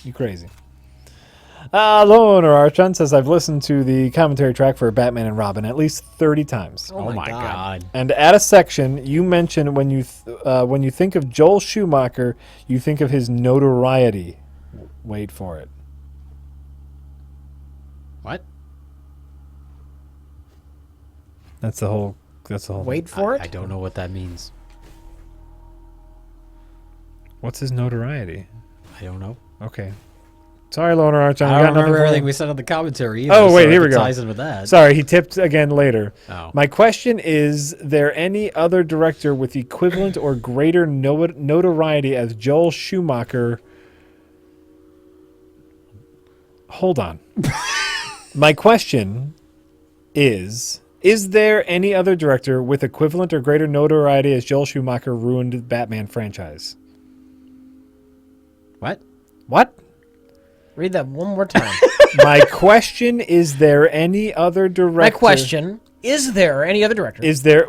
You crazy. Loner Archon says, I've listened to the commentary track for Batman and Robin at least 30 times. Oh my God. And at a section, you mentioned when you think of Joel Schumacher, you think of his notoriety. Wait for it. What? That's the whole Wait for it? I don't know what that means. What's his notoriety? I don't know. Okay. Sorry, Loner Archon. I don't remember everything we said on the commentary either. Oh, wait, so here it we go. ties in with that. Sorry, he tipped again later. Oh. My question is there any other director with equivalent or greater notoriety as Joel Schumacher? Hold on. My question is there any other director with equivalent or greater notoriety as Joel Schumacher ruined the Batman franchise? What? Read that one more time. My question is there any other director? My question, is there any other director? Is there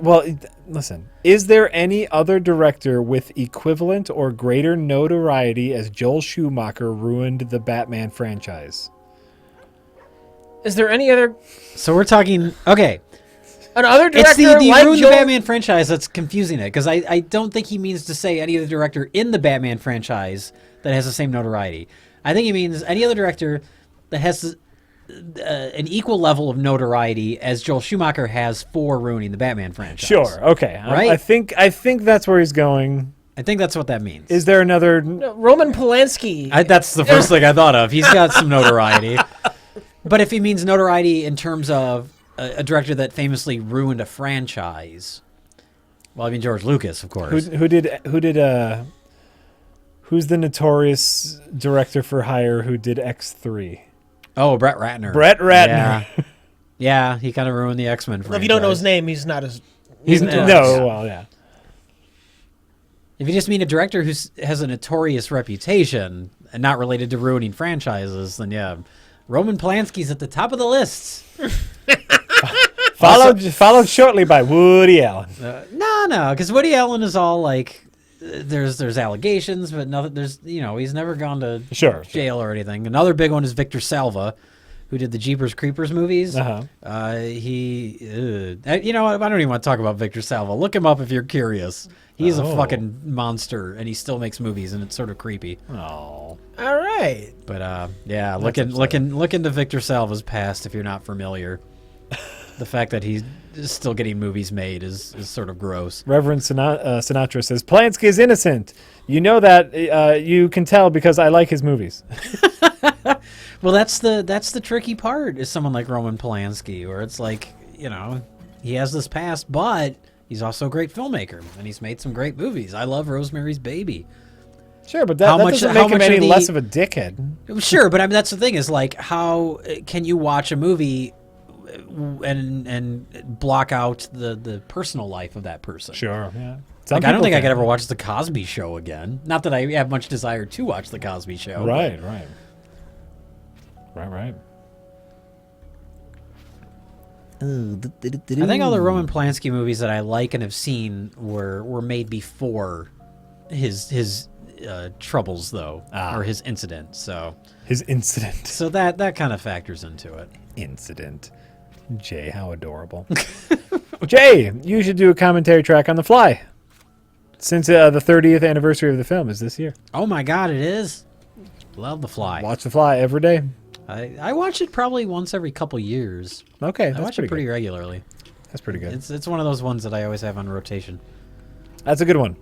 any other director with equivalent or greater notoriety as Joel Schumacher ruined the Batman franchise? Is there any other... So we're talking... Okay. Another director It's the like ruined Joel... the Batman franchise that's confusing it, because I don't think he means to say any other director in the Batman franchise that has the same notoriety. I think he means any other director that has an equal level of notoriety as Joel Schumacher has for ruining the Batman franchise. Sure. Okay. Right? I think that's where he's going. I think that's what that means. Is there another? No, Roman Polanski. That's the first thing I thought of. He's got some notoriety. But if he means notoriety in terms of a director that famously ruined a franchise, well, I mean George Lucas, of course. Who's the notorious director for hire who did X3? Oh, Brett Ratner. Yeah. Yeah, he kind of ruined the X-Men franchise. Well, if you don't know his name, he's not as... Yeah. If you just mean a director who has a notorious reputation and not related to ruining franchises, then yeah, Roman Polanski's at the top of the list. Followed shortly by Woody Allen. No, because Woody Allen is all like... There's allegations, but nothing. He's never gone to jail or anything. Another big one is Victor Salva, who did the Jeepers Creepers movies. You know what? I don't even want to talk about Victor Salva. Look him up if you're curious. He's a fucking monster, and he still makes movies, and it's sort of creepy. Oh, all right. But yeah, look into Victor Salva's past if you're not familiar. The fact that he's still getting movies made is sort of gross. Reverend Sinatra says, Polanski is innocent. You know that you can tell because I like his movies. Well, that's the tricky part is someone like Roman Polanski, where it's like, he has this past, but he's also a great filmmaker, and he's made some great movies. I love Rosemary's Baby. Sure, but that doesn't make him any less of a dickhead. Sure, but I mean, that's the thing is like, how can you watch a movie and block out the personal life of that person? Sure, yeah. I don't think I could ever watch The Cosby Show again. Not that I have much desire to watch The Cosby Show. Right. I think all the Roman Polanski movies that I like and have seen were made before his troubles, though, or his incident. So his incident. So that kind of factors into it. Incident. Jay, how adorable. Jay, you should do a commentary track on The Fly. Since the 30th anniversary of the film is this year. Oh my God, it is. Love The Fly. Watch The Fly every day. I watch it probably once every couple years. Okay, I watch it pretty regularly. That's pretty good. It's one of those ones that I always have on rotation. That's a good one.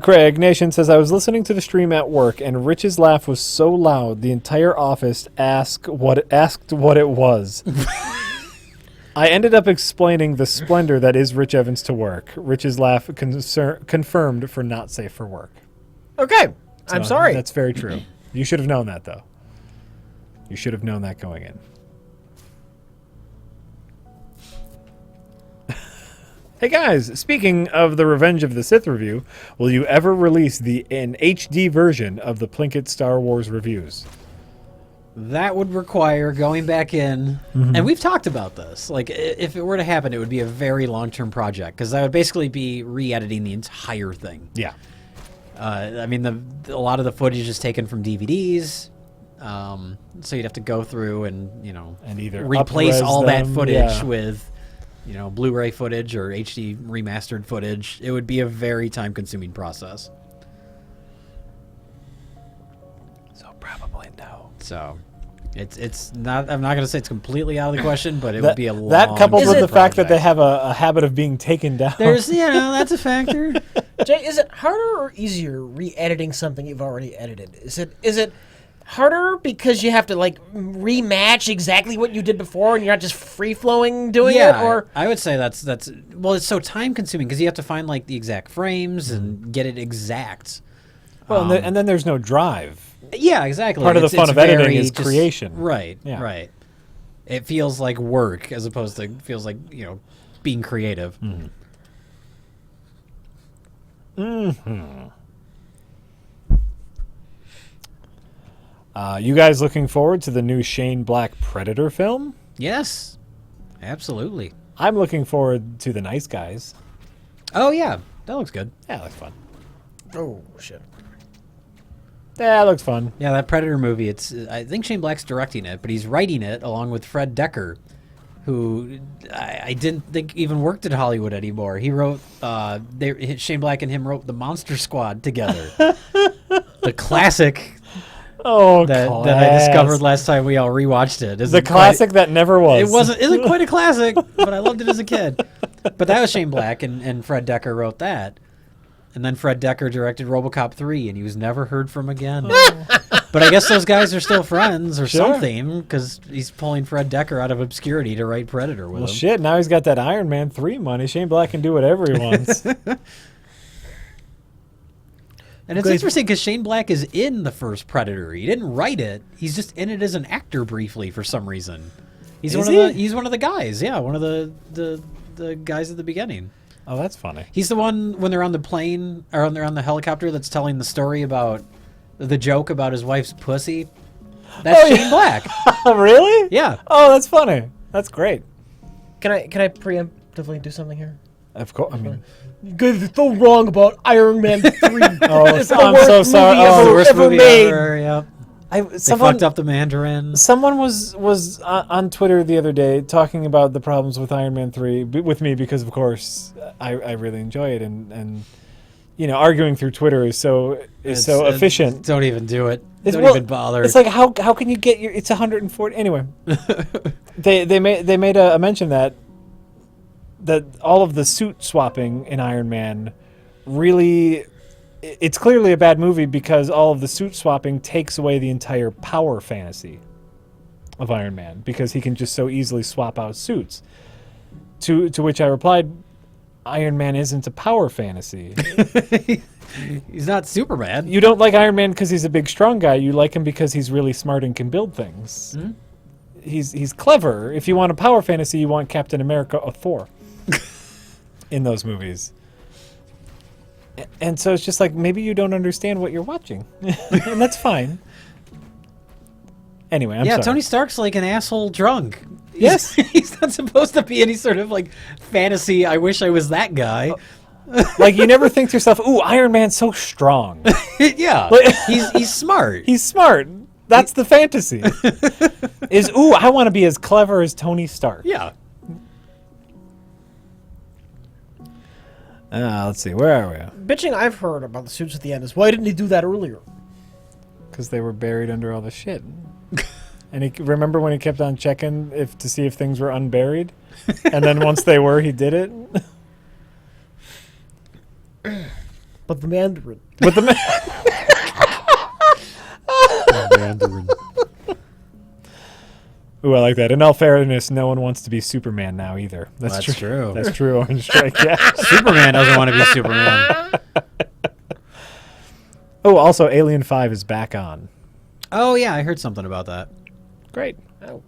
Craig Nation says, I was listening to the stream at work, and Rich's laugh was so loud the entire office asked what it was. I ended up explaining the splendor that is Rich Evans to work. Rich's laugh confirmed for not safe for work. Okay, So I'm sorry. That's very true. You should have known that, though. You should have known that going in. Hey guys, speaking of the Revenge of the Sith review, will you ever release an HD version of the Plinkett Star Wars reviews? That would require going back in, and we've talked about this. Like, if it were to happen, it would be a very long-term project, because that would basically be re-editing the entire thing. Yeah. I mean, a lot of the footage is taken from DVDs, so you'd have to go through and and either replace all that footage yeah. with Blu-ray footage or HD remastered footage. It would be a very time-consuming process. So probably no. So it's not. I'm not going to say it's completely out of the question, but it would be a long. That coupled with the fact that project. they have a habit of being taken down. There's that's a factor. Jay, is it harder or easier re-editing something you've already edited? Is it harder because you have to like rematch exactly what you did before and you're not just free-flowing doing it? Or I would say that's well, it's so time-consuming because you have to find like the exact frames and get it exact. Well, and then there's no drive. Yeah, exactly. Part of the fun of editing is just creation. Right, Yeah. right. It feels like work as opposed to feels like, being creative. You guys looking forward to the new Shane Black Predator film? Yes, absolutely. I'm looking forward to The Nice Guys. Oh, yeah. That looks good. Yeah, that looks fun. oh shit. Yeah, it looks fun. Yeah, that Predator movie, I think Shane Black's directing it, but he's writing it along with Fred Decker, who I didn't think even worked at Hollywood anymore. He wrote, Shane Black and him wrote The Monster Squad together. The classic that I discovered last time we all rewatched it. The classic that never was. Isn't quite a classic, but I loved it as a kid. But that was Shane Black, and Fred Decker wrote that. And then Fred Decker directed RoboCop 3, and he was never heard from again. But I guess those guys are still friends or something, because he's pulling Fred Decker out of obscurity to write Predator with him. Well, shit, now he's got that Iron Man 3 money. Shane Black can do whatever he wants. And it's interesting because Shane Black is in the first Predator. He didn't write it. He's just in it as an actor briefly for some reason. He's one of the guys. Yeah, one of the guys at the beginning. Oh, that's funny. He's the one when they're on the plane or when they're on the helicopter that's telling the story about the joke about his wife's pussy. That's Shane Black. Really? Yeah. Oh, that's funny. That's great. Can I preemptively do something here? Of course. I mean, You guys are so wrong about Iron Man 3. I'm so sorry. Oh, the worst movie made. ever. Yep. They someone fucked up the Mandarin. Someone was on Twitter the other day talking about the problems with Iron Man 3 with me because, of course, I really enjoy it and arguing through Twitter is so efficient. Don't even do it. Don't even bother. It's like how can you get it's 140 anyway. they made a mention that all of the suit swapping in Iron Man really. It's clearly a bad movie because all of the suit swapping takes away the entire power fantasy of Iron Man because he can just so easily swap out suits. To which I replied, Iron Man isn't a power fantasy. He's not Superman. You don't like Iron Man because he's a big, strong guy. You like him because he's really smart and can build things. Mm-hmm. He's clever. If you want a power fantasy, you want Captain America or Thor in those movies. And so it's just like, maybe you don't understand what you're watching. And that's fine. Anyway, I'm sorry. Tony Stark's like an asshole drunk. Yes. He's not supposed to be any sort of like fantasy, I wish I was that guy. Like, you never think to yourself, ooh, Iron Man's so strong. Yeah. He's smart. He's smart. That's the fantasy. Ooh, I want to be as clever as Tony Stark. Yeah. Let's see. Where are we? Bitching I've heard about the suits at the end is, why didn't he do that earlier? Because they were buried under all the shit. And remember when he kept on checking to see if things were unburied? And then once they were, he did it? But the Mandarin. But the Mandarin. Ooh, I like that. In all fairness, no one wants to be Superman now either. That's true. That's true, Orange Strike. Yeah. Superman doesn't want to be Superman. Oh, also, Alien 5 is back on. Oh, yeah, I heard something about that. Great. Oh.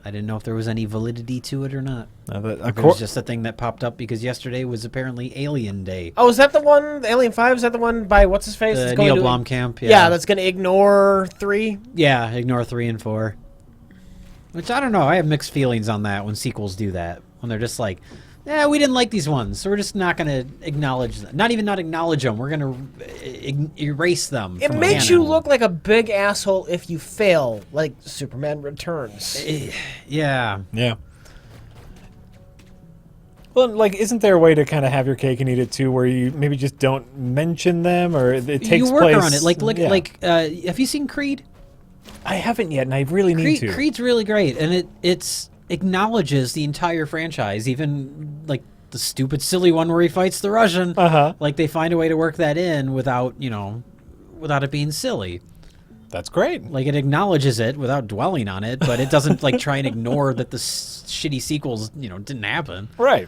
I didn't know if there was any validity to it or not. It was just a thing that popped up because yesterday was apparently Alien Day. Oh, is that the one, Alien 5? Is that the one by what's-his-face? The Neil Blomkamp, yeah. Yeah, that's going to ignore 3? Yeah, ignore 3 and 4. Which, I don't know, I have mixed feelings on that when sequels do that. When they're just like, we didn't like these ones, so we're just not going to acknowledge them. Not acknowledge them. We're going to erase them. It makes you look like a big asshole if you fail, like Superman Returns. Yeah. Yeah. Well, like, isn't there a way to kind of have your cake and eat it too, where you maybe just don't mention them, or it takes place? You work around it. Like, have you seen Creed? I haven't yet, and I really need to. Creed's really great, and it's acknowledges the entire franchise, even like the stupid, silly one where he fights the Russian. Like, they find a way to work that in without it being silly. That's great. Like, it acknowledges it without dwelling on it, but it doesn't like try and ignore that the shitty sequels, didn't happen. Right.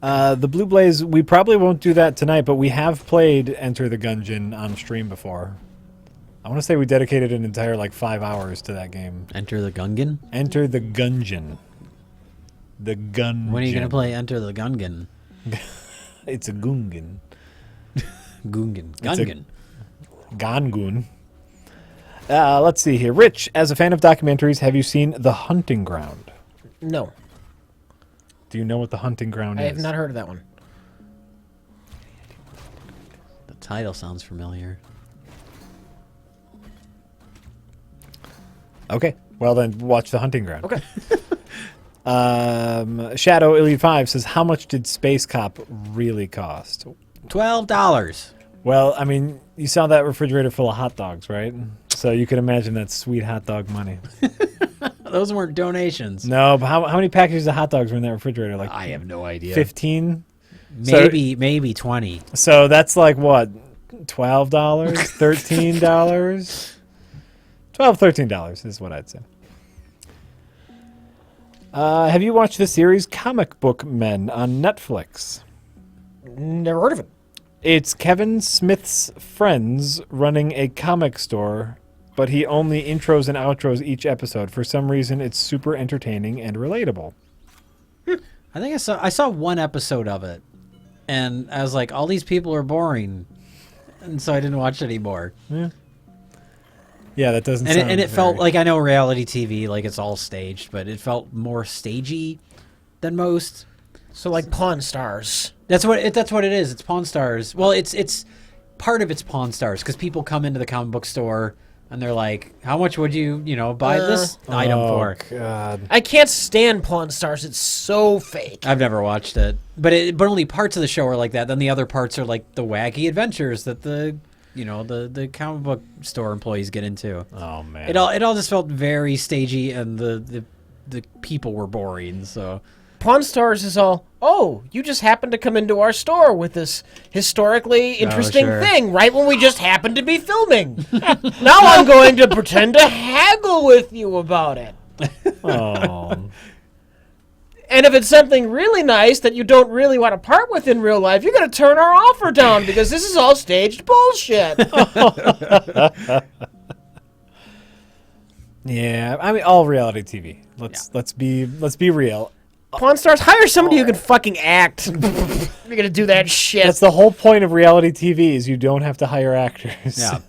The Blue Blaze, we probably won't do that tonight, but we have played Enter the Gungeon on stream before. I want to say we dedicated an entire 5 hours to that game. Enter the Gungeon? Enter the Gungeon. The Gungeon. When are you going to play Enter the Gungeon? It's a Gungan. Gungan. Gungan. Gangun. Let's see here. Rich, as a fan of documentaries, have you seen The Hunting Ground? No. Do you know what The Hunting Ground is? I have not heard of that one. The title sounds familiar. Okay. Well, then watch The Hunting Ground. Okay. Shadow Elite 5 says, how much did Space Cop really cost? $12. Well, I mean, you saw that refrigerator full of hot dogs, right? So you can imagine that's sweet hot dog money. Those weren't donations. No, but how many packages of hot dogs were in that refrigerator? I have no idea. 15? Maybe 20. So that's like what? $12? $13? $12, $13 is what I'd say. Have you watched the series Comic Book Men on Netflix? Never heard of it. It's Kevin Smith's friends running a comic store, but he only intros and outros each episode. For some reason, it's super entertaining and relatable. I think I saw one episode of it, and I was like, all these people are boring, and so I didn't watch anymore. Yeah, that doesn't sound and it felt like, I know reality TV, like it's all staged, but it felt more stagey than most. So like Pawn Stars. That's what it is. It's Pawn Stars. Well, it's part of it's Pawn Stars because people come into the comic book store and they're like, "How much would you buy this item for?" God. I can't stand Pawn Stars. It's so fake. I've never watched it, but only parts of the show are like that. Then the other parts are like the wacky adventures that the comic book store employees get into. Oh man, it all just felt very stagey, and the people were boring. So. Pawn Stars is all, you just happened to come into our store with this historically interesting thing right when we just happened to be filming. Now I'm going to pretend to haggle with you about it. Oh. And if it's something really nice that you don't really want to part with in real life, you're going to turn our offer down because this is all staged bullshit. Yeah, I mean, all reality TV. Let's be real. Pawn Stars, hire somebody who can fucking act. You're going to do that shit. That's the whole point of reality TV is you don't have to hire actors. Yeah.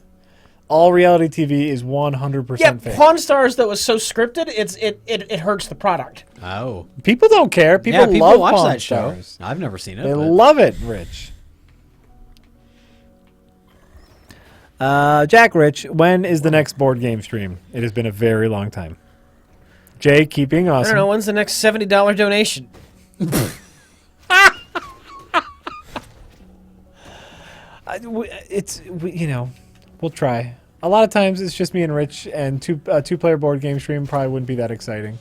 All reality TV is 100% fake. Pawn Stars that was so scripted, it hurts the product. Oh. People don't care. People love watch Pawn that Stars. show. I've never seen it. They love it, Rich. Jack Rich, when is the next board game stream? It has been a very long time. Jay, keep being awesome. I don't know, when's the next $70 donation? We'll try. A lot of times it's just me and Rich, and two-player board game stream probably wouldn't be that exciting.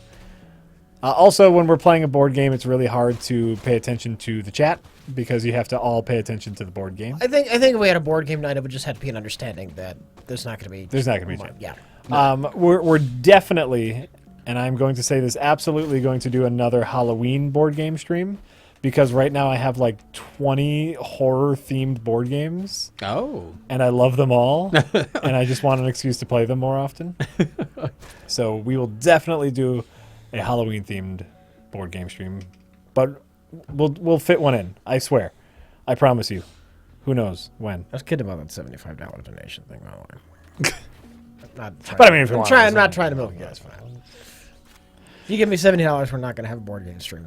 Also, when we're playing a board game, it's really hard to pay attention to the chat because you have to all pay attention to the board game. I think if we had a board game night, it would just have to be an understanding that there's not going to be... There's not going to be chat. Yeah. No. We're definitely, and I'm going to say this, absolutely going to do another Halloween board game stream because right now I have like 20 horror-themed board games. Oh. And I love them all, and I just want an excuse to play them more often. So we will definitely do a Halloween-themed board game stream, but we'll fit one in. I swear. I promise you. Who knows when? I was kidding about that $75 donation thing, by the way. Not trying, But I mean, if you want, I'm not trying to milk you guys. Fine. If you give me $70, we're not going to have a board game stream.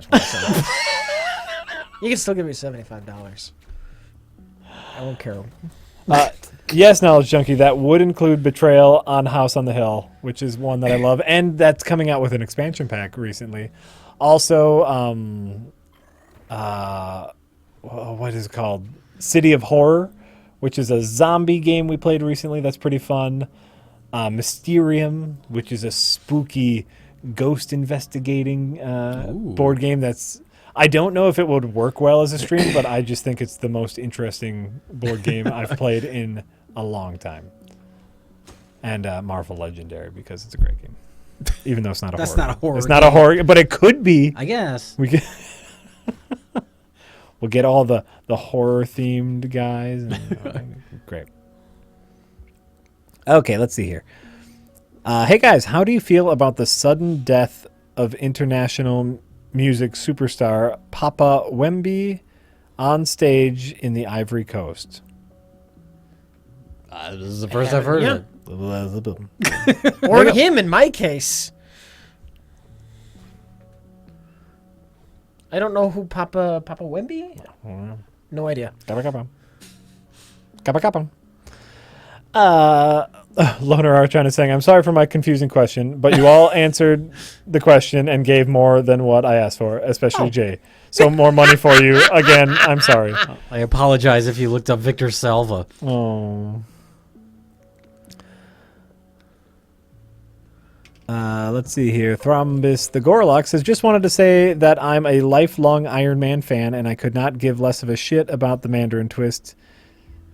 You can still give me $75. I won't care. Yes, Knowledge Junkie, that would include Betrayal on House on the Hill, which is one that I love, and that's coming out with an expansion pack recently. Also, what is it called? City of Horror, which is a zombie game we played recently that's pretty fun. Mysterium, which is a spooky ghost investigating board game that's... I don't know if it would work well as a stream, but I just think it's the most interesting board game I've played in a long time. And Marvel Legendary, because it's a great game. Even though it's not a horror. That's not a horror. It's not a horror, but it could be. I guess. We could we'll get all the horror-themed guys. And, great. Okay, let's see here. Hey, guys, how do you feel about the sudden death of international music superstar Papa Wemby on stage in the Ivory Coast? This is the first I've heard of it. Or him, in my case. I don't know who Papa Wemby? No idea. Loner Archon is saying, I'm sorry for my confusing question, but you all answered the question and gave more than what I asked for, especially Jay. So more money for you. Again, I'm sorry. I apologize if you looked up Victor Salva. Oh. Let's see here. Thrombus the Gorlock says, just wanted to say that I'm a lifelong Iron Man fan, and I could not give less of a shit about the Mandarin twist.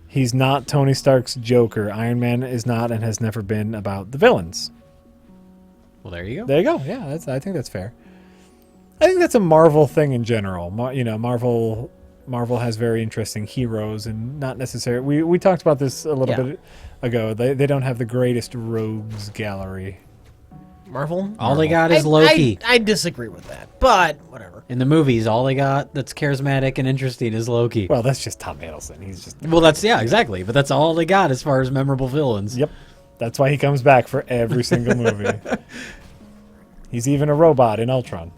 He's not Tony Stark's Joker. Iron Man is not and has never been about the villains. Well, there you go. There you go. Yeah, I think that's fair. I think that's a Marvel thing in general. Marvel has very interesting heroes and not necessarily... We talked about this a little bit ago. They don't have the greatest rogues gallery. Marvel? All they got is Loki. I disagree with that, but whatever. In the movies, all they got that's charismatic and interesting is Loki. Well, that's just Tom Hiddleston. He's just... Well, exactly. But that's all they got as far as memorable villains. Yep. That's why he comes back for every single movie. He's even a robot in Ultron.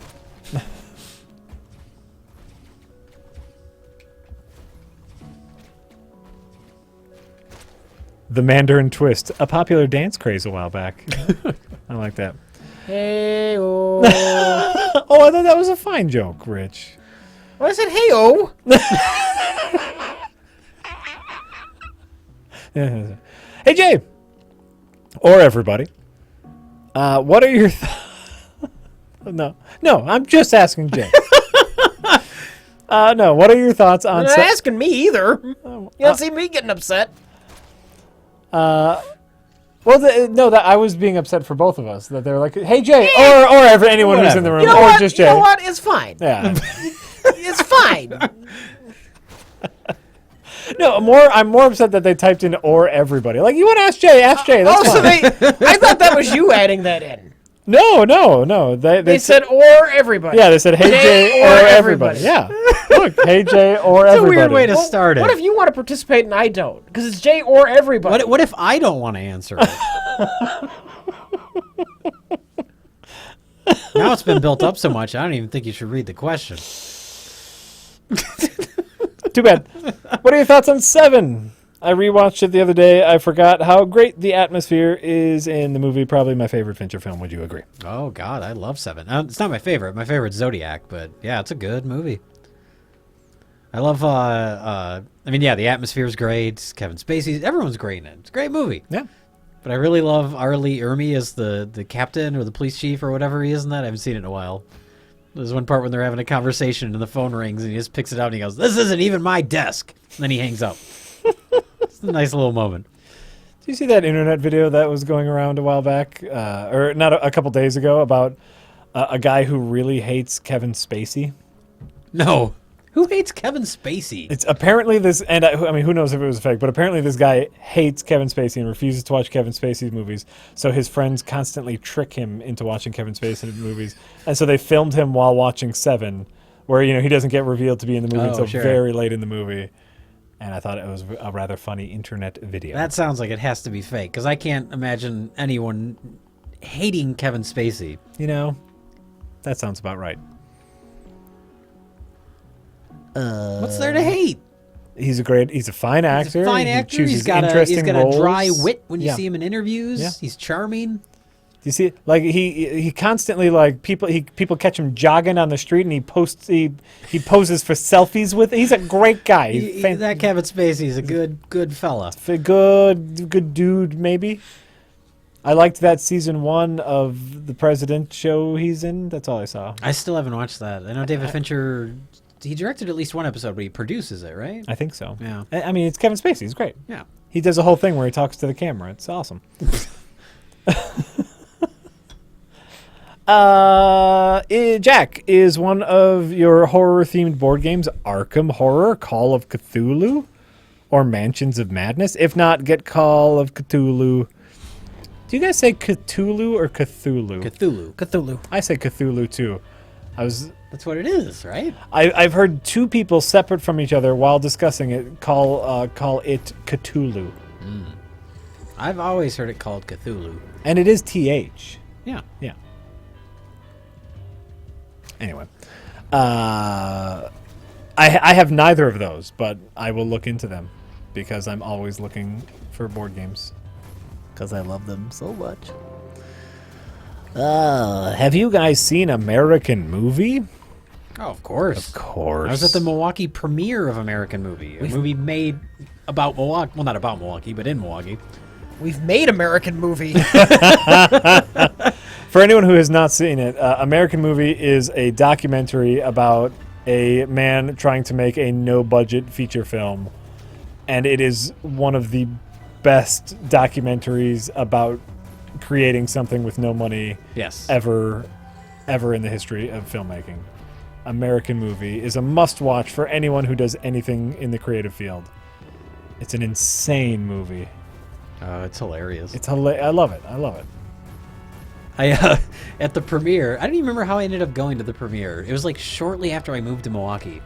The Mandarin Twist, a popular dance craze a while back. I like that. Hey-oh. Oh, I thought that was a fine joke, Rich. Well, I said hey-oh. Hey, Jay. Or everybody. What are your... No, I'm just asking Jay. No, what are your thoughts on... You're not asking me either. You don't see me getting upset. Well, I was being upset for both of us. That they were like, "Hey Jay," or anyone who's in the room, you know or what? just Jay. You know what? It's fine. Yeah, it's fine. No, I'm more upset that they typed in "or everybody." Like, you want to ask Jay? Ask Jay. That's fine. So I thought that was you adding that in. No. They said "or everybody." Yeah, they said, "Hey Jay, or everybody." Yeah. Look, "Hey Jay, or everybody." It's a weird way to start it. What if you want to participate and I don't? Because it's Jay or everybody. What if I don't want to answer it? Now it's been built up so much, I don't even think you should read the question. Too bad. What are your thoughts on 7? I rewatched it the other day. I forgot how great the atmosphere is in the movie. Probably my favorite Fincher film. Would you agree? Oh, God, I love 7. It's not my favorite. My favorite's Zodiac, but yeah, it's a good movie. I love, the atmosphere is great. Kevin Spacey, everyone's great in it. It's a great movie. Yeah. But I really love R. Lee Ermey as the captain or the police chief or whatever he is in that. I haven't seen it in a while. There's one part when they're having a conversation and the phone rings and he just picks it up and he goes, "This isn't even my desk." And then he hangs up. It's a nice little moment. Did you see that internet video that was going around a while back, or not a couple days ago, about a guy who really hates Kevin Spacey? No. Who hates Kevin Spacey? It's apparently this, and who knows if it was fake, but apparently this guy hates Kevin Spacey and refuses to watch Kevin Spacey's movies, so his friends constantly trick him into watching Kevin Spacey movies, and so they filmed him while watching 7, where, he doesn't get revealed to be in the movie until very late in the movie. And I thought it was a rather funny internet video. That sounds like it has to be fake, because I can't imagine anyone hating Kevin Spacey. You know, that sounds about right. What's there to hate? He's a fine actor. He's a fine actor. He's got a dry wit when you see him in interviews. Yeah. He's charming. You see, like he constantly like people catch him jogging on the street, and he poses for selfies with. He's a great guy. That Kevin Spacey is a good fella. Good dude, maybe. I liked that season 1 of the President show he's in. That's all I saw. I still haven't watched that. I know David Fincher. He directed at least one episode, but he produces it, right? I think so. Yeah. I mean, it's Kevin Spacey. He's great. Yeah. He does a whole thing where he talks to the camera. It's awesome. Jack, is one of your horror-themed board games Arkham Horror, Call of Cthulhu, or Mansions of Madness? If not, get Call of Cthulhu. Do you guys say Cthulhu or Cthulhu? Cthulhu. I say Cthulhu too. That's what it is, right? I've heard two people separate from each other while discussing it call it Cthulhu. I've always heard it called Cthulhu. And it is TH. Yeah. Yeah. Anyway. I have neither of those, but I will look into them because I'm always looking for board games because I love them so much. Have you guys seen American Movie? Oh, of course. Of course. I was at the Milwaukee premiere of American Movie, a movie made about Milwaukee. Well, not about Milwaukee, but in Milwaukee. We've made American Movie. For anyone who has not seen it, American Movie is a documentary about a man trying to make a no-budget feature film. And it is one of the best documentaries about creating something with no money ever in the history of filmmaking. American Movie is a must-watch for anyone who does anything in the creative field. It's an insane movie. It's hilarious. I love it. I love it. At the premiere, I don't even remember how I ended up going to the premiere. It was like shortly after I moved to Milwaukee.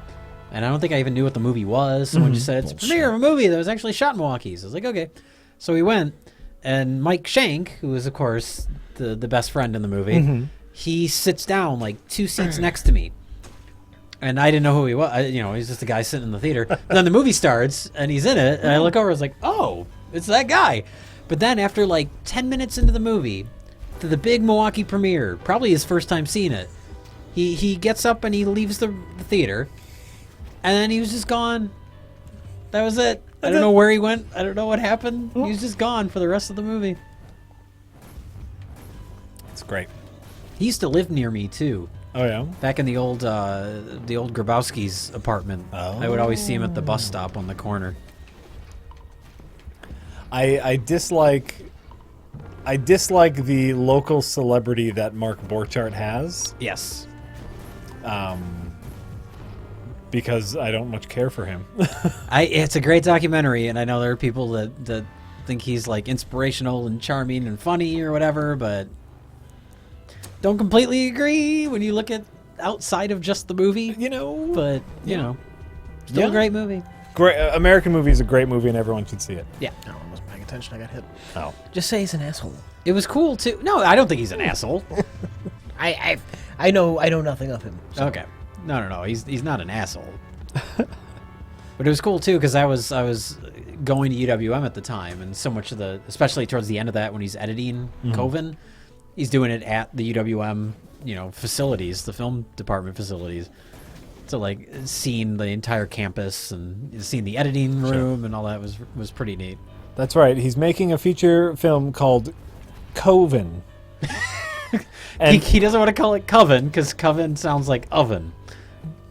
And I don't think I even knew what the movie was. Someone just said, it's a premiere of a movie that was actually shot in Milwaukee. So I was like, okay. So we went, and Mike Shank, who is, of course, the best friend in the movie, he sits down like 2 seats next to me. And I didn't know who he was. He's just a guy sitting in the theater. But then the movie starts, and he's in it, and I look over, I was like, oh, it's that guy. But then after like 10 minutes into the movie, to the big Milwaukee premiere, probably his first time seeing it, he gets up and he leaves the theater, and then he was just gone. That was it. I don't know where he went. I don't know what happened. He was just gone for the rest of the movie. It's great. He used to live near me too. Oh yeah. Back in the old Grabowski's apartment. Oh. I would always see him at the bus stop on the corner. I dislike the local celebrity that Mark Borchardt has. Yes. Because I don't much care for him. It's a great documentary, and I know there are people that think he's like inspirational and charming and funny or whatever, but don't completely agree when you look at outside of just the movie. But still a great movie. Great American Movie is a great movie, and everyone should see it. Yeah. I wasn't paying attention. I got hit. Oh. Just say he's an asshole. It was cool too. No, I don't think he's an asshole. I know nothing of him. So. Okay. No. He's not an asshole. But it was cool too because I was going to UWM at the time, and so much of especially towards the end of that when he's editing Coven, he's doing it at the UWM, facilities, the film department facilities. So like seeing the entire campus and seeing the editing room and all that was pretty neat. That's right. He's making a feature film called Coven. And he doesn't want to call it Coven because Coven sounds like oven.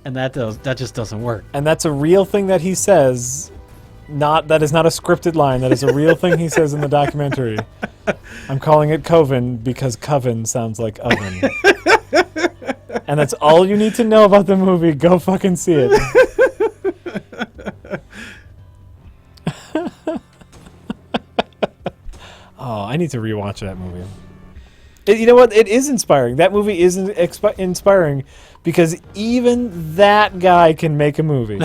And that just doesn't work. And that's a real thing that he says. That is not a scripted line. That is a real thing he says in the documentary. I'm calling it Coven because Coven sounds like oven. And that's all you need to know about the movie. Go fucking see it. Oh, I need to rewatch that movie. You know what? It is inspiring. That movie is inspiring because even that guy can make a movie.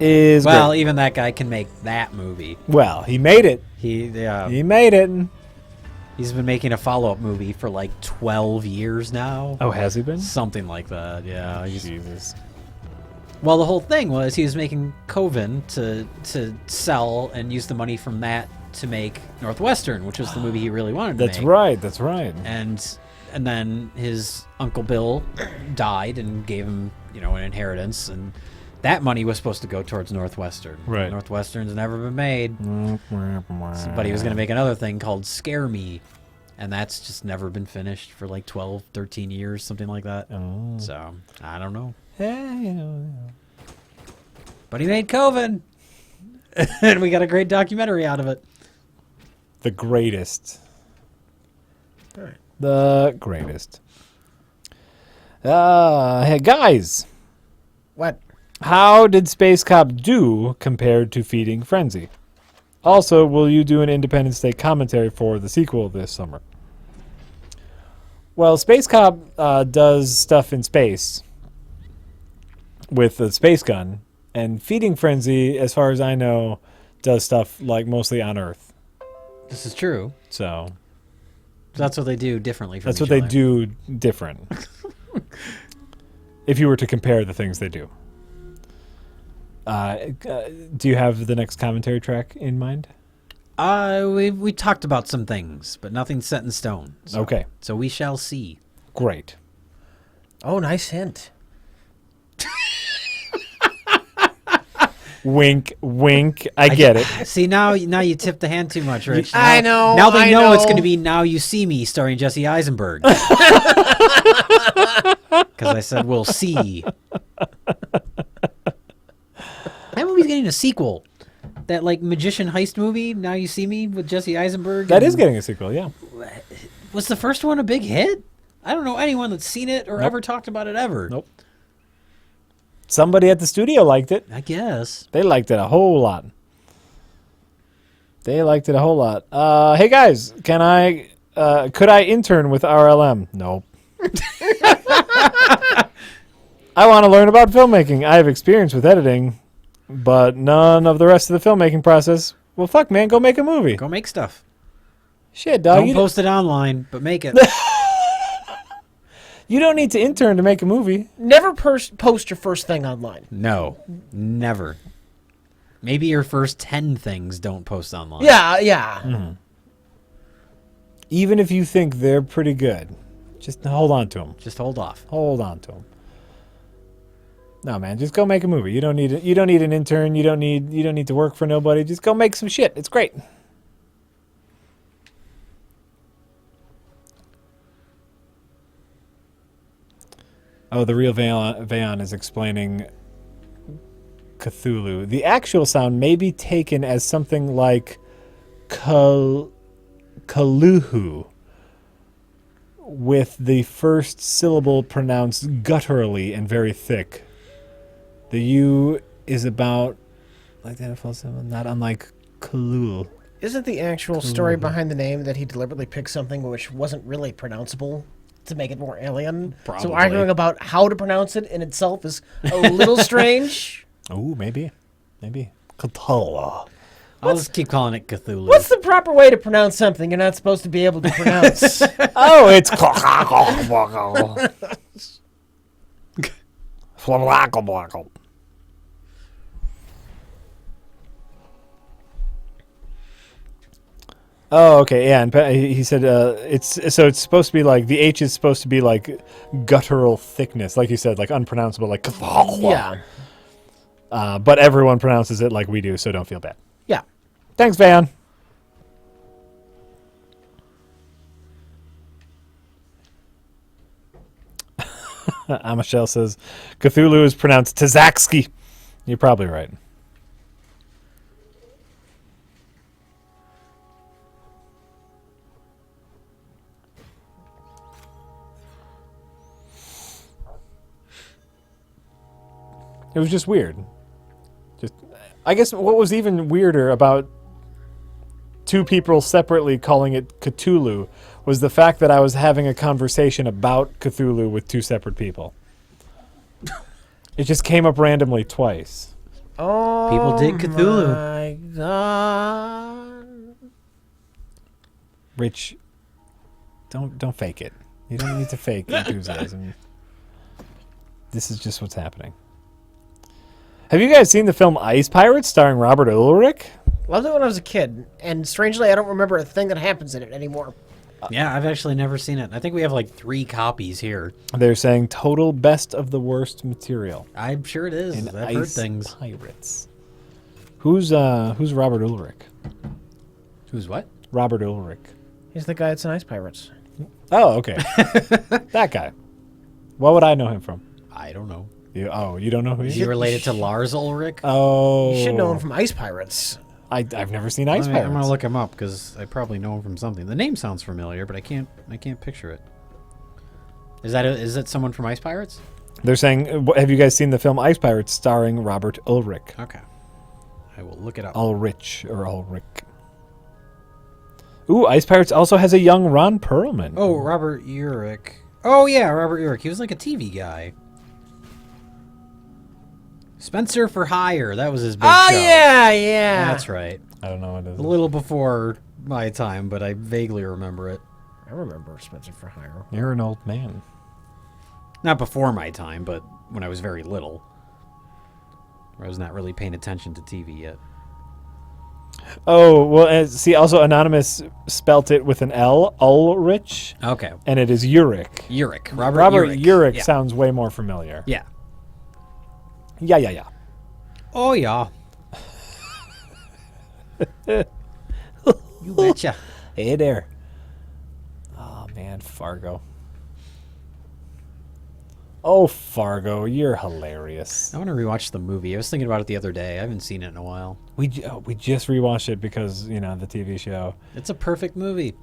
is great. Even that guy can make that movie. Well, he made it. He made it. He's been making a follow-up movie for like 12 years now. Oh, has he been? Something like that, yeah. Jesus. Well, the whole thing was he was making Coven to sell and use the money from that to make Northwestern, which was the movie he really wanted to make. That's right. And then his Uncle Bill died and gave him, an inheritance, and that money was supposed to go towards Northwestern. Right. Northwestern's never been made. But he was going to make another thing called Scare Me, and that's just never been finished for like 12, 13 years, something like that. Oh. So, I don't know. Yeah. But he made Coven, and we got a great documentary out of it. The greatest. All right. The greatest. Hey, guys. What? How did Space Cop do compared to Feeding Frenzy? Also, will you do an Independence Day commentary for the sequel this summer? Well, Space Cop does stuff in space with the space gun, and Feeding Frenzy, as far as I know, does stuff like mostly on Earth. This is true. So that's what they do differently from that's each what they other. do different. If you were to compare the things they do. Do you have the next commentary track in mind? We talked about some things, but nothing's set in stone. So, Okay. So we shall see. Great. Oh, nice hint. Wink, wink. I get it. See, now you tipped the hand too much, Rich. Now, I know. Now they know it's know. going to be Now You See Me starring Jesse Eisenberg. Because I said we'll see. That movie's getting a sequel. That like magician heist movie, Now You See Me, with Jesse Eisenberg. That is getting a sequel, yeah. Was the first one a big hit? I don't know anyone that's seen it or Nope. ever talked about it ever. Nope. Somebody at the studio liked it. I guess. They liked it a whole lot. Hey guys, could I intern with RLM? Nope. I want to learn about filmmaking. I have experience with editing, but none of the rest of the filmmaking process. Well, fuck, man, go make a movie. Go make stuff. Shit, dog. Don't post it online, but make it. You don't need to intern to make a movie. Never post your first thing online. No, never. Maybe your first 10 things don't post online. Yeah. Mm-hmm. Even if you think they're pretty good, just hold on to them. Just hold off. Hold on to them. No, man, just go make a movie. You don't need an intern. You don't need to work for nobody. Just go make some shit. It's great. Oh, the real Vayon is explaining Cthulhu. The actual sound may be taken as something like Cthulhu, with the first syllable pronounced gutturally and very thick. The U is about like that, not unlike Cthulhu. Isn't the actual story behind the name that he deliberately picked something which wasn't really pronounceable to make it more alien? Probably. So arguing about how to pronounce it in itself is a little strange. Oh, maybe. Cthulhu. I'll just keep calling it Cthulhu. What's the proper way to pronounce something you're not supposed to be able to pronounce? Oh, it's Oh, okay, yeah, and he said it's supposed to be like the H is supposed to be like guttural thickness, like you said, like unpronounceable, like Yeah. But everyone pronounces it like we do, so don't feel bad. Yeah. Thanks, Van. Amishel says Cthulhu is pronounced Tzatziki. You're probably right. It was just weird. I guess what was even weirder about two people separately calling it Cthulhu was the fact that I was having a conversation about Cthulhu with two separate people. It just came up randomly twice. Oh, people dig Cthulhu. My God. Rich, don't fake it. You don't need to fake enthusiasm. This is just what's happening. Have you guys seen the film Ice Pirates starring Robert Ulrich? Loved it when I was a kid, and strangely, I don't remember a thing that happens in it anymore. Yeah, I've actually never seen it. I think we have like 3 copies here. They're saying total best of the worst material. I'm sure it is. In I've heard Ice things. Pirates. Who's Robert Ulrich? Who's what? Robert Ulrich. He's the guy that's in Ice Pirates. Oh, okay. That guy. What would I know him from? I don't know. You don't know who he Is is? he related to Lars Ulrich? Oh. You should know him from Ice Pirates. I've never seen Ice I'm Pirates. gonna look him up because I probably know him from something. The name sounds familiar, but I can't picture it. Is that someone from Ice Pirates? They're saying, have you guys seen the film Ice Pirates starring Robert Ulrich? Okay, I will look it up. Ulrich or Ulrich. Ooh, Ice Pirates also has a young Ron Perlman. Oh, Robert Urich. Oh yeah, Robert Urich. He was like a TV guy. Spencer for Hire. That was his big show. Yeah. That's right. I don't know what it is. A little before my time, but I vaguely remember it. I remember Spencer for Hire. You're an old man. Not before my time, but when I was very little. I was not really paying attention to TV yet. Oh, well, see, also Anonymous spelt it with an L, Ulrich, Okay. and it is Urich. Urich. Robert Urich Yeah. sounds way more familiar. Yeah. Yeah. Oh, yeah. You betcha. Hey there. Oh, man, Fargo. Oh, Fargo, you're hilarious. I want to rewatch the movie. I was thinking about it the other day. I haven't seen it in a while. We just rewatched it because, the TV show. It's a perfect movie.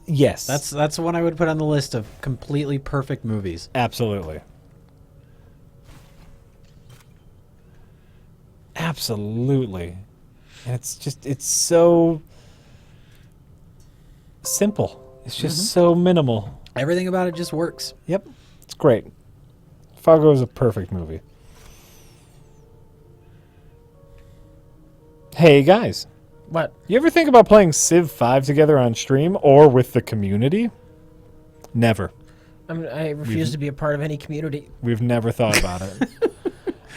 Yes. That's one I would put on the list of completely perfect movies. Absolutely. Absolutely. And it's so simple. It's just so minimal. Everything about it just works. Yep. It's great. Fargo is a perfect movie. Hey, guys. What? You ever think about playing Civ 5 together on stream or with the community? Never. I refuse to be a part of any community. We've never thought about it.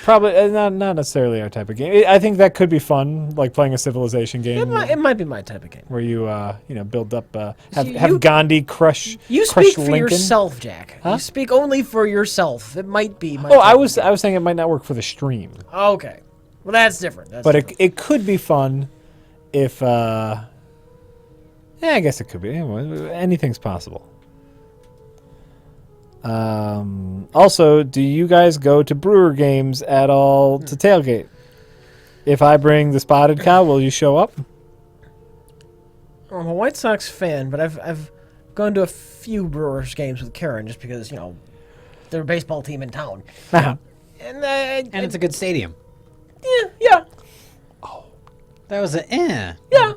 Probably not necessarily our type of game. I think that could be fun, like playing a Civilization game. It might be my type of game. Where you build up, have Gandhi crush. You crush speak for Lincoln. yourself, Jack. Huh? You speak only for yourself. It might be. My Oh, I was saying it might not work for the stream. Okay, well that's different. But it could be fun, if. I guess it could be. Anyway, anything's possible. Also, do you guys go to Brewer games at all to tailgate? If I bring the Spotted Cow, will you show up? I'm a White Sox fan, but I've gone to a few Brewers games with Karen just because they're a baseball team in town. Uh-huh. And it's a good stadium. Yeah. That was a eh. Yeah.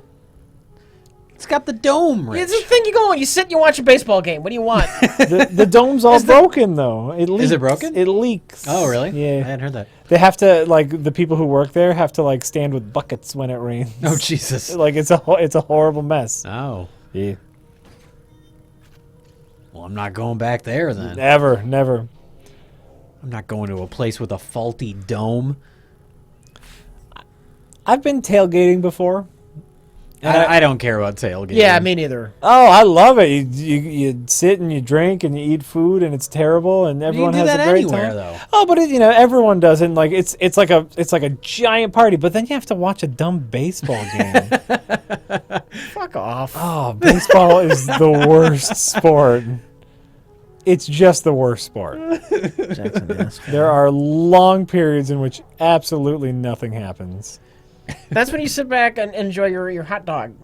It's got the dome, Rich. It's the thing you go and you sit and you watch a baseball game. What do you want? The dome's all broken, though. It leaks. Is it broken? It leaks. Oh, really? Yeah. I hadn't heard that. They have to, the people who work there have to, stand with buckets when it rains. Oh, Jesus. It's a horrible mess. Oh. Yeah. Well, I'm not going back there then. Never. I'm not going to a place with a faulty dome. I've been tailgating before. I don't care about tailgating. Yeah, me neither. Oh, I love it. You sit and you drink and you eat food and it's terrible and everyone You can do has that a great anywhere, time. though. Oh, but everyone does it. And, it's like a giant party. But then you have to watch a dumb baseball game. Fuck off. Oh, baseball is the worst sport. It's just the worst sport. There are long periods in which absolutely nothing happens. That's when you sit back and enjoy your hot dog.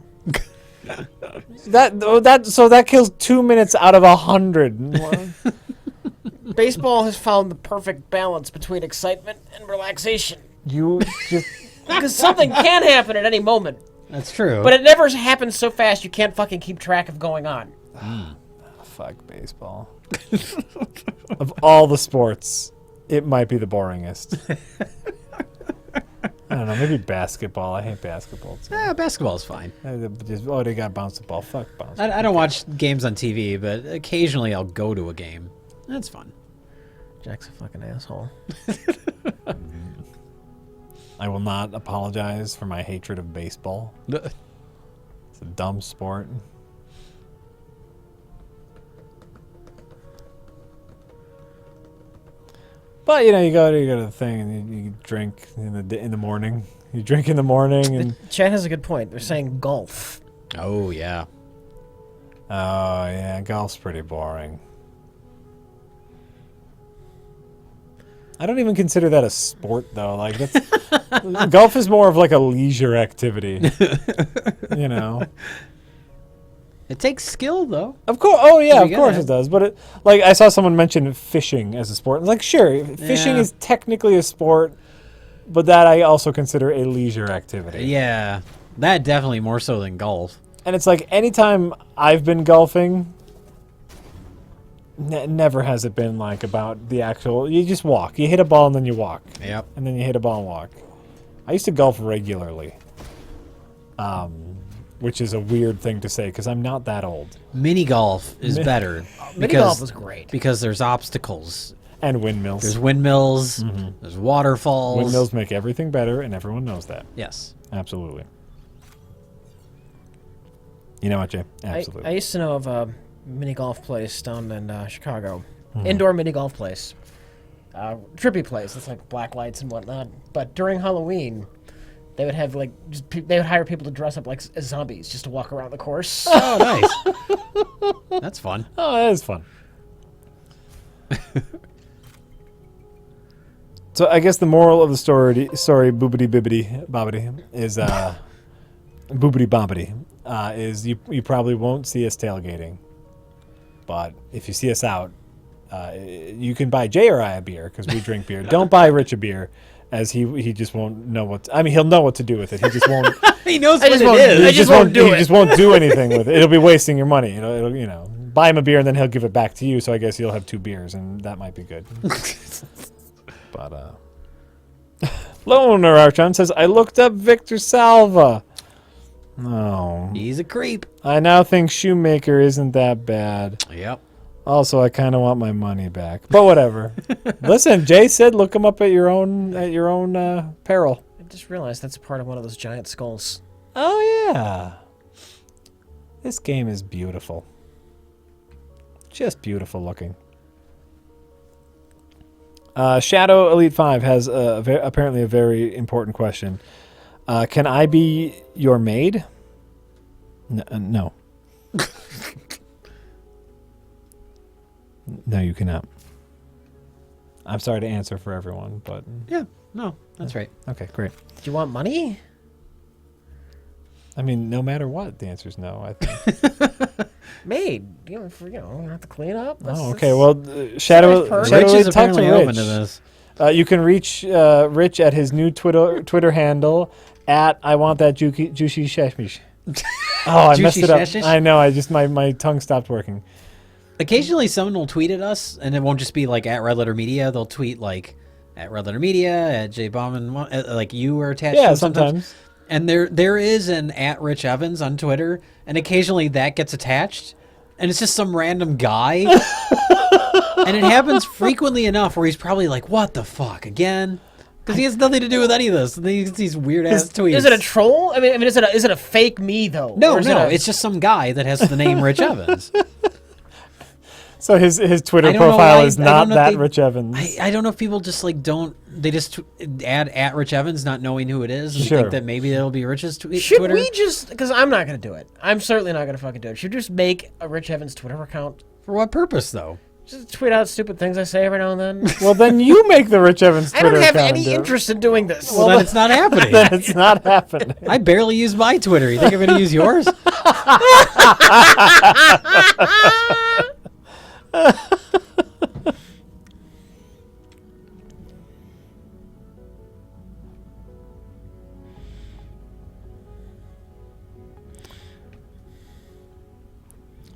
That kills 2 minutes out of 100. Baseball has found the perfect balance between excitement and relaxation. You just Because something can happen at any moment. That's true. But it never happens so fast you can't fucking keep track of going on. fuck baseball. Of all the sports, it might be the boringest. don't know. Maybe basketball. I hate basketball too. Basketball's fine. They got to bounce the ball. Fuck bounce. I don't watch games on TV, but occasionally I'll go to a game. That's fun. Jack's a fucking asshole. I will not apologize for my hatred of baseball. It's a dumb sport. But you go to the thing and you drink in the morning. You drink in the morning and Chad has a good point. They're saying golf. Oh yeah. Oh yeah, golf's pretty boring. I don't even consider that a sport though. Like that's golf is more of like a leisure activity. It takes skill though. Of course. Oh yeah, of course it does. But I saw someone mention fishing as a sport. I'm like, sure, fishing is technically a sport, but that I also consider a leisure activity. Yeah, that definitely more so than golf. And it's like anytime I've been golfing, never has it been like about the actual. You just walk. You hit a ball and then you walk. Yep. And then you hit a ball and walk. I used to golf regularly. Which is a weird thing to say because I'm not that old. Mini golf is better. Mini golf is great. Because there's obstacles. And windmills. There's windmills. Mm-hmm. There's waterfalls. Windmills make everything better, and everyone knows that. Yes. Absolutely. You know what, Jay? Absolutely. I used to know of a mini golf place down in Chicago. Indoor mini golf place. Trippy place. It's like black lights and whatnot. But during Halloween, they would have they would hire people to dress up like as zombies just to walk around the course. Oh, nice. That's fun. Oh, that is fun. So I guess the moral of the story, boobity bibbity bobbity, is boobity bobbity, is you probably won't see us tailgating, but if you see us out, you can buy Jay or I a beer because we drink beer. Don't buy Rich a beer. As he just won't know what. He'll know what to do with it. He just won't. He knows what it is. He just won't do anything with it. It'll be wasting your money. It'll buy him a beer and then he'll give it back to you. So I guess you'll have 2 beers and that might be good. But Loner Archon says I looked up Victor Salva. Oh, he's a creep. I now think Shoemaker isn't that bad. Yep. Also, I kind of want my money back, but whatever. Listen, Jay said, look them up at your own peril. I just realized that's part of one of those giant skulls. Oh yeah, this game is beautiful, just beautiful looking. Shadow Elite 5 has apparently a very important question. Can I be your maid? No. No, you cannot. I'm sorry to answer for everyone, but... Yeah, no, that's right. Okay, great. Do you want money? I mean, no matter what, the answer is no, I think. Maid. Have to clean up. Okay, well, Shadow Rich is apparently open to this. You can reach Rich at his new Twitter handle, at I want that juicy sheshmish. Oh, I messed it up. I know, my tongue stopped working. Occasionally someone will tweet at us, and it won't just be like at Red Letter Media. They'll tweet like at Red Letter Media, at J Bauman, like you are attached to sometimes. And there is an at Rich Evans on Twitter, and occasionally that gets attached, and it's just some random guy. And it happens frequently enough where he's probably like, what the fuck, again? Because he has nothing to do with any of this. These weird-ass tweets. Is it a it is it a fake me, though? No, it's just some guy that has the name Rich Evans. So his Twitter profile is not that Rich Evans. I don't know if people just they just add at Rich Evans not knowing who it is and sure. think that maybe it'll be Rich's Twitter. Should we just, because I'm not going to do it. I'm certainly not going to fucking do it. Should we just make a Rich Evans Twitter account? For what purpose, though? Just tweet out stupid things I say every now and then. Well, then you make the Rich Evans Twitter account. I don't have any interest in doing this. Well, then it's not happening. Then it's not happening. I barely use my Twitter. You think I'm going to use yours?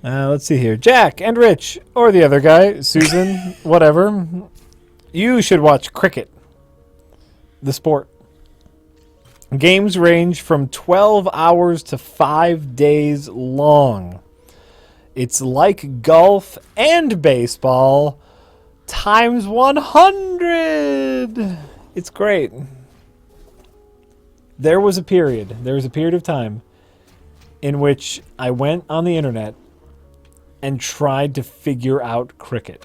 Let's see here. Jack and Rich, or the other guy, Susan, whatever. You should watch cricket, the sport. Games range from 12 hours to 5 days long. It's like golf and baseball times 100. It's great. There was a period of time in which I went on the internet and tried to figure out cricket.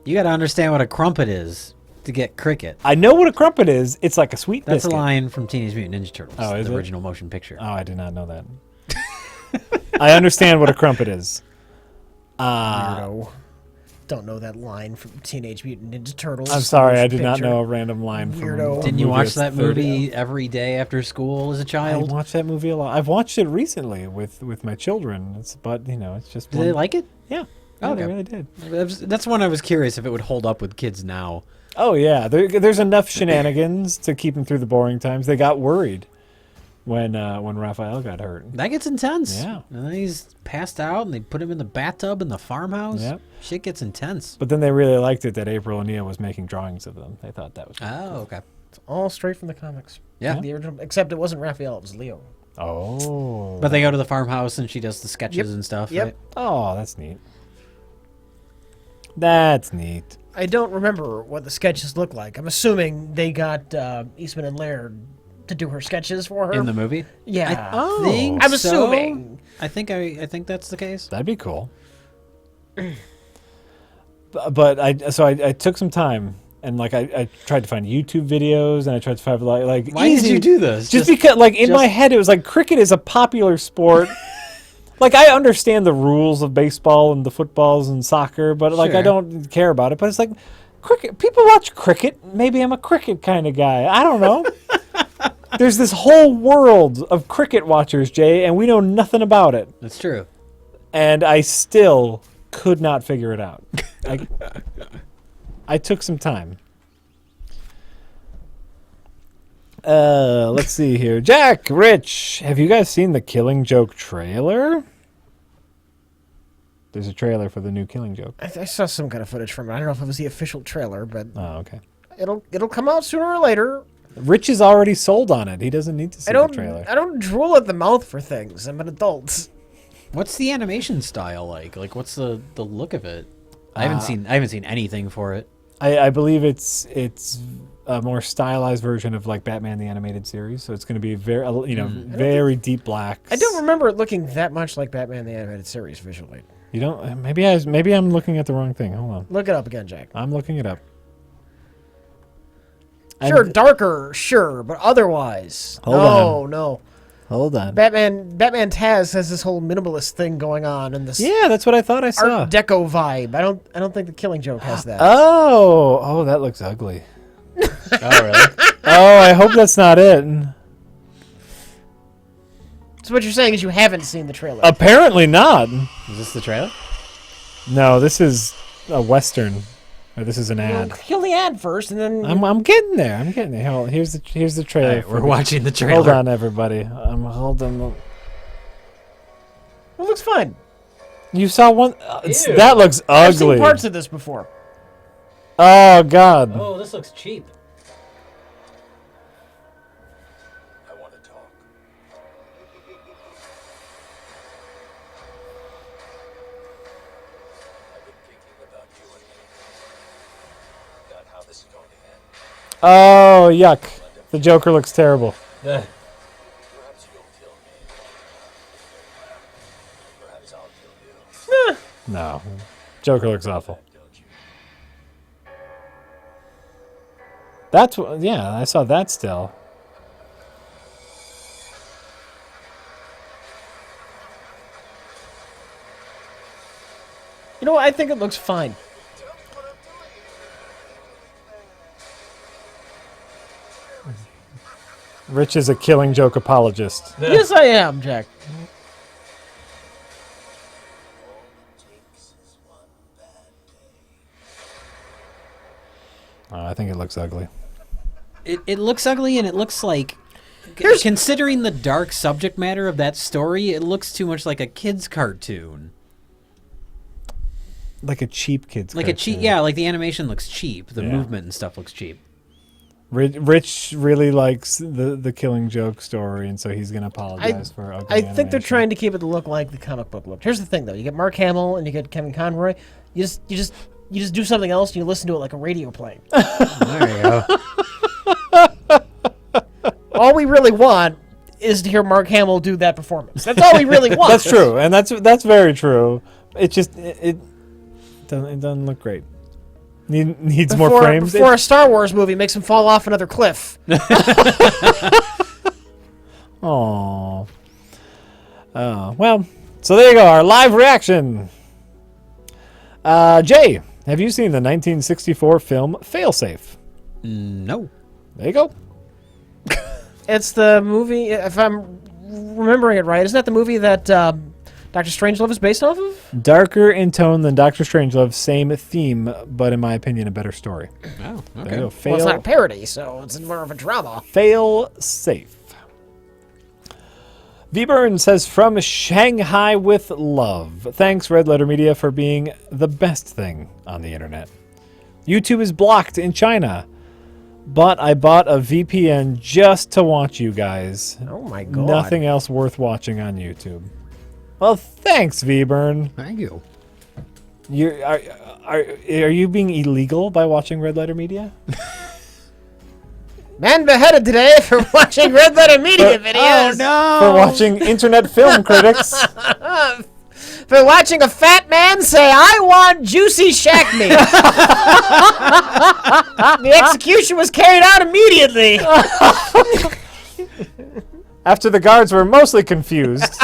You got to understand what a crumpet is to get cricket. I know what a crumpet is. It's like a sweet biscuit. That's a line from Teenage Mutant Ninja Turtles, the original motion picture. Oh, I did not know that. I understand what a crumpet is. Weirdo. Don't know that line from Teenage Mutant Ninja Turtles. I'm sorry, I did not know a random line from Weirdo. Didn't you watch that movie every day after school as a child? I watched that movie a lot. I've watched it recently with my children. It's just. Did they like it? Yeah. Oh, they okay. really did. That's one I was curious if it would hold up with kids now. Oh yeah, there's enough shenanigans to keep them through the boring times. They got worried when Raphael got hurt. That gets intense. Yeah. And then he's passed out, and they put him in the bathtub in the farmhouse. Yep. Shit gets intense. But then they really liked it that April O'Neil was making drawings of them. They thought that was cool. Oh, okay. It's all straight from the comics. Yeah. The original, except it wasn't Raphael, it was Leo. Oh. But they go to the farmhouse, and she does the sketches and stuff. Yep. Right? Oh, that's neat. That's neat. I don't remember what the sketches look like. I'm assuming they got Eastman and Laird to do her sketches for her. In the movie? Yeah. I think I'm so. assuming. I think that's the case. That'd be cool. But I took some time and I tried to find YouTube videos and I tried to find like Why did you do this? Just because in my head it was like cricket is a popular sport. Like I understand the rules of baseball and the footballs and soccer, but like I don't care about it. But it's like cricket. People watch cricket. Maybe I'm a cricket kind of guy. I don't know. There's this whole world of cricket watchers, Jay, and we know nothing about it. That's true. And I still could not figure it out. I took some time. Let's see here. Jack, Rich, have you guys seen the Killing Joke trailer? There's a trailer for the new Killing Joke. I saw some kind of footage from it. I don't know if it was the official trailer, but Oh, okay. it'll come out sooner or later. Rich is already sold on it. He doesn't need to see the trailer. I don't drool at the mouth for things. I'm an adult. What's the animation style like? Like, what's the look of it? I haven't seen anything for it. I believe it's a more stylized version of like Batman the Animated Series, so it's going to be very deep blacks. I don't remember it looking that much like Batman the Animated Series visually. You don't? Maybe I'm looking at the wrong thing. Hold on. Look it up again, Jack. I'm looking it up. Sure, darker, sure, but otherwise, no. Hold on. Batman Taz has this whole minimalist thing going on, and this Yeah, that's what I thought I saw. Art Deco vibe. I don't think the Killing Joke has that. Oh, that looks ugly. Oh, really? Oh, I hope that's not it. So what you're saying is you haven't seen the trailer. Apparently not. Is this the trailer? No, this is a Western. Or this is an ad. Well, kill the ad first, and then I'm getting there. Hold on. Here's the trailer. Right, we're watching the trailer. Hold on, everybody. Hold on. it looks fine. You saw one? That looks ugly. I've seen parts of this before. Oh, God. Oh, this looks cheap. I want to talk. I've been thinking about you and about how this is going to end. Oh, yuck. The Joker looks terrible. Perhaps you'll kill me. Perhaps I'll kill you. No. Joker looks awful. Don't you? That's what, yeah, I saw that still. You know what? I think it looks fine. Rich is a Killing Joke apologist. Yes, I am, Jack. I think it looks ugly. It looks ugly, and it looks like, considering the dark subject matter of that story, it looks too much like a kid's cartoon. Like a cheap kid's Like cartoon. a cheap, yeah. Like the animation looks cheap. The movement and stuff looks cheap. Rich really likes the Killing Joke story, and so he's going to apologize for ugly I think they're animation. trying to keep it to look like the comic book looked. Here's the thing, though: you get Mark Hamill and you get Kevin Conroy. You just do something else and you listen to it like a radio play. There you go. All we really want is to hear Mark Hamill do that performance. That's all we really want. That's true, and that's very true. It just it doesn't look great. Needs more frames. Before a Star Wars movie makes him fall off another cliff. Oh. Well, so there you go, our live reaction. Jay, have you seen the 1964 film Failsafe? No. There you go. It's the movie, if I'm remembering it right, isn't that the movie that Dr. Strangelove is based off of? Darker in tone than Doctor Strangelove, same theme, but in my opinion, a better story. Oh, There okay. you go. Well, it's not a parody, so it's more of a drama. Fail safe. V. Burn says, from Shanghai with love. Thanks, Red Letter Media, for being the best thing on the internet. YouTube is blocked in China, but I bought a VPN just to watch you guys. Oh my god. Nothing else worth watching on YouTube. Well, thanks, V. Burn. Thank you. Are you being illegal by watching Red Letter Media? Man beheaded today for watching Red Letter Media videos. Oh, no. For watching internet film critics? For watching a fat man say, I want juicy shack meat. The execution was carried out immediately. After the guards were mostly confused.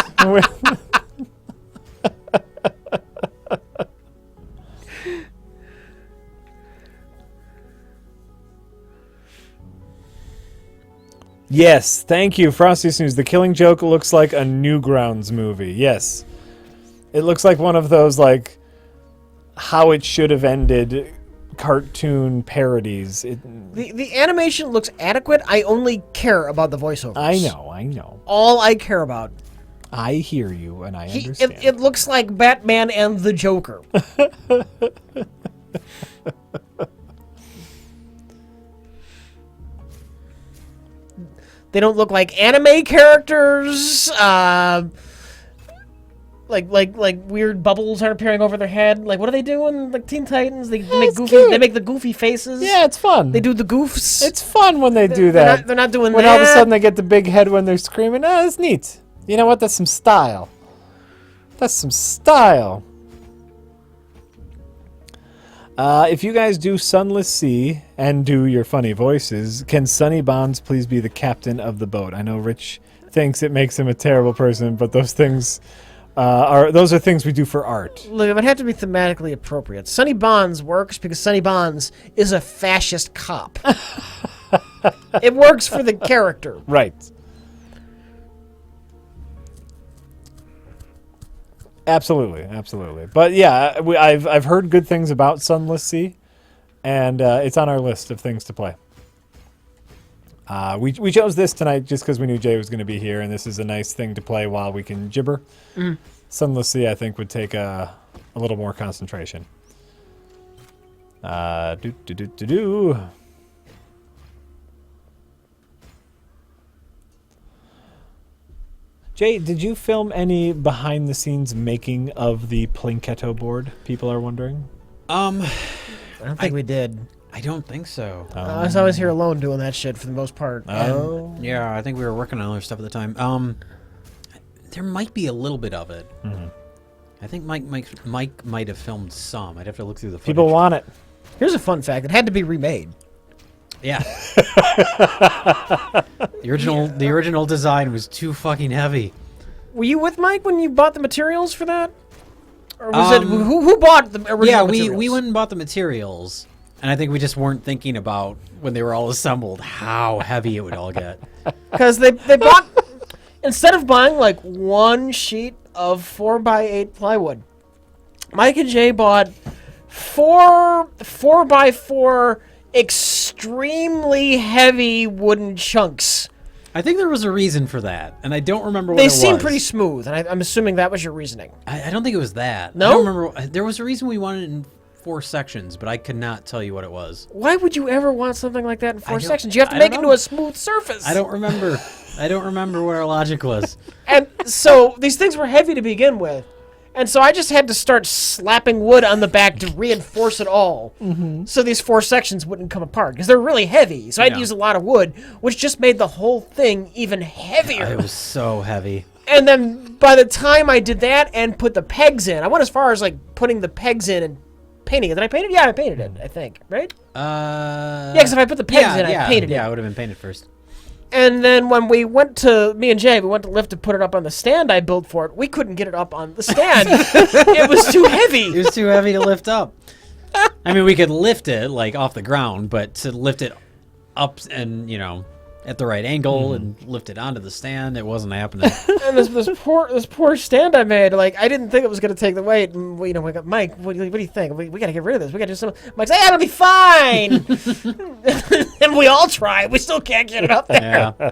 Yes, thank you, Frosty Snooze. The Killing Joke looks like a Newgrounds movie. Yes. It looks like one of those, like, how it should have ended cartoon parodies. The animation looks adequate. I only care about the voiceovers. I know. All I care about. I hear you, and I understand. It looks like Batman and the Joker. They don't look like anime characters. Like weird bubbles are appearing over their head. Like, what are they doing? Like Teen Titans, they make goofy. Cute. They make the goofy faces. Yeah, it's fun. They do the goofs. It's fun when they do that. They're not doing when that. all of a sudden they get the big head when they're screaming. Oh, that's neat. You know what? That's some style. That's some style. If you guys do Sunless Sea and do your funny voices, can Sonny Bonds please be the captain of the boat? I know Rich thinks it makes him a terrible person, but those things are things we do for art. Look, it would have to be thematically appropriate. Sonny Bonds works because Sonny Bonds is a fascist cop. It works for the character. Right. Absolutely. But yeah, I've heard good things about Sunless Sea, and it's on our list of things to play. We chose this tonight just because we knew Jay was going to be here, and this is a nice thing to play while we can gibber. Sunless Sea, I think, would take a little more concentration. Jay, did you film any behind-the-scenes making of the Plinketto board? People are wondering. I don't think we did. I don't think so. I was always here alone doing that shit for the most part. Oh. Yeah, I think we were working on other stuff at the time. There might be a little bit of it. Mm-hmm. I think Mike might have filmed some. I'd have to look through the footage. People want it. Here's a fun fact. It had to be remade. Yeah. The original design was too fucking heavy. Were you with Mike when you bought the materials for that? Or was it who bought the original materials? Yeah, we went and bought the materials, and I think we just weren't thinking about when they were all assembled how heavy it would all get. Because they bought, instead of buying like one sheet of 4x8 plywood, Mike and Jay bought 4x4 extremely heavy wooden chunks. I think there was a reason for that, and I don't remember what They it was. seem pretty smooth, and I'm assuming that was your reasoning. I don't think it was that. No? I don't remember. There was a reason we wanted 4 sections, but I could not tell you what it was. Why would you ever want something like that in 4 sections? You have to I make it don't into know. a smooth surface. I don't remember. I don't remember what our logic was. And so these things were heavy to begin with. And so I just had to start slapping wood on the back to reinforce it all. So these 4 sections wouldn't come apart because they're really heavy. So I had to use a lot of wood, which just made the whole thing even heavier. It was so heavy. And then by the time I did that and put the pegs in, I went as far as like putting the pegs in and painting it. Did I paint it? Yeah, I painted it, I think. Right? Yeah, because if I put the pegs in, I painted it. Yeah, it would have been painted first. And then when me and Jay, we went to lift to put it up on the stand I built for it, we couldn't get it up on the stand. It was too heavy. It was too heavy to lift up. I mean, we could lift it, like, off the ground, but to lift it up and, at the right angle and lift it onto the stand, it wasn't happening. And this poor stand I made, like, I didn't think it was going to take the weight. And, we got, Mike, what do you think? We got to get rid of this. We got to do something. Mike's like, it'll be fine. And we all try. We still can't get it up there. Yeah.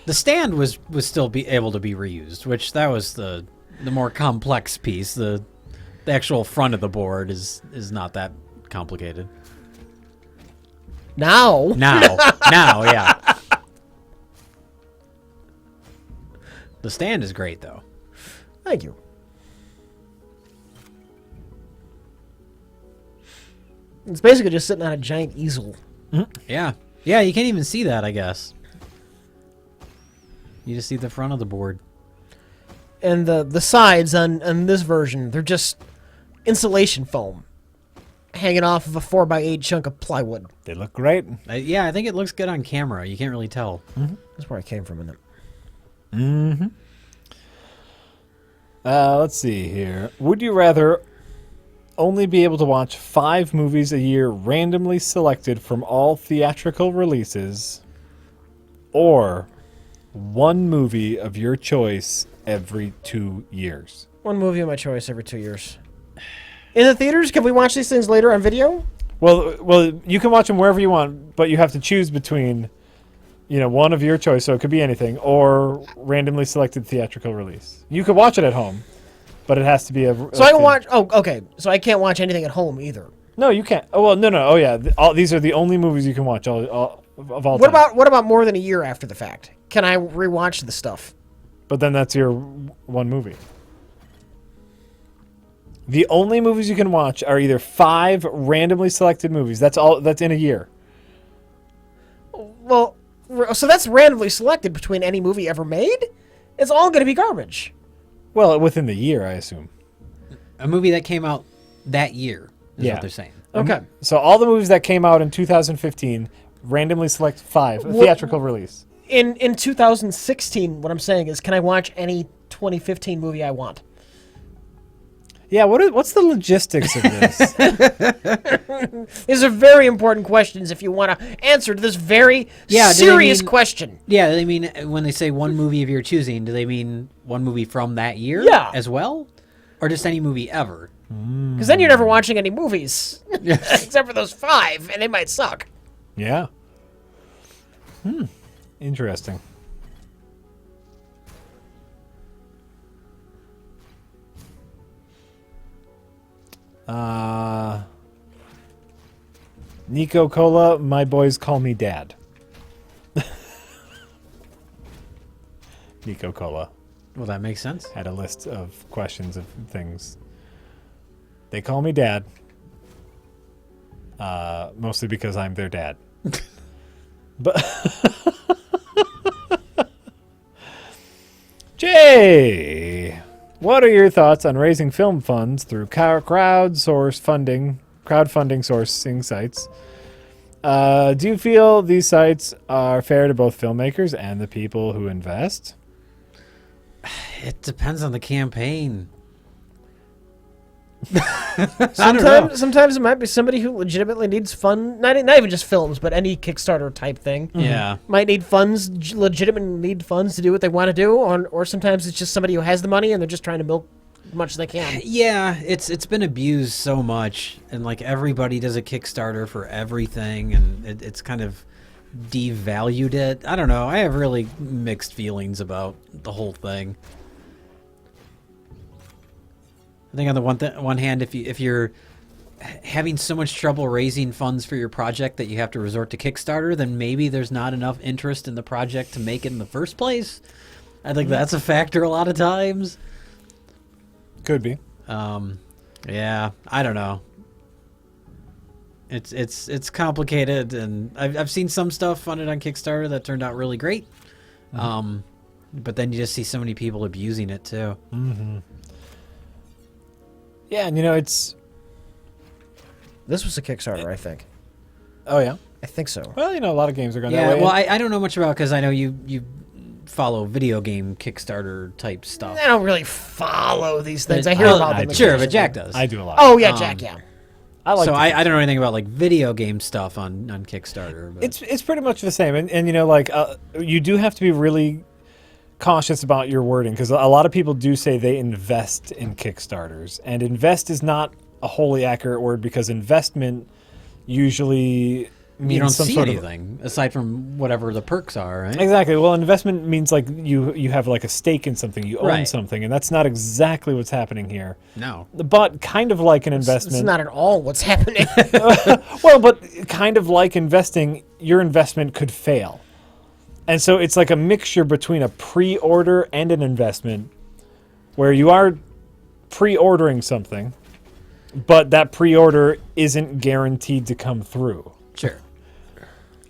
The stand was still able to be reused, which that was the more complex piece. The actual front of the board is not that complicated. Now, yeah. The stand is great, though. Thank you. It's basically just sitting on a giant easel. Yeah. Yeah, you can't even see that, I guess. You just see the front of the board. And the sides on this version, they're just insulation foam hanging off of a 4x8 chunk of plywood. They look great. Yeah, I think it looks good on camera. You can't really tell. That's where I came from in it. Let's see here. Would you rather only be able to watch 5 movies a year randomly selected from all theatrical releases, or 1 movie of your choice every 2 years? 1 movie of my choice every 2 years. In the theaters, can we watch these things later on video? Well, you can watch them wherever you want, but you have to choose between, one of your choice, so it could be anything, or randomly selected theatrical release. You could watch it at home, but it has to be So I can watch. Oh, okay. So I can't watch anything at home either. No, you can't. Oh well, no. Oh yeah. These are the only movies you can watch of all time. What about more than a year after the fact? Can I rewatch the stuff? But then that's your 1 movie. The only movies you can watch are either 5 randomly selected movies. That's all. That's in a year. Well, so that's randomly selected between any movie ever made? It's all going to be garbage. Well, within the year, I assume. A movie that came out that year is what they're saying. Okay. So all the movies that came out in 2015, randomly select 5 theatrical release. In 2016, what I'm saying is, can I watch any 2015 movie I want? Yeah, what's the logistics of this? These are very important questions if you want to answer to this very serious question. Yeah, they mean, when they say 1 movie of your choosing, do they mean 1 movie from that year as well? Or just any movie ever? Because then you're never watching any movies. Except for those 5, and they might suck. Yeah. Interesting. Nico Cola, my boys call me dad. Nico Cola Well, that makes sense. had a list of questions of things. They call me dad. Mostly because I'm their dad. But Jay, what are your thoughts on raising film funds through crowdfunding sourcing sites? Do you feel these sites are fair to both filmmakers and the people who invest? It depends on the campaign. Sometimes it might be somebody who legitimately needs fun. Not even just films, but any Kickstarter type thing. Yeah. Might need funds, legitimately need funds to do what they want to do, or sometimes it's just somebody who has the money and they're just trying to milk as much as they can. Yeah, it's been abused so much, and like everybody does a Kickstarter for everything, and it's kind of devalued it. I don't know. I have really mixed feelings about the whole thing. I think on the one hand, if you're having so much trouble raising funds for your project that you have to resort to Kickstarter, then maybe there's not enough interest in the project to make it in the first place. I think that's a factor a lot of times. Could be. Yeah, I don't know. It's complicated, and I've seen some stuff funded on Kickstarter that turned out really great. But then you just see so many people abusing it too. Mm-hmm. Yeah, and it's... This was a Kickstarter, I think. Oh, yeah? I think so. Well, a lot of games are going that Yeah, way. well, I don't know much about, because I know you follow video game Kickstarter type stuff. I don't really follow these things. I hear about them. Sure, but Jack does. I do a lot. Oh, yeah, Jack, yeah. I don't know anything about like video game stuff on Kickstarter. But. It's pretty much the same, and you do have to be really cautious about your wording, because a lot of people do say they invest in Kickstarters, and invest is not a wholly accurate word, because investment usually means you don't some see sort anything aside from whatever the perks are, right? Exactly. Well, investment means like you have like a stake in something, you own something, and that's not exactly what's happening here. No. But kind of like an investment. It's not at all what's happening. Well, but kind of like investing, your investment could fail. And so it's like a mixture between a pre-order and an investment, where you are pre-ordering something, but that pre-order isn't guaranteed to come through. Sure.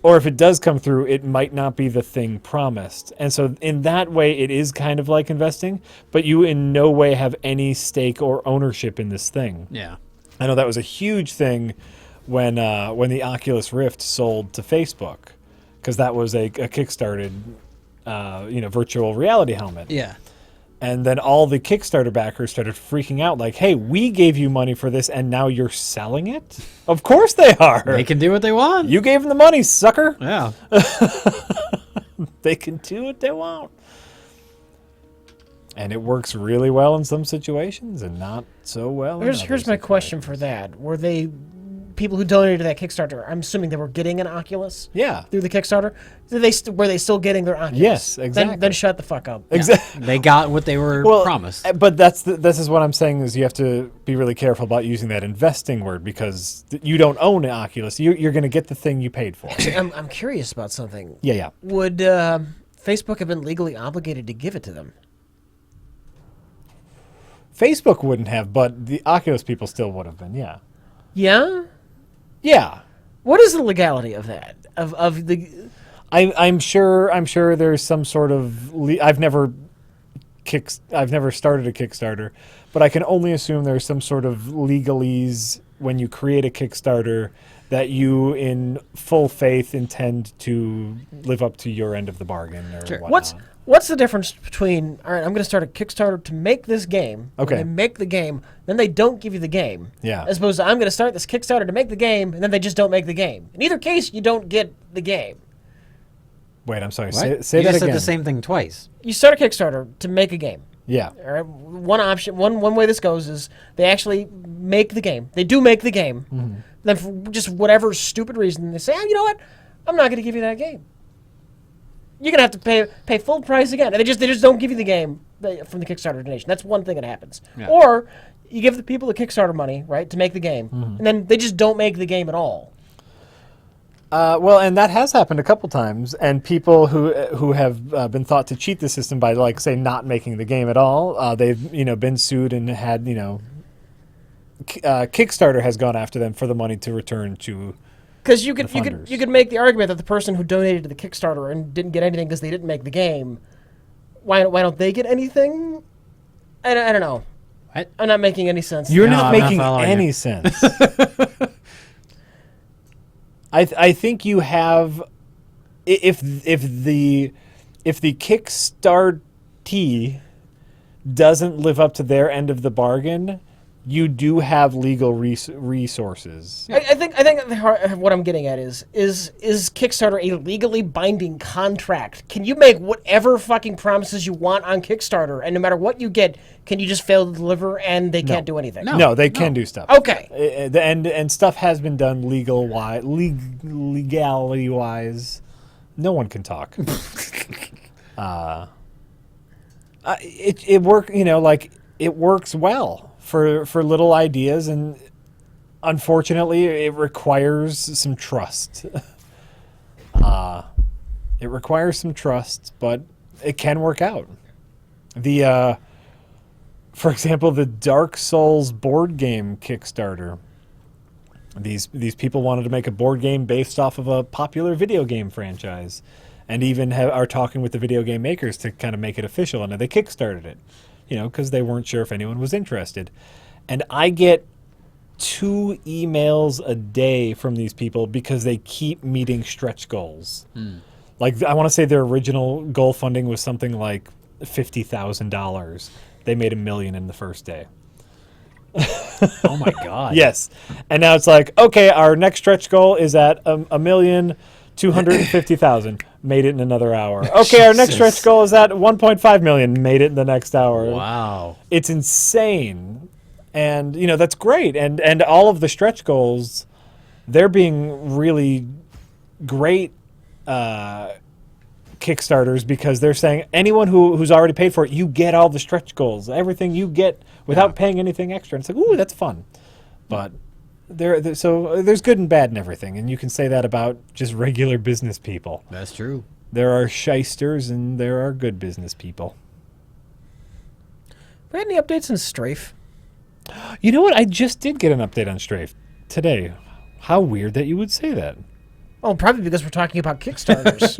Or if it does come through, it might not be the thing promised. And so in that way, it is kind of like investing, but you in no way have any stake or ownership in this thing. Yeah. I know that was a huge thing when the Oculus Rift sold to Facebook, because that was a kickstarted, virtual reality helmet. Yeah. And then all the Kickstarter backers started freaking out, like, hey, we gave you money for this, and now you're selling it? Of course they are. They can do what they want. You gave them the money, sucker. Yeah. They can do what they want. And it works really well in some situations and not so well in other Here's my question for that. Were they... people who donated to that Kickstarter, I'm assuming they were getting an Oculus. Yeah. Through the Kickstarter. Were they still getting their Oculus? Yes, exactly. Then shut the fuck up. Exactly. They got what they were promised. But this is what I'm saying is you have to be really careful about using that investing word, because you don't own an Oculus. You're going to get the thing you paid for. Actually, I'm curious about something. Yeah. Would Facebook have been legally obligated to give it to them? Facebook wouldn't have, but the Oculus people still would have been. Yeah. Yeah. Yeah. What is the legality of that? Of the? I'm sure there's some sort of. I've never started a Kickstarter, but I can only assume there's some sort of legalese when you create a Kickstarter that you, in full faith, intend to live up to your end of the bargain or whatnot. What's the difference between, all right, I'm going to start a Kickstarter to make this game. Okay. They make the game, then they don't give you the game. Yeah. As opposed to, I'm going to start this Kickstarter to make the game, and then they just don't make the game. In either case, you don't get the game. Wait, I'm sorry. What? Say you that just again. said the same thing twice. You start a Kickstarter to make a game. Yeah. All right. One option, one way this goes is they actually make the game. They do make the game. Mm-hmm. Then for just whatever stupid reason, they say, you know what? I'm not going to give you that game. You're gonna have to pay full price again, and they just don't give you the game from the Kickstarter donation. That's one thing that happens. Yeah. Or you give the people the Kickstarter money, right, to make the game, and then they just don't make the game at all. Well, and that has happened a couple times, and people who have been thought to cheat the system by, like, say, not making the game at all, they've been sued and had Kickstarter has gone after them for the money to return to. Because you could make the argument that the person who donated to the Kickstarter and didn't get anything because they didn't make the game, why don't they get anything? I don't know. What? I'm not making any sense. You're No, not I'm not making following any you. sense. I think you have, if the Kickstartee doesn't live up to their end of the bargain, you do have legal resources. I think what I'm getting at is Kickstarter a legally binding contract? Can you make whatever fucking promises you want on Kickstarter, and no matter what you get, can you just fail to deliver and they can't do anything? No, they can do stuff. Okay. And stuff has been done legality wise. No one can talk. It works well for little ideas, and unfortunately, it requires some trust. It requires some trust, but it can work out. For example, the Dark Souls board game Kickstarter. These people wanted to make a board game based off of a popular video game franchise, and even are talking with the video game makers to kind of make it official. And they kickstarted it, because they weren't sure if anyone was interested. And I get 2 emails a day from these people because they keep meeting stretch goals. Like, I want to say their original goal funding was something like $50,000. They made $1 million in the first day. Oh my God. Yes. And now it's like, okay, our next stretch goal is at $1,250,000. Made it in another hour. Okay, our next stretch goal is at $1.5 million. Made it in the next hour. Wow. It's insane. And, that's great. And all of the stretch goals, they're being really great Kickstarters, because they're saying anyone who's already paid for it, you get all the stretch goals, everything you get without paying anything extra. And it's like, ooh, that's fun. But so there's good and bad in everything, and you can say that about just regular business people. That's true. There are shysters and there are good business people. We had any updates on Strafe? You know what? I just did get an update on Strafe today. How weird that you would say that. Oh, probably because we're talking about Kickstarters.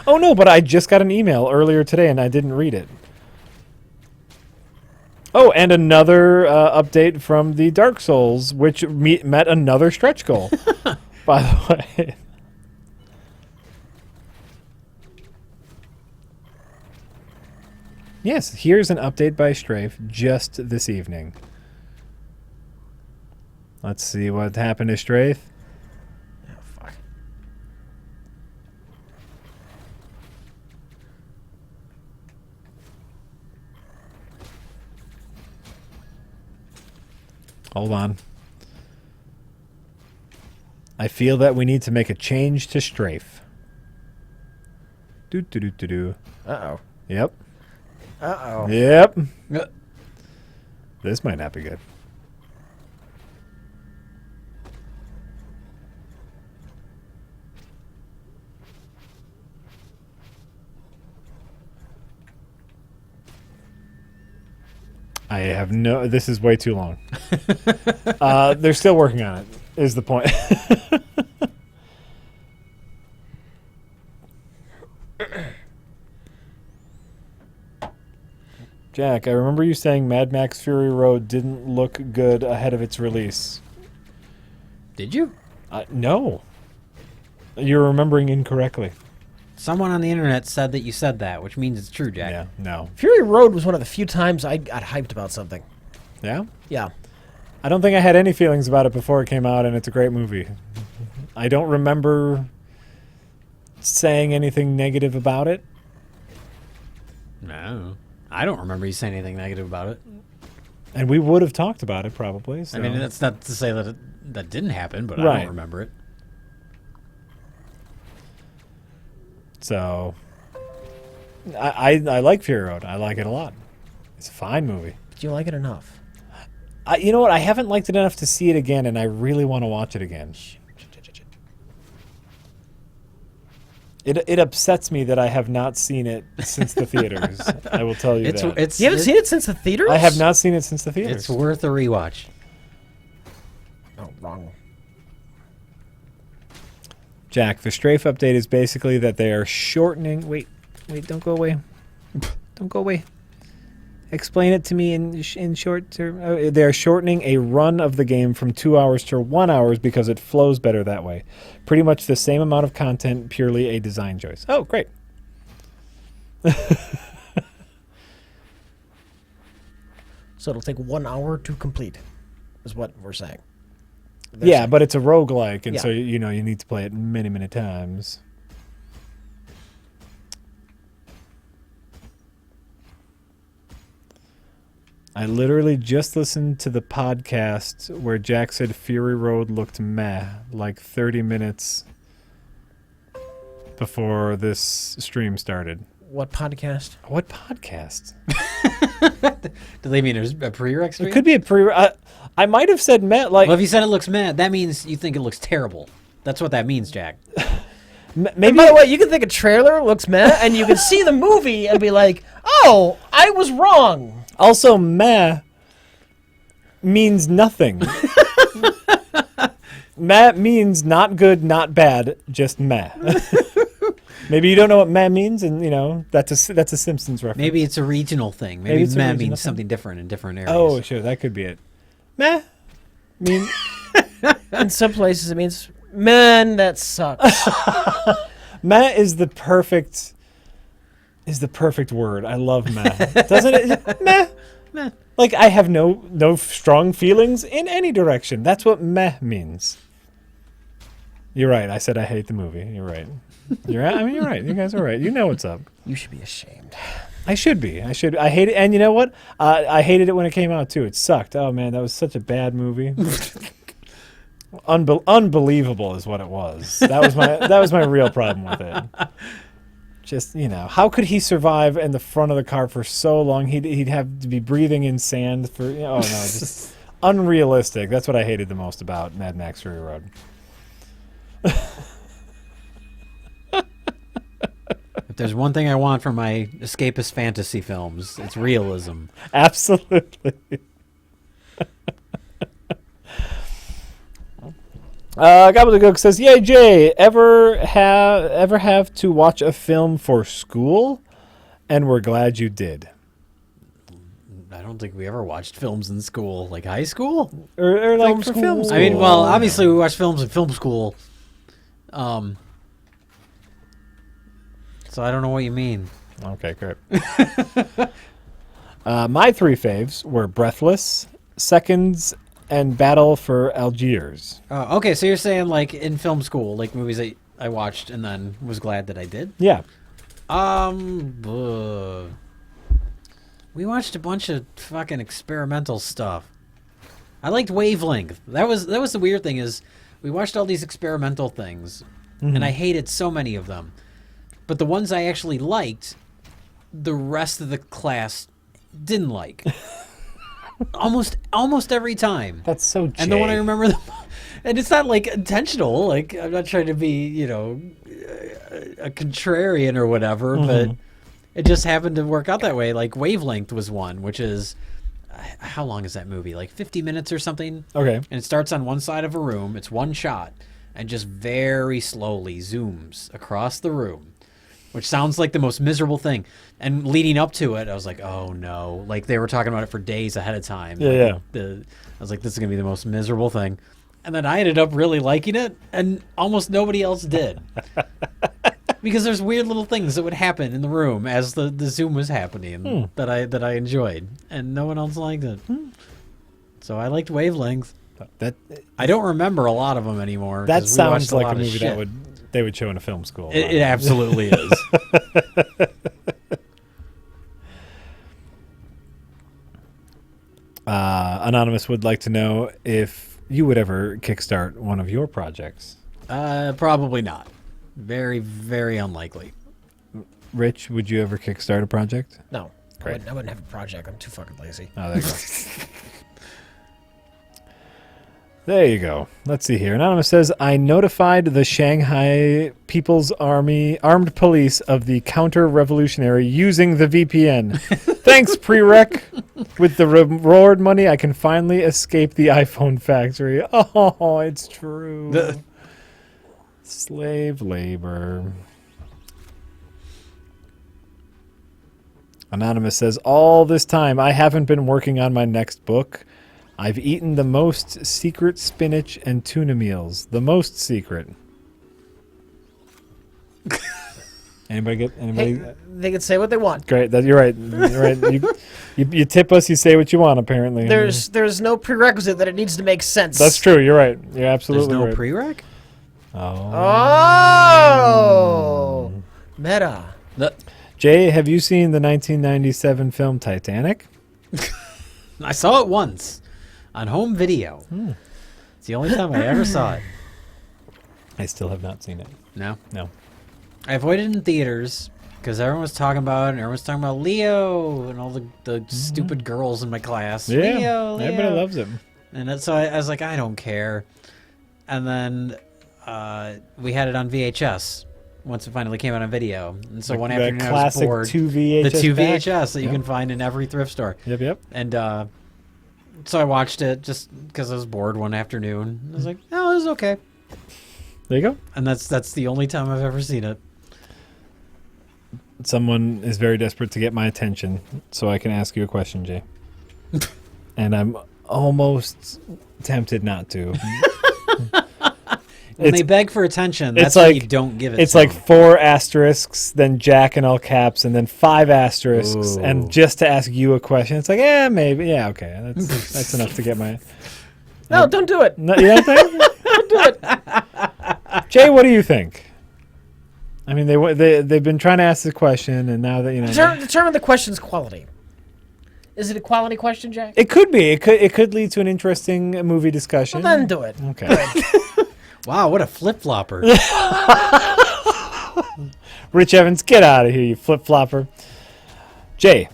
Oh, no, but I just got an email earlier today and I didn't read it. Oh, and another update from the Dark Souls, which met another stretch goal, by the way. Yes, here's an update by Strafe just this evening. Let's see what happened to Strafe. Hold on. I feel that we need to make a change to Strafe. Do. Uh-oh. Yep. Uh-oh. Yep. This might not be good. I have no... This is way too long. They're still working on it, is the point. Jack, I remember you saying Mad Max Fury Road didn't look good ahead of its release. Did you? No. You're remembering incorrectly. Someone on the internet said that you said that, which means it's true, Jack. Yeah, no. Fury Road was one of the few times I got hyped about something. Yeah? Yeah. I don't think I had any feelings about it before it came out, and it's a great movie. I don't remember saying anything negative about it. No. I don't remember you saying anything negative about it. And we would have talked about it, probably. So. I mean, that's not to say that that didn't happen, but Right. I don't remember it. So, I like Fury Road. I like it a lot. It's a fine movie. Did you like it enough? You know what? I haven't liked it enough to see it again, and I really want to watch it again. It upsets me that I have not seen it since the theaters. I will tell you that. You haven't seen it since the theaters? I have not seen it since the theaters. It's worth a rewatch. Oh, wrong. Jack, the Strafe update is basically that they are shortening... Wait, don't go away. Don't go away. Explain it to me in short term. They are shortening a run of the game from 2 hours to 1 hour because it flows better that way. Pretty much the same amount of content, purely a design choice. Oh, great. So it'll take 1 hour to complete, is what we're saying. Yeah, but it's a roguelike, and Yeah. so you need to play it many, many times. I literally just listened to the podcast where Jack said Fury Road looked meh, like 30 minutes before this stream started. What podcast? What podcast? Do they mean there's a prereq stream? It could be a prereq. I might have said meh. Like, well, if you said it looks meh, that means you think it looks terrible. That's what that means, Jack. Maybe. And by the way, you can think a trailer looks meh, and you can see the movie and be like, "Oh, I was wrong." Also, meh means nothing. Meh means not good, not bad, just meh. Maybe you don't know what meh means, and that's a Simpsons reference. Maybe it's a regional thing. Maybe meh means something different in different areas. Oh, sure, that could be it. Meh mean in some places it means man that sucks. Meh is the perfect word. I love meh. Doesn't it? Meh. Meh. Like I have no strong feelings in any direction. That's what meh means. You're right. I said I hate the movie. You're right. You're right. You guys are right. You know what's up. You should be ashamed. I should be. I hate it. And you know what? I hated it when it came out too. It sucked. Oh man, that was such a bad movie. Unbelievable is what it was. That was my real problem with it. Just how could he survive in the front of the car for so long? He'd have to be breathing in sand for. Oh no, just unrealistic. That's what I hated the most about Mad Max Fury Road. If there's one thing I want from my escapist fantasy films, it's realism. Absolutely. Gobbledygook says, "Yay, Jay! Ever have to watch a film for school? And we're glad you did." I don't think we ever watched films in school, like high school, or like for film school. I mean, well, obviously we watched films in film school. So I don't know what you mean. Okay, great. My three faves were Breathless, Seconds, and Battle for Algiers. Oh, okay, so you're saying like in film school, like movies that I watched and then was glad that I did? Yeah. We watched a bunch of fucking experimental stuff. I liked Wavelength. That was the weird thing is we watched all these experimental things, and I hated so many of them. But the ones I actually liked, the rest of the class didn't like. almost every time. That's so Jay. And the one I remember, and it's not like intentional. Like I'm not trying to be, a contrarian or whatever, but it just happened to work out that way. Like Wavelength was one, which is how long is that movie? Like 50 minutes or something. Okay. And it starts on one side of a room. It's one shot, and just very slowly zooms across the room. Which sounds like the most miserable thing. And leading up to it, I was like, oh no. Like they were talking about it for days ahead of time. Yeah, like, I was like, this is going to be the most miserable thing. And then I ended up really liking it, and almost nobody else did. Because there's weird little things that would happen in the room as the zoom was happening that I enjoyed. And no one else liked it. So I liked Wavelength. I don't remember a lot of them anymore. That sounds like a movie that they would show in a film school. It absolutely is. Anonymous would like to know if you would ever kickstart one of your projects. Probably not. Very, very unlikely. Rich, would you ever kickstart a project? No. Great. I wouldn't have a project. I'm too fucking lazy. Oh, there you go. There you go. Let's see here. Anonymous says, I notified the Shanghai People's Army Armed Police of the counter-revolutionary using the VPN. Thanks, prereq. With the reward money, I can finally escape the iPhone factory. Oh, it's true. Slave labor. Anonymous says, all this time, I haven't been working on my next book. I've eaten the most secret spinach and tuna meals. The most secret. Anybody get anybody? Hey, they can say what they want. Great. You're right. You're right. You tip us. You say what you want. Apparently. There's no prerequisite that it needs to make sense. That's true. You're right. You're absolutely right. There's no prereq. Oh. Meta. Jay, have you seen the 1997 film Titanic? I saw it once on home video. It's the only time I ever saw it. I still have not seen it. No? No. I avoided it in theaters Because everyone was talking about it, and everyone was talking about Leo and all the stupid girls in my class. Yeah, Leo. everybody loves him. And so I was like, I don't care. And then we had it on VHS once it finally came out on video. And so one afternoon I was bored. The 2 VHS that you can find in every thrift store. Yep. And so I watched it just because I was bored one afternoon. I was like, oh, it was okay. There you go. And that's the only time I've ever seen it. Someone is very desperate to get my attention, so I can ask you a question, Jay. And I'm almost tempted not to. When they beg for attention, that's why you don't give it. It's to like them. 4 asterisks, then Jack in all caps, and then 5 asterisks, and just to ask you a question, it's like, maybe, okay, that's enough to get my. No, don't do it. No, you don't think? Don't do it. Jay, what do you think? I mean, they've been trying to ask the question, and now that Determine the question's quality. Is it a quality question, Jack? it could be. It could lead to an interesting movie discussion. Well, then do it. Okay. Wow, what a flip-flopper. Rich Evans, get out of here, you flip-flopper. Jay,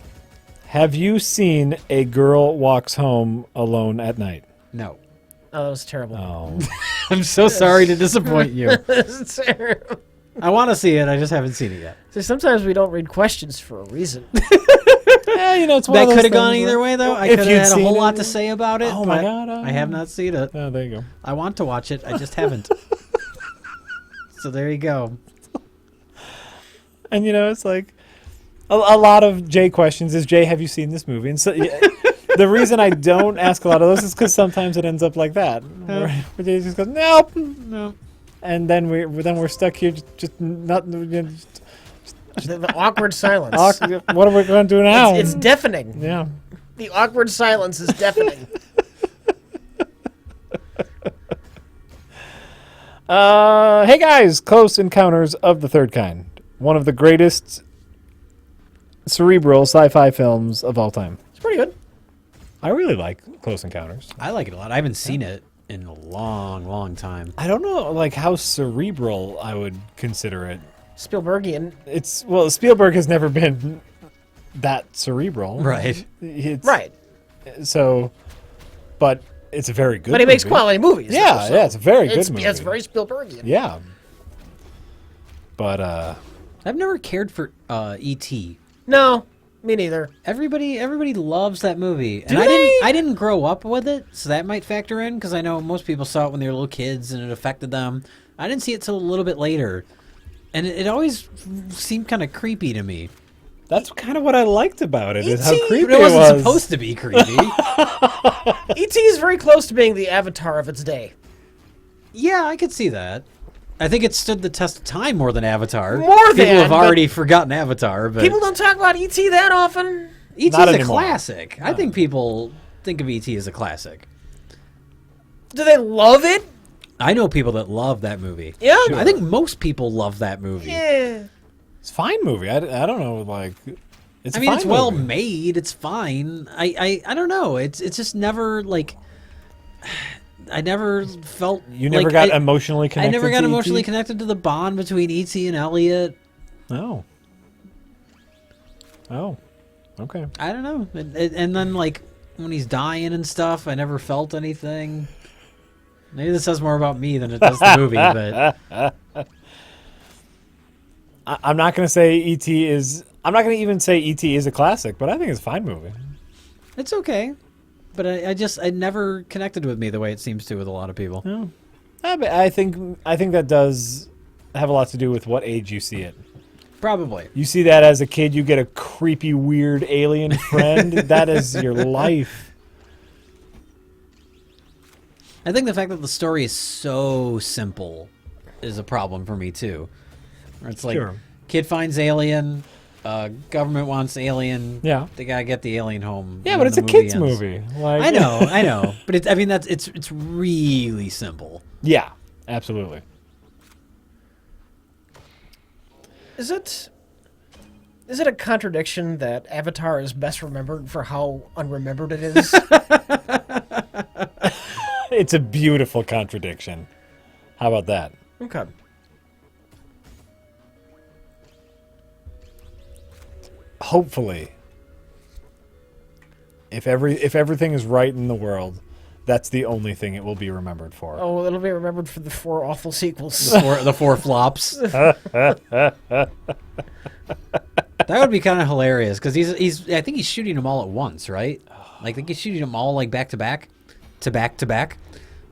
have you seen A Girl Walks Home Alone at Night? No. Oh, that was terrible. Oh. I'm so sorry to disappoint you. That's terrible. I want to see it. I just haven't seen it yet. So sometimes we don't read questions for a reason. Yeah, it's one That of those could have gone things either where- way, though. I If could you'd have had a seen whole it- lot to say about it. Oh, my but God. I have not seen it. Oh, there you go. I want to watch it. I just haven't. So there you go. And, it's like a lot of Jay questions is, Jay, have you seen this movie? And so the reason I don't ask a lot of those is because sometimes it ends up like that. Where Jay just goes, nope. No. And then we're stuck here just not... The awkward silence. What are we going to do now? It's deafening. Yeah. The awkward silence is deafening. Hey guys, Close Encounters of the Third Kind. One of the greatest cerebral sci-fi films of all time. It's pretty good. I really like Close Encounters. I like it a lot. I haven't seen it in a long, long time. I don't know how cerebral I would consider it. Spielbergian. Spielberg has never been that cerebral. Right. Right. So, but it's a very good But he makes movie. quality movies. Yeah, though, so it's a very good movie. It's very Spielbergian. Yeah. But, I've never cared for E.T. No, me neither. Everybody loves that movie. And Do I didn't grow up with it, so that might factor in, because I know most people saw it when they were little kids and it affected them. I didn't see it till a little bit later. And it always seemed kind of creepy to me. that's kind of what I liked about it, is how E.T., creepy It wasn't was. supposed to be creepy. E.T. is very close to being the Avatar of its day. Yeah, I could see that. I think it stood the test of time more than Avatar. More People than, have but- already forgotten Avatar, but People don't talk about E.T. that often. E.T. Not is a anymore. classic. I think people think of E.T. as a classic. Do they love it? I know people that love that movie. Yeah. I think most people love that movie. Yeah. It's a fine movie. I don't know, it's I a mean, fine it's well movie. made. It's fine. I don't know. It's just never I never felt You never like got emotionally connected I never got to emotionally E.T.? connected to the bond between E.T. and Elliot. Oh. Oh. Okay. I don't know. And then when he's dying and stuff, I never felt anything. Maybe this says more about me than it does the movie, but I'm not going to say E.T. is... I'm not going to even say E.T. is a classic, but I think it's a fine movie. it's okay. But I never connected with me the way it seems to with a lot of people. No. But I think that does have a lot to do with what age you see it. Probably. You see that as a kid, you get a creepy, weird alien friend. That is your life. I think the fact that the story is so simple is a problem for me too. Where it's like, Sure. kid finds alien, government wants alien. Yeah. They gotta get the alien home. Yeah, and but then it's a the kid's ends. movie. I know. But it's really simple. Yeah, absolutely. Is it a contradiction that Avatar is best remembered for how unremembered it is? It's a beautiful contradiction. How about that? Okay. hopefully, if everything is right in the world, that's the only thing it will be remembered for. Oh, it'll be remembered for the 4 awful sequels. The four flops. That would be kind of hilarious because I think he's shooting them all at once, right? Like, I think he's shooting them all like back to back.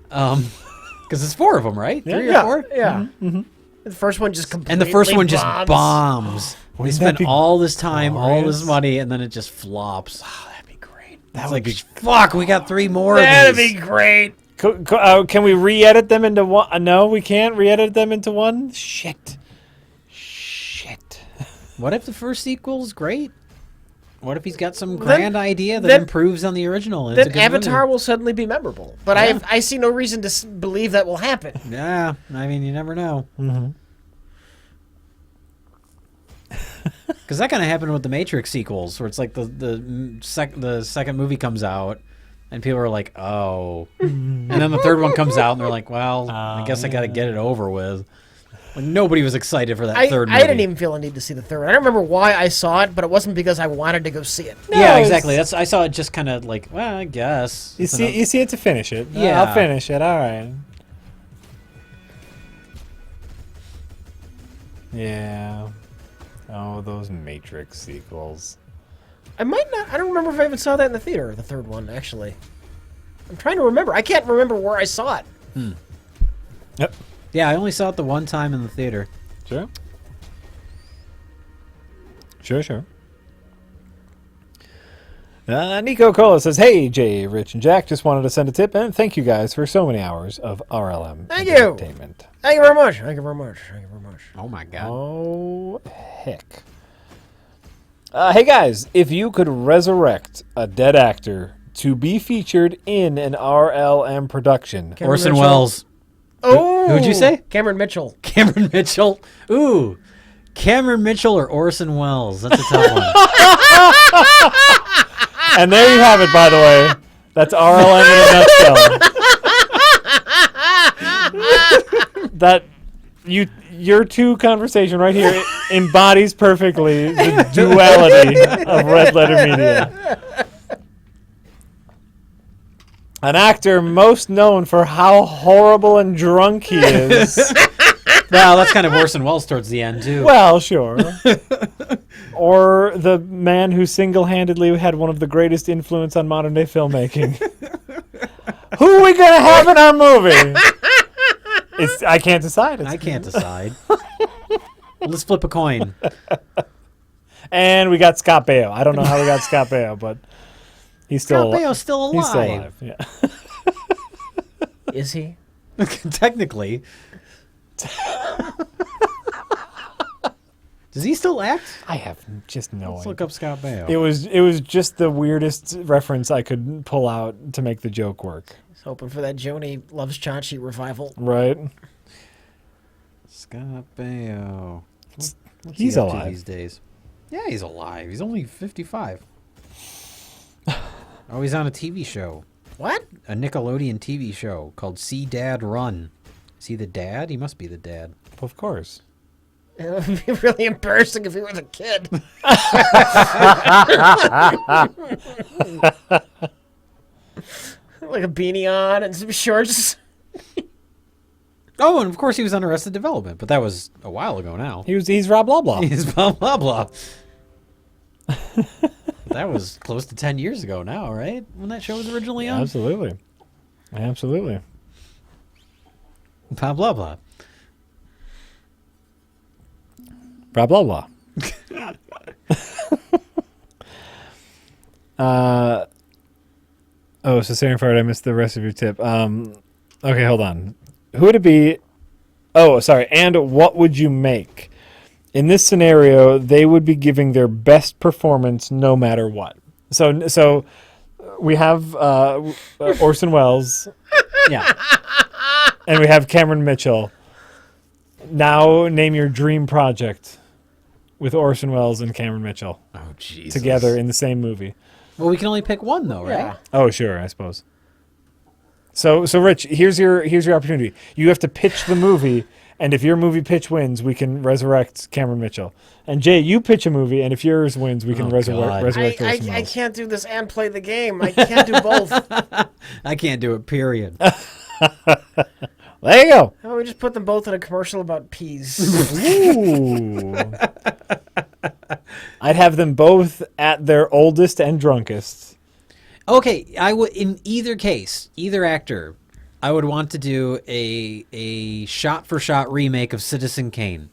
Because it's 4 of them, right? 3 or 4. Yeah. Mm-hmm. The first one just completely And the first one just bombs. bombs. We spent all this time, all glorious? this money, and then it just flops. Oh, that'd be great. It's like, fuck, we got 3 more That'd of these. be great. Can we re-edit them into one? No, we can't re-edit them into one. Shit. What if the first sequel's great? What if he's got some grand idea that improves on the original? And Then it's a good Avatar movie? will suddenly be memorable. But I see no reason to believe that will happen. Yeah, I mean, you never know. Mm-hmm. Because that kind of happened with the Matrix sequels, where it's like the second movie comes out, and people are like, oh. And then the third one comes out, and they're like, well, I guess I got to get it over with. Like, nobody was excited for that third movie. I didn't even feel a need to see the third one. I don't remember why I saw it, but it wasn't because I wanted to go see it. No, Yeah, exactly. I saw it just kind of like, well, I guess. You see it to finish it. Yeah. I'll finish it. All right. Yeah. Oh, those Matrix sequels. I might not. I don't remember if I even saw that in the theater, the third one, actually. I'm trying to remember. I can't remember where I saw it. Yep. Yeah, I only saw it the one time in the theater. Sure. Nico Cola says, "Hey, Jay, Rich, and Jack. Just wanted to send a tip and thank you guys for so many hours of RLM Thank you. entertainment." Thank you very much. Thank you very much. Thank you very much. Oh, my God. Oh, heck. Hey, guys, if you could resurrect a dead actor to be featured in an RLM production, Cameron Orson Mitchell. Welles. Oh! Who'd you say? Cameron Mitchell. Cameron Mitchell. Ooh. Cameron Mitchell or Orson Welles. That's a tough one. and there you have it, by the way. That's RLM in a nutshell. That your two conversation right here embodies perfectly the duality of Red Letter Media. An actor most known for how horrible and drunk he is. Well, that's kind of Orson Welles towards the end, too. Well, sure. Or the man who single-handedly had one of the greatest influence on modern-day filmmaking. Who are we going to have in our movie? I can't decide. I can't decide. Let's flip a coin. And we got Scott Baio. I don't know how we got Scott Baio, but he's still Scott Baio's still alive. He's still alive, yeah. Is he? Technically. Does he still act? I have just no Let's idea. look up Scott Baio. It was just the weirdest reference I could pull out to make the joke work. He's hoping for that Joni Loves Chachi revival. Right? Scott Baio. What's He's he up to alive. these days. Yeah, he's alive. He's only 55. Oh, he's on a TV show. What? A Nickelodeon TV show called See Dad Run. Is he the dad? He must be the dad. Of course. It would be really embarrassing if he was a kid. Like a beanie on and some shorts. Oh, and of course he was on Arrested Development, but that was a while ago now. He's Rob Blah Blah. He's blah, blah, blah. That was close to 10 years ago now, right? When that show was originally on? Absolutely. Absolutely. Blah, blah, blah. Blah blah blah. Oh, so Sarah Fard, I missed the rest of your tip. Okay, hold on. Who would it be? Oh, sorry. And what would you make? In this scenario, they would be giving their best performance no matter what. So we have Orson Welles. Yeah. And we have Cameron Mitchell. Now name your dream project with Orson Welles and Cameron Mitchell Oh, Jesus. together in the same movie. Well, we can only pick one, though, right? Yeah. Oh, sure, I suppose. So Rich, here's your opportunity. You have to pitch the movie, And if your movie pitch wins, we can resurrect Cameron Mitchell. And Jay, you pitch a movie, and if yours wins, we can resurrect Orson Welles. I can't do this and play the game. I can't do both. I can't do it, period. There you go. How about we just put them both in a commercial about peas? Ooh. I'd have them both at their oldest and drunkest. Okay, I would, in either case, either actor, I would want to do a shot-for-shot remake of Citizen Kane.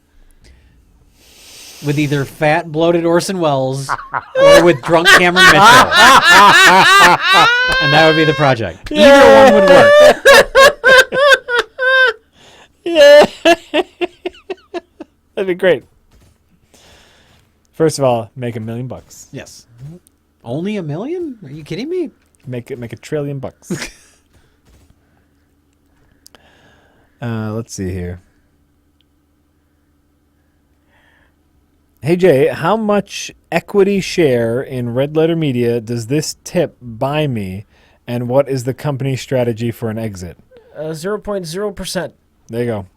With either fat, bloated Orson Welles or with drunk Cameron Mitchell. And that would be the project. Either one would work. Yeah. That'd be great. First of all, make $1 million. Yes. Only $1 million? Are you kidding me? Make $1 trillion. Let's see here. Hey Jay, how much equity share in Red Letter Media does this tip buy me, and what is the company strategy for an exit? 0.0%. There you go.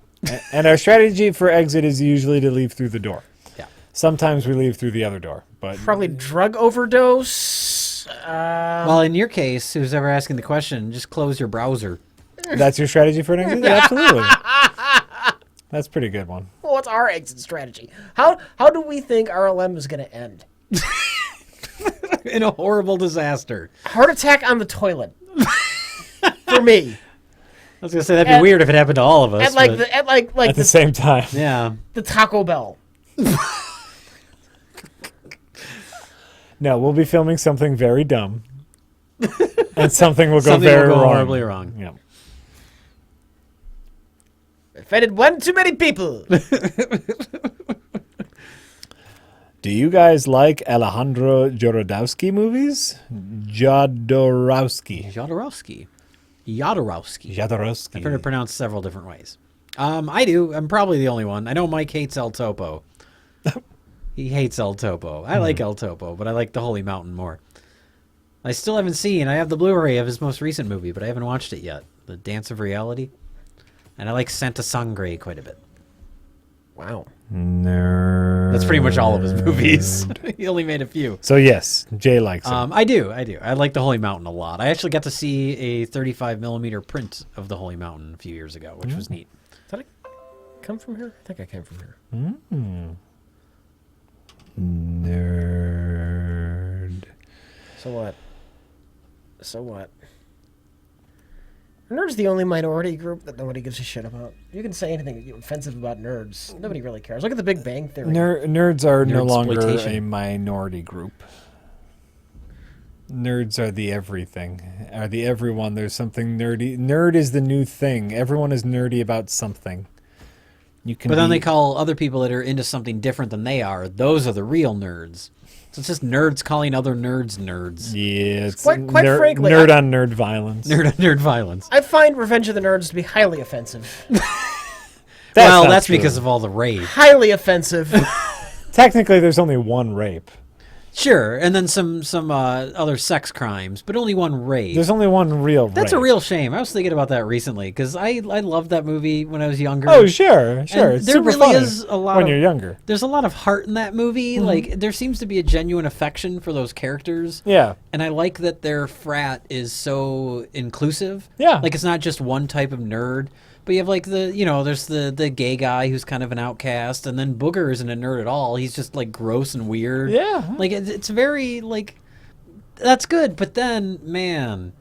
And our strategy for exit is usually to leave through the door. Yeah. Sometimes we leave through the other door, but Probably drug overdose. Well, in your case, who's ever asking the question, just close your browser. that's your strategy for an exit? Yeah, absolutely. That's a pretty good one. Well, what's our exit strategy? How do we think RLM is going to end? In a horrible disaster. Heart attack on the toilet. For me. I was going to say, that'd be weird if it happened to all of us. At the same time. Yeah. The Taco Bell. No, we'll be filming something very dumb. And something will go Something very will go wrong. horribly wrong. Yeah. Offended one too many people. Do you guys like Alejandro Jodorowsky movies? Jodorowsky. Jodorowsky. Jodorowsky. I've heard it pronounced several different ways. I do. I'm probably the only one. I know Mike hates El Topo. He hates El Topo. I like El Topo, but I like The Holy Mountain more. I still haven't seen. I have the Blu-ray of his most recent movie, but I haven't watched it yet. The Dance of Reality. And I like Santa Sangre quite a bit. Wow. Nerd. That's pretty much all of his movies. He only made a few. So yes, Jay likes it. I do. I like The Holy Mountain a lot. I actually got to see a 35mm print of The Holy Mountain a few years ago, which was neat. Did I come from here? I think I came from here. Nerd. So what? Nerds the only minority group that nobody gives a shit about. You can say anything offensive about nerds. Nobody really cares. Look at the Big Bang Theory. Nerds are no longer Nerdsploitation. a minority group. Nerds are the everything. Are the everyone. There's something nerdy. Nerd is the new thing. Everyone is nerdy about something. You can But then they call other people that are into something different than they are. Those are the real nerds. So it's just nerds calling other nerds nerds. Yeah, it's Quite frankly, nerd on nerd violence. Nerd on nerd violence. I find Revenge of the Nerds to be highly offensive. That's because of all the rape. Highly offensive. Technically, there's only one rape. Sure, and then some other sex crimes, but only one rape. There's only one real rape. That's a real shame. I was thinking about that recently because I loved that movie when I was younger. Oh, sure. And It's there super really funny is a lot when you're younger. There's a lot of heart in that movie. Like there seems to be a genuine affection for those characters. Yeah. And I like that their frat is so inclusive. Yeah. Like it's not just one type of nerd. But you have like there's the gay guy who's kind of an outcast, and then Booger isn't a nerd at all. He's just like gross and weird. Yeah. Like it's very like, that's good. But then, man,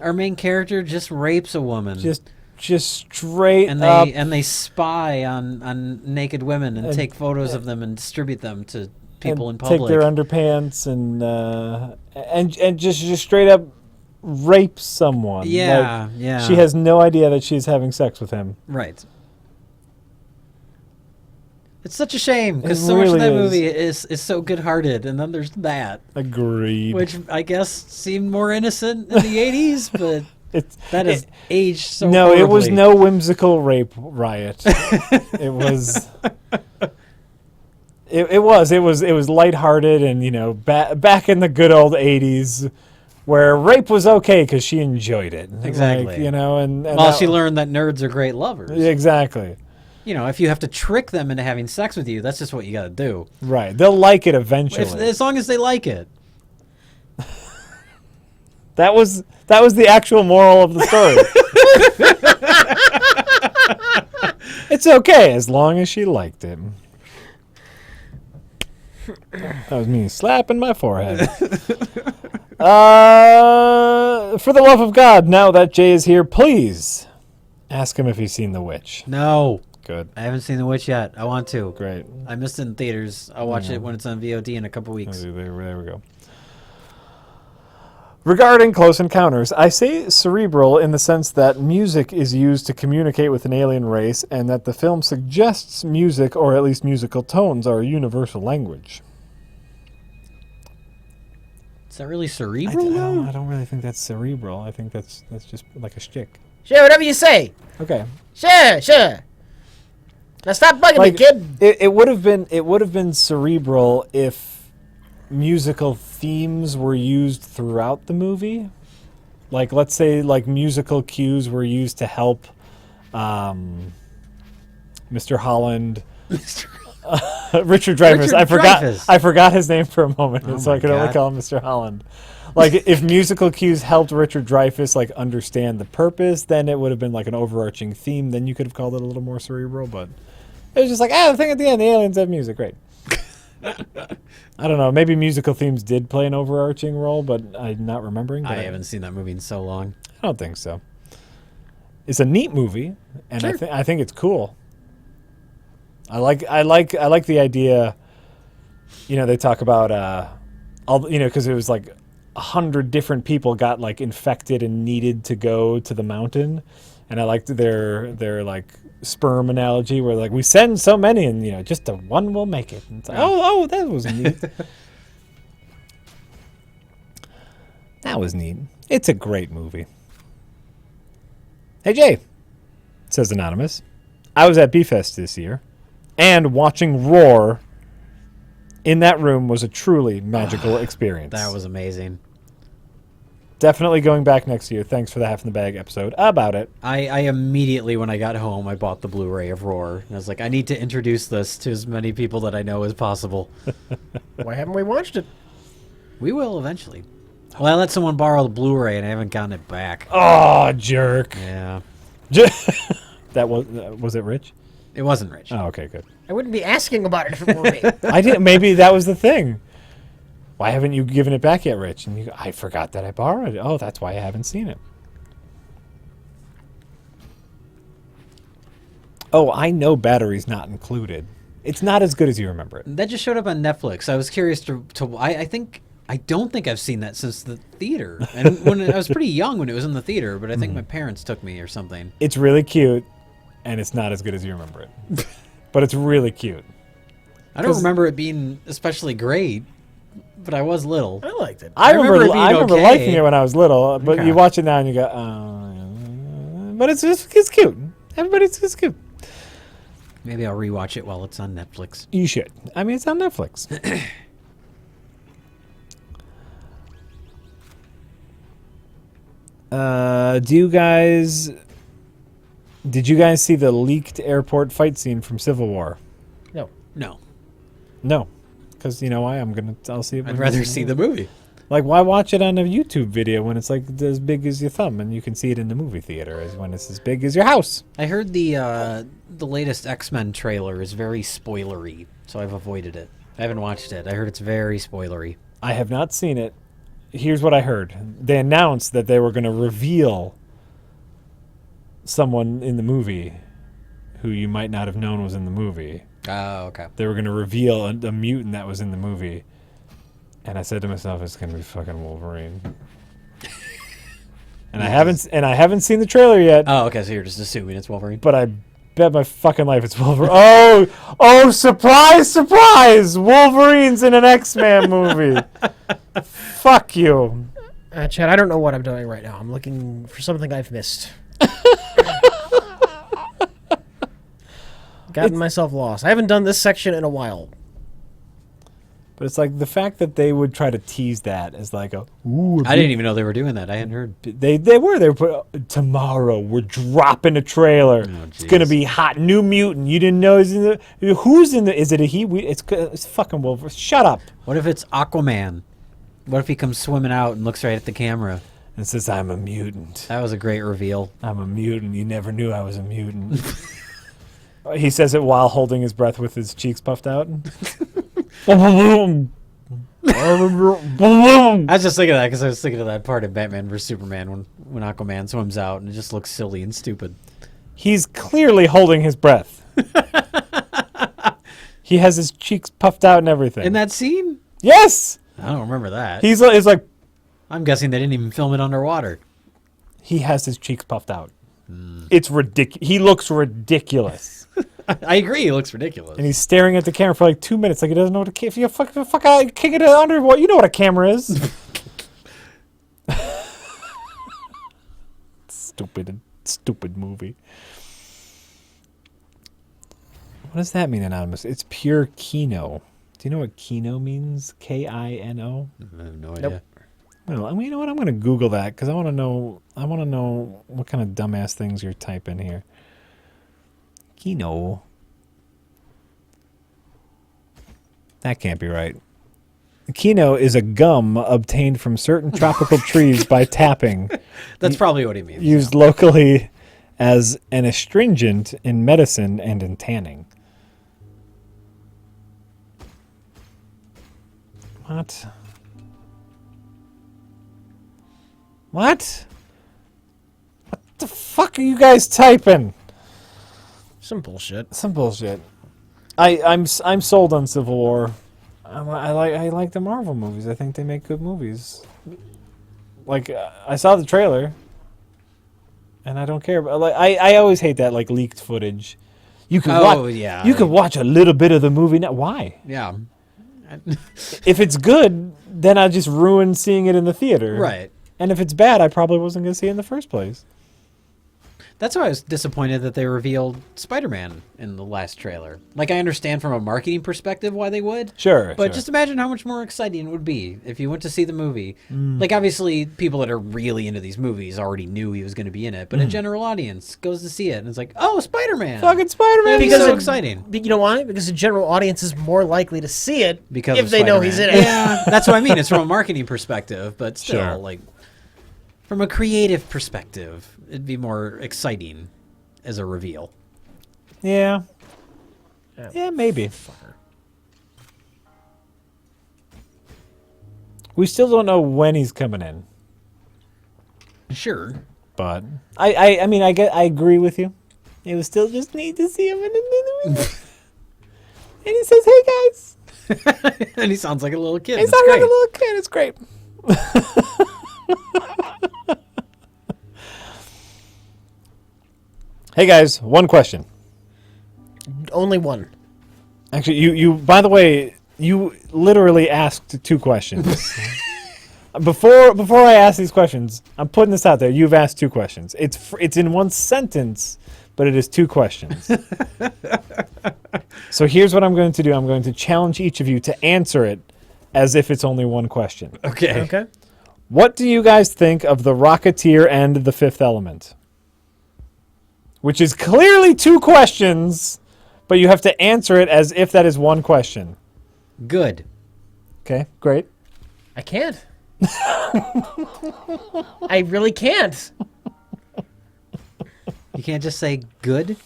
our main character just rapes a woman. Just straight and up. they spy on naked women and take photos of them and distribute them to people in public. Take their underpants and just straight up rape someone. Yeah, Like, yeah. She has no idea that she's having sex with him. Right. It's such a shame because It so much of really that is. movie is so good-hearted, and then there's that, Agreed. which I guess seemed more innocent in the 80s, but that has aged so No, it was horribly. no whimsical rape riot. It was. It was lighthearted and back in the good old 80s where rape was okay because she enjoyed it. Exactly. Like, and Well, that- she learned that nerds are great lovers. Exactly. if you have to trick them into having sex with you, that's just what you got to do. Right. They'll like it eventually. As long as they like it. That was the actual moral of the story. It's okay as long as she liked it. That was me slapping my forehead. For the love of God, now that Jay is here, please ask him if he's seen The Witch. No. Good. I haven't seen The Witch yet. I want to. Great. I missed it in theaters. I'll watch it when it's on VOD in a couple weeks. There we go. Regarding Close Encounters, I say cerebral in the sense that music is used to communicate with an alien race and that the film suggests music, or at least musical tones, are a universal language. Is that really cerebral? I don't really think that's cerebral. I think that's just like a shtick. Sure, whatever you say. Okay. Sure. Now stop bugging me, kid. It would have been cerebral if musical themes were used throughout the movie. Like, let's say, like, musical cues were used to help Mr. Holland, Richard Dreyfuss. I forgot his name for a moment, so I could only call him Mr. Holland. Like, if musical cues helped Richard Dreyfuss, like, understand the purpose, then it would have been like an overarching theme. Then you could have called it a little more cerebral, but it was just like, the thing at the end, the aliens have music, great. I don't know. Maybe musical themes did play an overarching role, but I'm not remembering. I haven't seen that movie in so long. I don't think so. It's a neat movie, and sure. I think it's cool. I like the idea. They talk about because it was like 100 different people got like infected and needed to go to the mountain, and I liked their like sperm analogy where like we send so many and just the one will make it. And it's like, oh, that was neat. That was neat. It's a great movie. Hey Jay, says Anonymous, I was at B-Fest this year and watching Roar in that room was a truly magical experience. That was amazing. Definitely going back next year. Thanks for the Half in the Bag episode about it. I immediately, when I got home, I bought the Blu-ray of Roar. And I was like, I need to introduce this to as many people that I know as possible. Why haven't we watched it? We will eventually. Well, I let someone borrow the Blu-ray and I haven't gotten it back. Oh, jerk. Yeah. That was it Rich? It wasn't Rich. Oh, okay, good. I wouldn't be asking about it if it were me. I didn't. Maybe that was the thing. Why haven't you given it back yet, Rich? And you go, I forgot that I borrowed it. Oh, that's why I haven't seen it. Oh, I know battery's not included. It's not as good as you remember it. That just showed up on Netflix. I was curious to I don't think I've seen that since the theater. And when I was pretty young when it was in the theater, but I think my parents took me or something. It's really cute, and it's not as good as you remember it. But it's really cute. I don't remember it being especially great. But I was little. I liked it. I remember liking it when I was little, but you watch it now and you go, oh. But it's cute. It's cute. Maybe I'll rewatch it while it's on Netflix. You should. I mean, it's on Netflix. Did you guys see the leaked airport fight scene from Civil War? No. Because you know why? I'll see it. I'd rather see the movie. Like, why watch it on a YouTube video when it's like as big as your thumb and you can see it in the movie theater as when it's as big as your house? I heard the latest X-Men trailer is very spoilery, so I've avoided it. I haven't watched it. I heard it's very spoilery. I have not seen it. Here's what I heard. They announced that they were going to reveal someone in the movie who you might not have known was in the movie. Oh, okay. They were going to reveal a mutant that was in the movie. And I said to myself, it's going to be fucking Wolverine. And I haven't seen the trailer yet. Oh, okay, so you're just assuming it's Wolverine. But I bet my fucking life it's Wolverine. Oh, surprise, surprise! Wolverine's in an X-Men movie. Fuck you. Chad, I don't know what I'm doing right now. I'm looking for something I've missed. Gotten myself lost. I haven't done this section in a while. But it's like the fact that they would try to tease that as like a, ooh. I didn't even know they were doing that. I hadn't heard. They were put, tomorrow we're dropping a trailer. It's gonna be hot, New Mutant. You didn't know he's in the. Who's in the? Is it a he? It's fucking Wolverine. Shut up. What if it's Aquaman? What if he comes swimming out and looks right at the camera and says, "I'm a mutant." That was a great reveal. I'm a mutant. You never knew I was a mutant. He says it while holding his breath with his cheeks puffed out. I was just thinking of that because I was thinking of that part of Batman vs Superman when Aquaman swims out and it just looks silly and stupid. He's clearly holding his breath. He has his cheeks puffed out and everything. In that scene? Yes! I don't remember that. It's like... I'm guessing they didn't even film it underwater. He has his cheeks puffed out. It's ridiculous. He looks ridiculous. I agree, he looks ridiculous. And he's staring at the camera for like 2 minutes, like he doesn't know what a camera. If you fuck out, kick it under, you know what a camera is. Stupid movie. What does that mean, Anonymous? It's pure Kino. Do you know what Kino means? Kino? I have no idea. Well, you know what? I'm going to Google that because I want to know. I want to know what kind of dumbass things you're typing here. Kino. That can't be right. Kino is a gum obtained from certain tropical trees by tapping. That's probably what he means. Used locally as an astringent in medicine and in tanning. What? What the fuck are you guys typing? Some bullshit. I'm sold on Civil War. I like the Marvel movies. I think they make good movies. Like I saw the trailer, and I don't care. But I always hate that like leaked footage. You could watch a little bit of the movie now. Why? Yeah. If it's good, then I just ruin seeing it in the theater. Right. And if it's bad, I probably wasn't going to see it in the first place. That's why I was disappointed that they revealed Spider-Man in the last trailer. Like, I understand from a marketing perspective why they would. Sure. But just imagine how much more exciting it would be if you went to see the movie. Like, obviously, people that are really into these movies already knew he was going to be in it. But a general audience goes to see it, and it's like, oh, Spider-Man. Fucking Spider-Man. It'd be so exciting. You know why? Because the general audience is more likely to see it because if they know he's in it. Yeah, that's what I mean. It's from a marketing perspective, but still, like, from a creative perspective, it'd be more exciting as a reveal. Yeah. Yeah, maybe. We still don't know when he's coming in. Sure. But I mean I agree with you. It was still just neat to see him in the movie. And he says, "Hey guys." And he sounds like a little kid. He sounds like a little kid. It's great. Hey guys, one question. Only one. Actually, you by the way, you literally asked two questions. Before I ask these questions, I'm putting this out there. You've asked two questions. It's in one sentence, but it is two questions. So here's what I'm going to do. I'm going to challenge each of you to answer it as if it's only one question. Okay. What do you guys think of the Rocketeer and the Fifth Element? Which is clearly two questions, but you have to answer it as if that is one question. Good. Okay, great. I can't. I really can't. You can't just say good?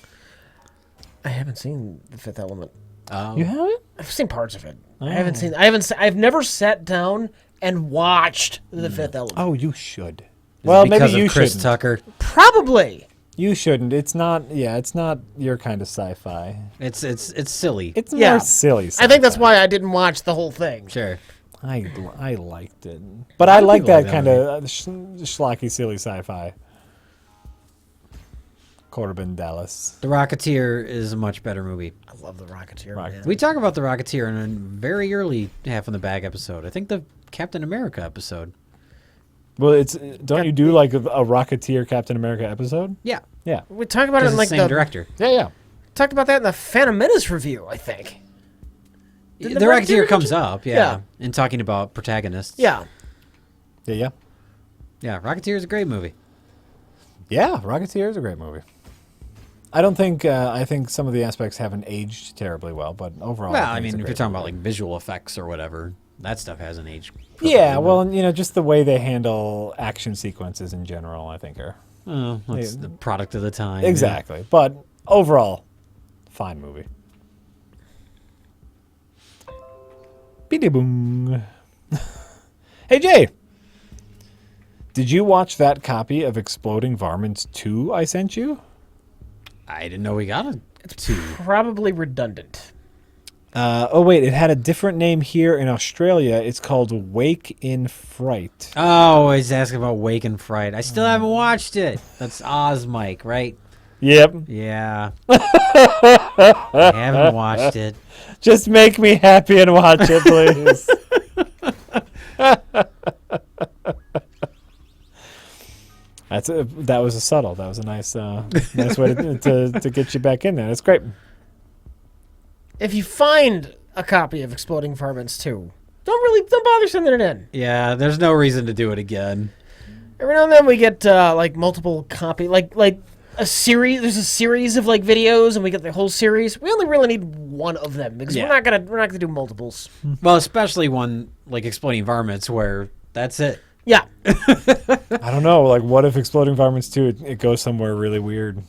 I haven't seen The Fifth Element. Oh. You haven't? I've seen parts of it. Oh. I've never sat down and watched The Fifth Element. Oh, you should. Well, maybe you should. Chris Tucker. Probably. You shouldn't. It's not. Yeah, it's not your kind of sci-fi. It's silly. It's more silly. Sci-fi. I think that's why I didn't watch the whole thing. Sure. I liked it, but I like that kind of schlocky, silly sci-fi. Corbin Dallas. The Rocketeer is a much better movie. I love The Rocketeer. Man. We talk about The Rocketeer in a very early Half in the Bag episode. I think the Captain America episode. Well, don't you do like a Rocketeer Captain America episode? Yeah. Yeah. We talked about it in the like same director. Yeah. Talked about that in the Phantom Menace review, I think. the The Rocketeer comes mention- up, Yeah. in talking about protagonists. Yeah. Yeah. Yeah, Rocketeer is a great movie. Yeah, Rocketeer is a great movie. I don't think I think some of the aspects haven't aged terribly well, but overall, Well, I I think it's mean, a if great you're talking movie. about like visual effects or whatever, that stuff hasn't aged. perfectly, Yeah, but- well, and, just the way they handle action sequences in general, I think are Oh, that's the product of the time. exactly. But overall, fine movie. Boom. Hey Jay, did you watch that copy of Exploding Varmints 2 I sent you? I didn't know we got a two. Probably redundant. Oh wait, it had a different name here in Australia. It's called Wake in Fright. Oh, he's asking about Wake and Fright. I still haven't watched it. That's Oz Mike, right? Yep. Yeah. I haven't watched it. Just make me happy and watch it, please. That was a subtle. That was a nice way to get you back in there. That's great. If you find a copy of Exploding Varmints 2, don't bother sending it in. Yeah, there's no reason to do it again. Every now and then we get like multiple copy, like a series. There's a series of like videos, and we get the whole series. We only really need one of them because Yeah. we're not gonna do multiples. Well, especially one like Exploding Varmints where that's it. Yeah, I don't know. Like, what if Exploding Varmints 2 it goes somewhere really weird?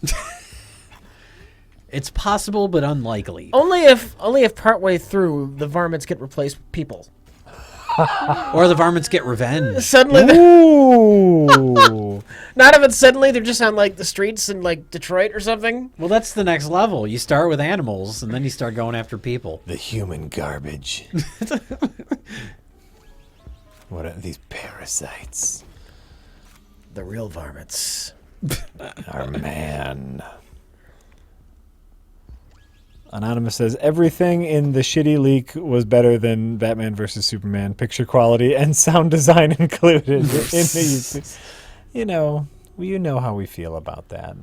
It's possible, but unlikely. only if partway through the varmints get replaced with people. Or the varmints get revenge. Suddenly, Ooh. not if it's suddenly they're just on like the streets in like Detroit or something. Well, that's the next level. You start with animals, and then you start going after people. The human garbage. What are these parasites? The real varmints. Our man. Anonymous says everything in the shitty leak was better than Batman vs Superman, picture quality and sound design included in the YouTube. You know how we feel about that.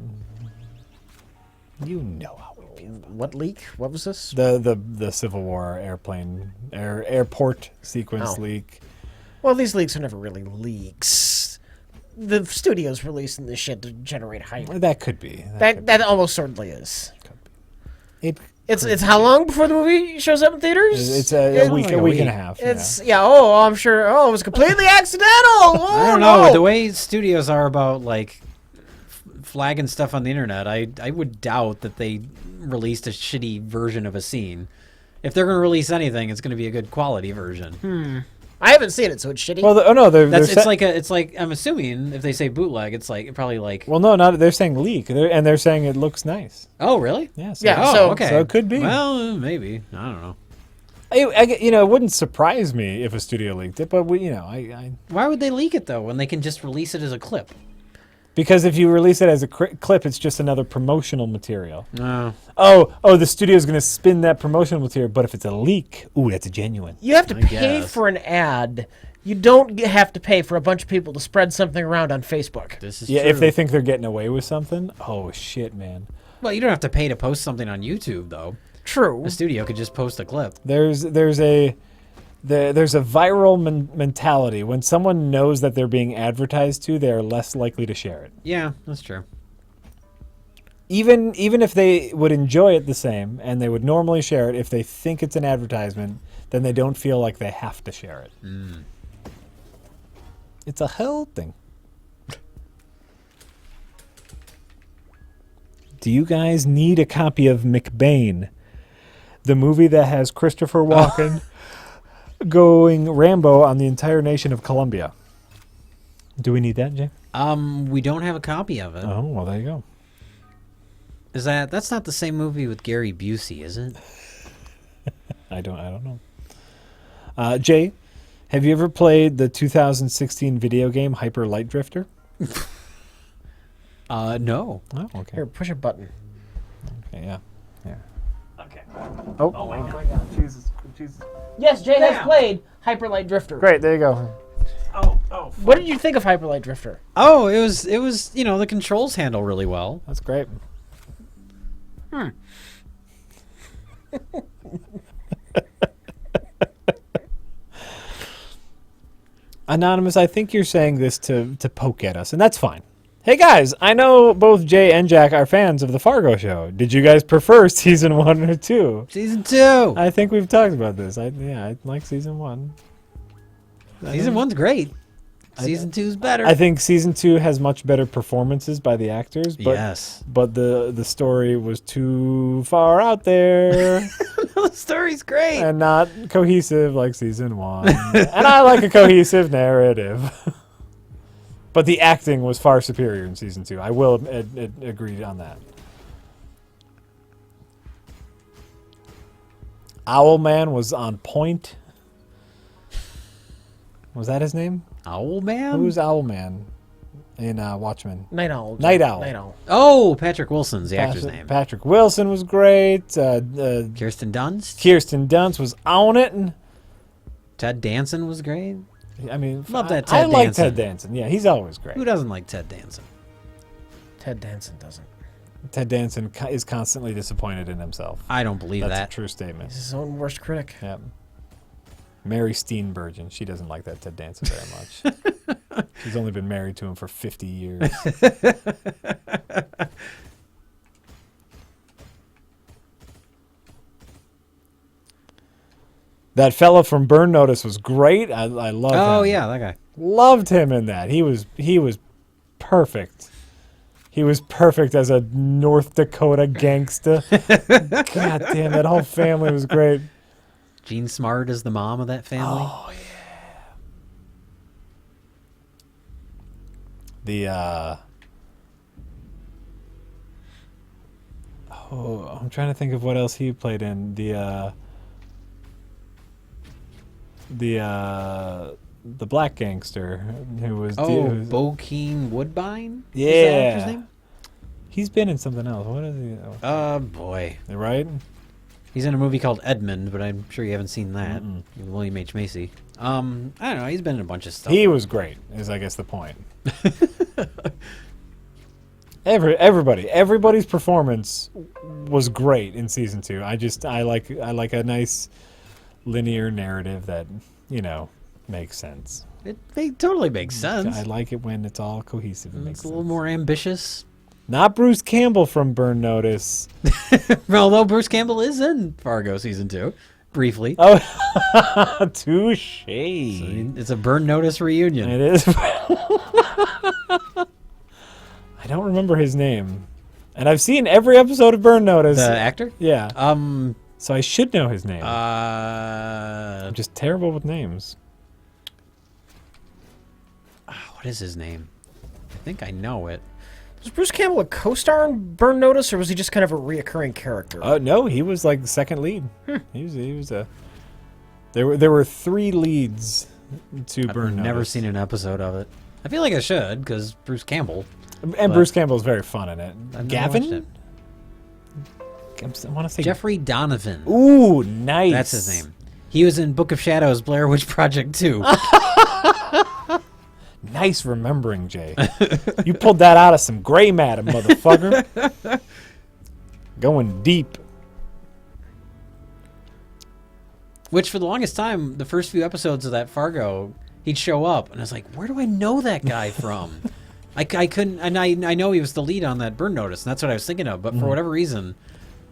You know how we feel. What leak? What was this? The Civil War airport sequence Oh. leak. Well, these leaks are never really leaks. The studio's releasing this shit to generate hype. That could be. That almost certainly is. It It's how long before the movie shows up in theaters? It's a week, like a a week and a week. half. It's I'm sure. Oh, it was completely accidental. Oh, I don't know. no. The way studios are about like flagging stuff on the internet, I would doubt that they released a shitty version of a scene. If they're going to release anything, it's going to be a good quality version. I haven't seen it, so it's shitty. Well, It's like I'm assuming if they say bootleg, it's like probably like. Well, no, not they're saying leak, and they're saying it looks nice. Oh, really? Yeah. Yeah, Oh, so- okay. So it could be. Well, maybe. I don't know. It wouldn't surprise me if a studio leaked it, but I Why would they leak it though when they can just release it as a clip? because if you release it as a clip, it's just another promotional material. No. Oh, the studio's going to spin that promotional material, but if it's a leak, ooh, that's a genuine. you have to I pay guess. for an ad. You don't have to pay for a bunch of people to spread something around on Facebook. This is Yeah, true. if they think they're getting away with something, oh shit, man. Well, you don't have to pay to post something on YouTube though. True. A studio could just post a clip. There's a viral mentality. When someone knows that they're being advertised to, they are less likely to share it. Yeah, that's true. Even if they would enjoy it the same and they would normally share it, if they think it's an advertisement, then they don't feel like they have to share it. It's a whole thing. Do you guys need a copy of McBain, the movie that has Christopher Walken going Rambo on the entire nation of Colombia? Do we need that, Jay? We don't have a copy of it. Oh, well, there you go. Is that's not the same movie with Gary Busey, is it? I don't know. Jay, have you ever played the 2016 video game Hyper Light Drifter? No. Oh, okay. Here, push a button. Okay, yeah. Okay. Oh my God. Jesus. Yes, Jay has played Hyperlight Drifter. Great, there you go. What did you think of Hyperlight Drifter? Oh, it was the controls handle really well. That's great. Anonymous, I think you're saying this to poke at us, and that's fine. Hey guys, I know both Jay and Jack are fans of the Fargo show. Did you guys prefer season 1 or 2? Season 2. I think we've talked about this. I like season 1. Season 1's great. Season 2's better. I think season 2 has much better performances by the actors. But, yes. But the story was too far out there. The story's great. And not cohesive like season 1. And I like a cohesive narrative. But the acting was far superior in season 2. I will agree on that. Owlman was on point. Was that his name? Owlman? Who's Owlman in Watchmen? Night Owl. Night Owl. Night Owl. Oh, Patrick Wilson's the actor's name. Patrick Wilson was great. Kirsten Dunst? Kirsten Dunst was on it. And Ted Danson was great. I mean, Love that I Ted like Danson. Ted Danson. Yeah, he's always great. Who doesn't like Ted Danson? Ted Danson doesn't. Ted Danson is constantly disappointed in himself. I don't believe That's that. a true statement. He's his own worst critic. Yeah. Mary Steenburgen, she doesn't like that Ted Danson very much. She's only been married to him for 50 years. That fella from Burn Notice was great. I love him. Oh, yeah, that guy. Loved him in that. He was perfect. He was perfect as a North Dakota gangsta. God damn, that whole family was great. Jean Smart is the mom of that family. Oh, yeah. I'm trying to think of what else he played in. The black gangster who was Bokeem Woodbine? Yeah. Is that actor's name? He's been in something else. What is he? Boy. Right? He's in a movie called Edmund, but I'm sure you haven't seen that. With William H. Macy. I don't know. He's been in a bunch of stuff. He was great, is I guess the point. Everybody's performance was great in season 2. I like a nice linear narrative that, makes sense. It totally makes sense. I like it when it's all cohesive. It's a little more ambitious. Not Bruce Campbell from Burn Notice. Although Bruce Campbell is in Fargo season 2, briefly. Oh, touche. So it's a Burn Notice reunion. It is. I don't remember his name, and I've seen every episode of Burn Notice. The actor? Yeah. So I should know his name. I'm just terrible with names. What is his name? I think I know it. Was Bruce Campbell a co-star in Burn Notice, or was he just kind of a reoccurring character? No, he was like the second lead. He was a. There were 3 leads to Burn Notice. I've never seen an episode of it. I feel like I should, because Bruce Campbell. And Bruce Campbell is very fun in it. Gavin? I want to say Jeffrey Donovan. Ooh, nice. That's his name. He was in Book of Shadows, Blair Witch Project 2. Nice remembering, Jay. You pulled that out of some gray matter, motherfucker. Going deep. Which, for the longest time, the first few episodes of that Fargo, he'd show up, and I was like, where do I know that guy from? I couldn't, and I know he was the lead on that Burn Notice, and that's what I was thinking of, but for whatever reason,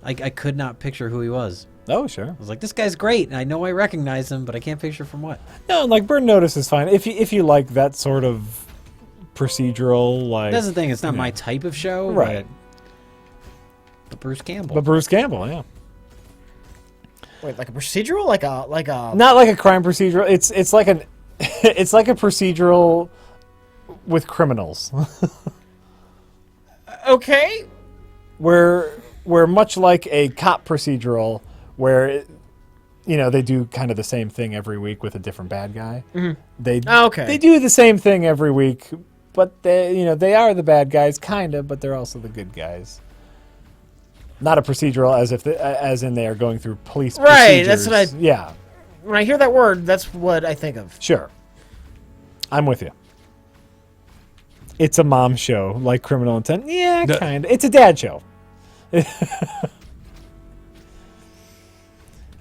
I could not picture who he was. Oh, sure. I was like, this guy's great, and I know I recognize him, but I can't picture from what. No, like Burn Notice is fine if you like that sort of procedural, like. That's the thing; it's not my type of show, right? But Bruce Campbell. But Bruce Campbell, yeah. Wait, like a procedural, like a. Not like a crime procedural. It's like an, it's like a procedural with criminals. Okay. Where much like a cop procedural, where they do kind of the same thing every week with a different bad guy. Mm-hmm. They do the same thing every week, but they are the bad guys, kind of, but they're also the good guys. Not a procedural as in they are going through police right, procedures. That's what yeah. When I hear that word, that's what I think of. Sure. I'm with you. It's a mom show, like Criminal Intent. Yeah, kind of. It's a dad show.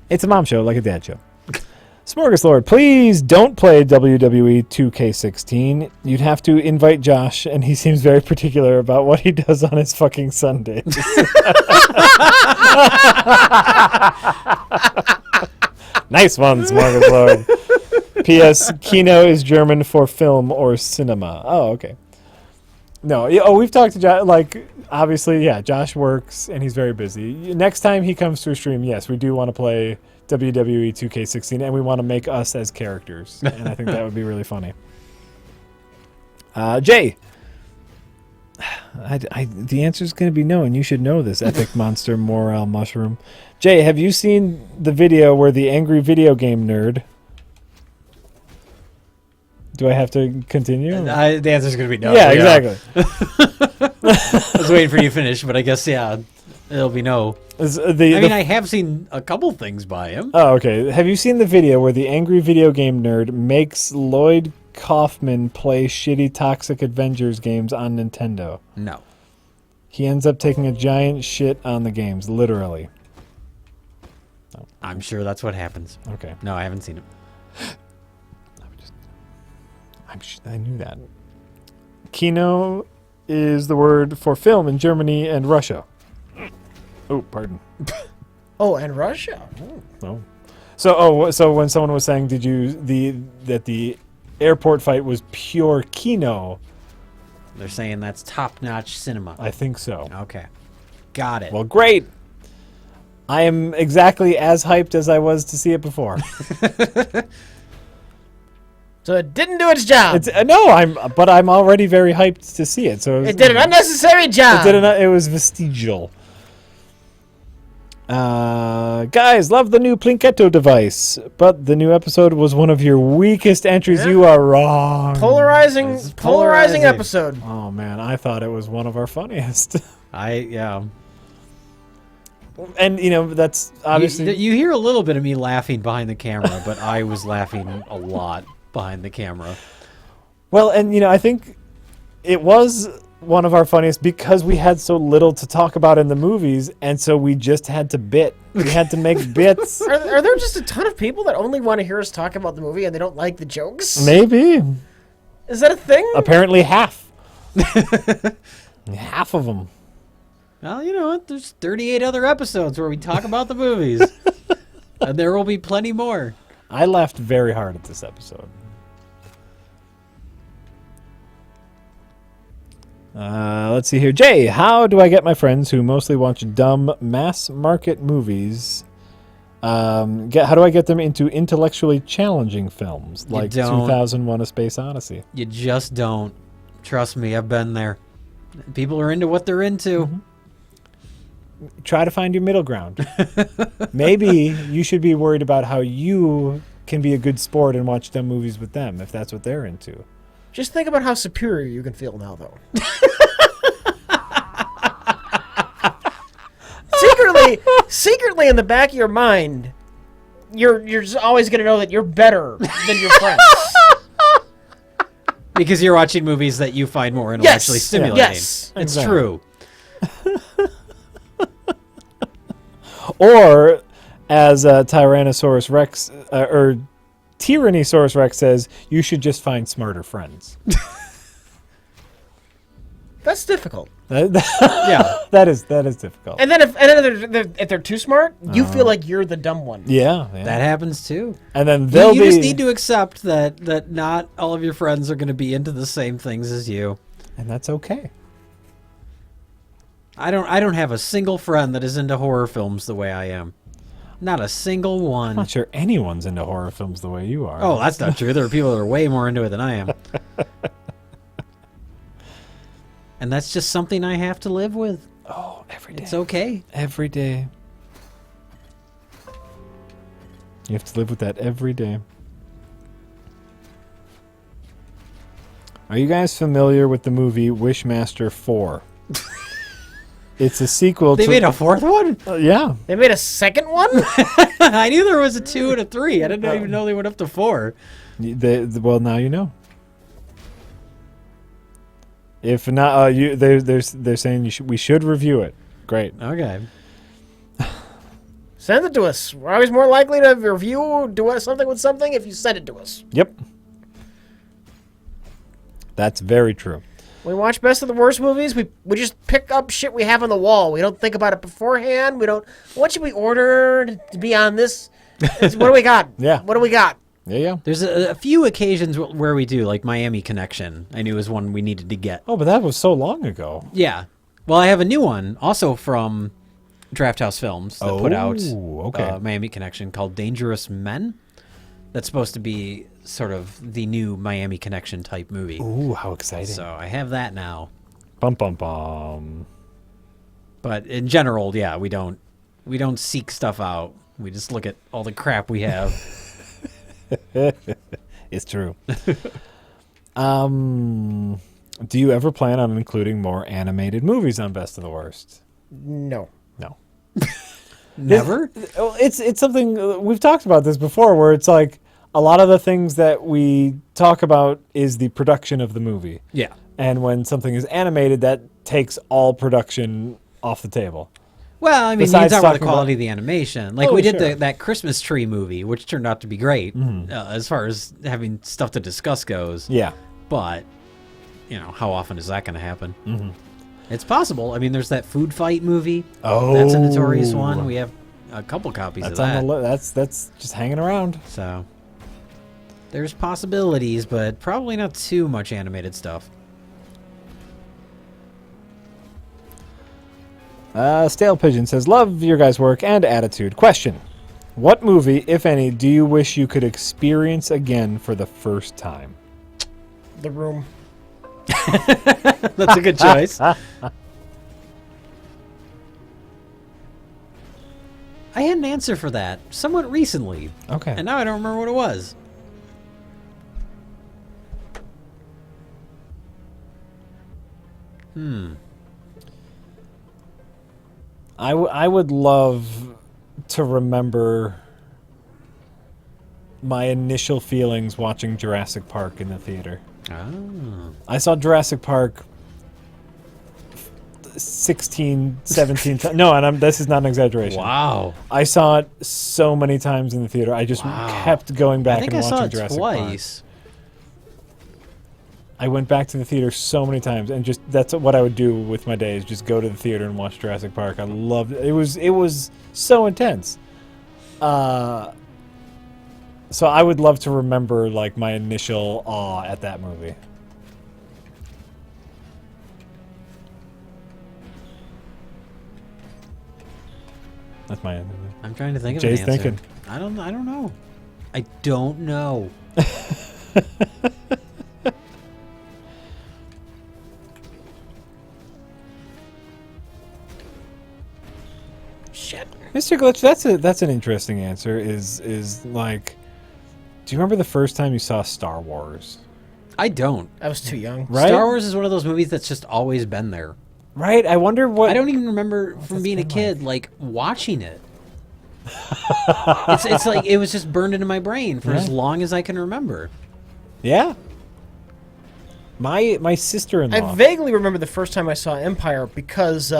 It's a mom show, like a dad show. Smorgaslord, please don't play WWE 2K16. You'd have to invite Josh, and he seems very particular about what he does on his fucking Sundays. Nice one, Smorgaslord. P.S. Kino is German for film or cinema. Oh, okay. No, we've talked to Josh. Like, obviously, yeah, Josh works, and he's very busy. Next time he comes to a stream, yes, we do want to play WWE 2K16, and we want to make us as characters. And I think that would be really funny. Jay. The answer is going to be no, and you should know this, Epic Monster Morale Mushroom. Jay, have you seen the video where the angry video game nerd... Do I have to continue? The answer is going to be no. Yeah, exactly. I was waiting for you to finish, but I guess, yeah, it'll be no. I have seen a couple things by him. Oh, okay. Have you seen the video where the angry video game nerd makes Lloyd Kaufman play shitty Toxic Avengers games on Nintendo? No. He ends up taking a giant shit on the games, literally. Oh. I'm sure that's what happens. Okay. No, I haven't seen it. I knew that. Kino is the word for film in Germany and Russia. Oh, pardon. Oh, and Russia. Oh. So when someone was saying, that the airport fight was pure Kino? They're saying that's top-notch cinema. I think so. Okay. Got it. Well, great. I am exactly as hyped as I was to see it before. So it didn't do its job. But I'm already very hyped to see it. So it did an unnecessary job. It was vestigial. Guys, love the new Plinketto device, but the new episode was one of your weakest entries. Yeah. You are wrong. Polarizing episode. Oh man, I thought it was one of our funniest. Yeah. And that's obviously you hear a little bit of me laughing behind the camera, but I was laughing a lot behind the camera. Well, and I think it was one of our funniest because we had so little to talk about in the movies, and so we just had to we had to make bits. Are there just a ton of people that only want to hear us talk about the movie and they don't like the jokes? Maybe. Is that a thing? Apparently half. Half of them. Well, you know what? There's 38 other episodes where we talk about the movies. And there will be plenty more. I laughed very hard at this episode. Let's see here. Jay, how do I get my friends who mostly watch dumb mass market movies? How do I get them into intellectually challenging films like 2001: A Space Odyssey? You just don't. Trust me, I've been there. People are into what they're into. Mm-hmm. Try to find your middle ground. Maybe you should be worried about how you can be a good sport and watch dumb movies with them if that's what they're into. Just think about how superior you can feel now, though. secretly in the back of your mind, you're just always going to know that you're better than your friends. Because you're watching movies that you find more intellectually stimulating. Yes, it's true. Or, as Tyrannosaurus Rex or Tyrannosaurus Rex says, you should just find smarter friends. That's difficult. Yeah, that is difficult. And then if they're too smart, you feel like you're the dumb one. Yeah, that happens too. And then you just need to accept that not all of your friends are going to be into the same things as you, and that's okay. I don't have a single friend that is into horror films the way I am. Not a single one. I'm not sure anyone's into horror films the way you are. Oh, that's not true. There are people that are way more into it than I am. And that's just something I have to live with. Oh, every day. It's okay. Every day. You have to live with that every day. Are you guys familiar with the movie Wishmaster 4? It's a sequel They made a fourth one? Yeah. They made a second one? I knew there was a 2 and a 3. I didn't even know they went up to 4. Well, now you know. If not, they're saying we should review it. Great. Okay. Send it to us. We're always more likely to review, do something with something if you send it to us. Yep. That's very true. We watch best of the worst movies. We just pick up shit we have on the wall. We don't think about it beforehand. We don't. What should we order to be on this? What do we got? Yeah. What do we got? Yeah. There's a few occasions where we do, like Miami Connection. I knew was one we needed to get. Oh, but that was so long ago. Yeah. Well, I have a new one also from Draft House Films that put out Miami Connection called Dangerous Men. That's supposed to be sort of the new Miami Connection type movie. Ooh, how exciting. So I have that now. Bum, bum, bum. But in general, yeah, we don't seek stuff out. We just look at all the crap we have. It's true. Do you ever plan on including more animated movies on Best of the Worst? No. No. Never? It's something we've talked about this before, where it's like a lot of the things that we talk about is the production of the movie. Yeah. And when something is animated, that takes all production off the table. Well, I mean, you Besides talk about the talking quality about- of the animation. Like, Oh, we did sure. that Christmas tree movie, which turned out to be great as far as having stuff to discuss goes. Yeah. But, how often is that going to happen? Mm-hmm. It's possible. I mean, there's that food fight movie. Oh. That's a Notorious one. We have a couple copies That's of that. on the that's just hanging around. So, there's possibilities, but probably not too much animated stuff. Stale Pigeon says, love your guys' work and attitude. Question. What movie, if any, do you wish you could experience again for the first time? The Room. That's a good choice. I had an answer for that somewhat recently. Okay. And now I don't remember what it was. I would love to remember my initial feelings watching Jurassic Park in the theater. Oh. I saw Jurassic Park 16, 17 times. No, and this is not an exaggeration. Wow. I saw it so many times in the theater. I just kept going I back think and I watching saw it Jurassic twice. Park. I went back to the theater so many times, and just that's what I would do with my days. Just go to the theater and watch Jurassic Park. I loved it. It was so intense. So I would love to remember like my initial awe at that movie. That's my answer. I'm trying to think of Jay's an answer. thinking. I don't know. I don't know. Shit. Mr. Glitch, that's an interesting answer. Is like, do you remember the first time you saw Star Wars? I don't. I was too young. Right? Star Wars is one of those movies that's just always been there. Right? I wonder what. I don't even remember from being a kid like watching it. It's like it was just burned into my brain for as long as I can remember. Yeah. My sister-in-law. I vaguely remember the first time I saw Empire because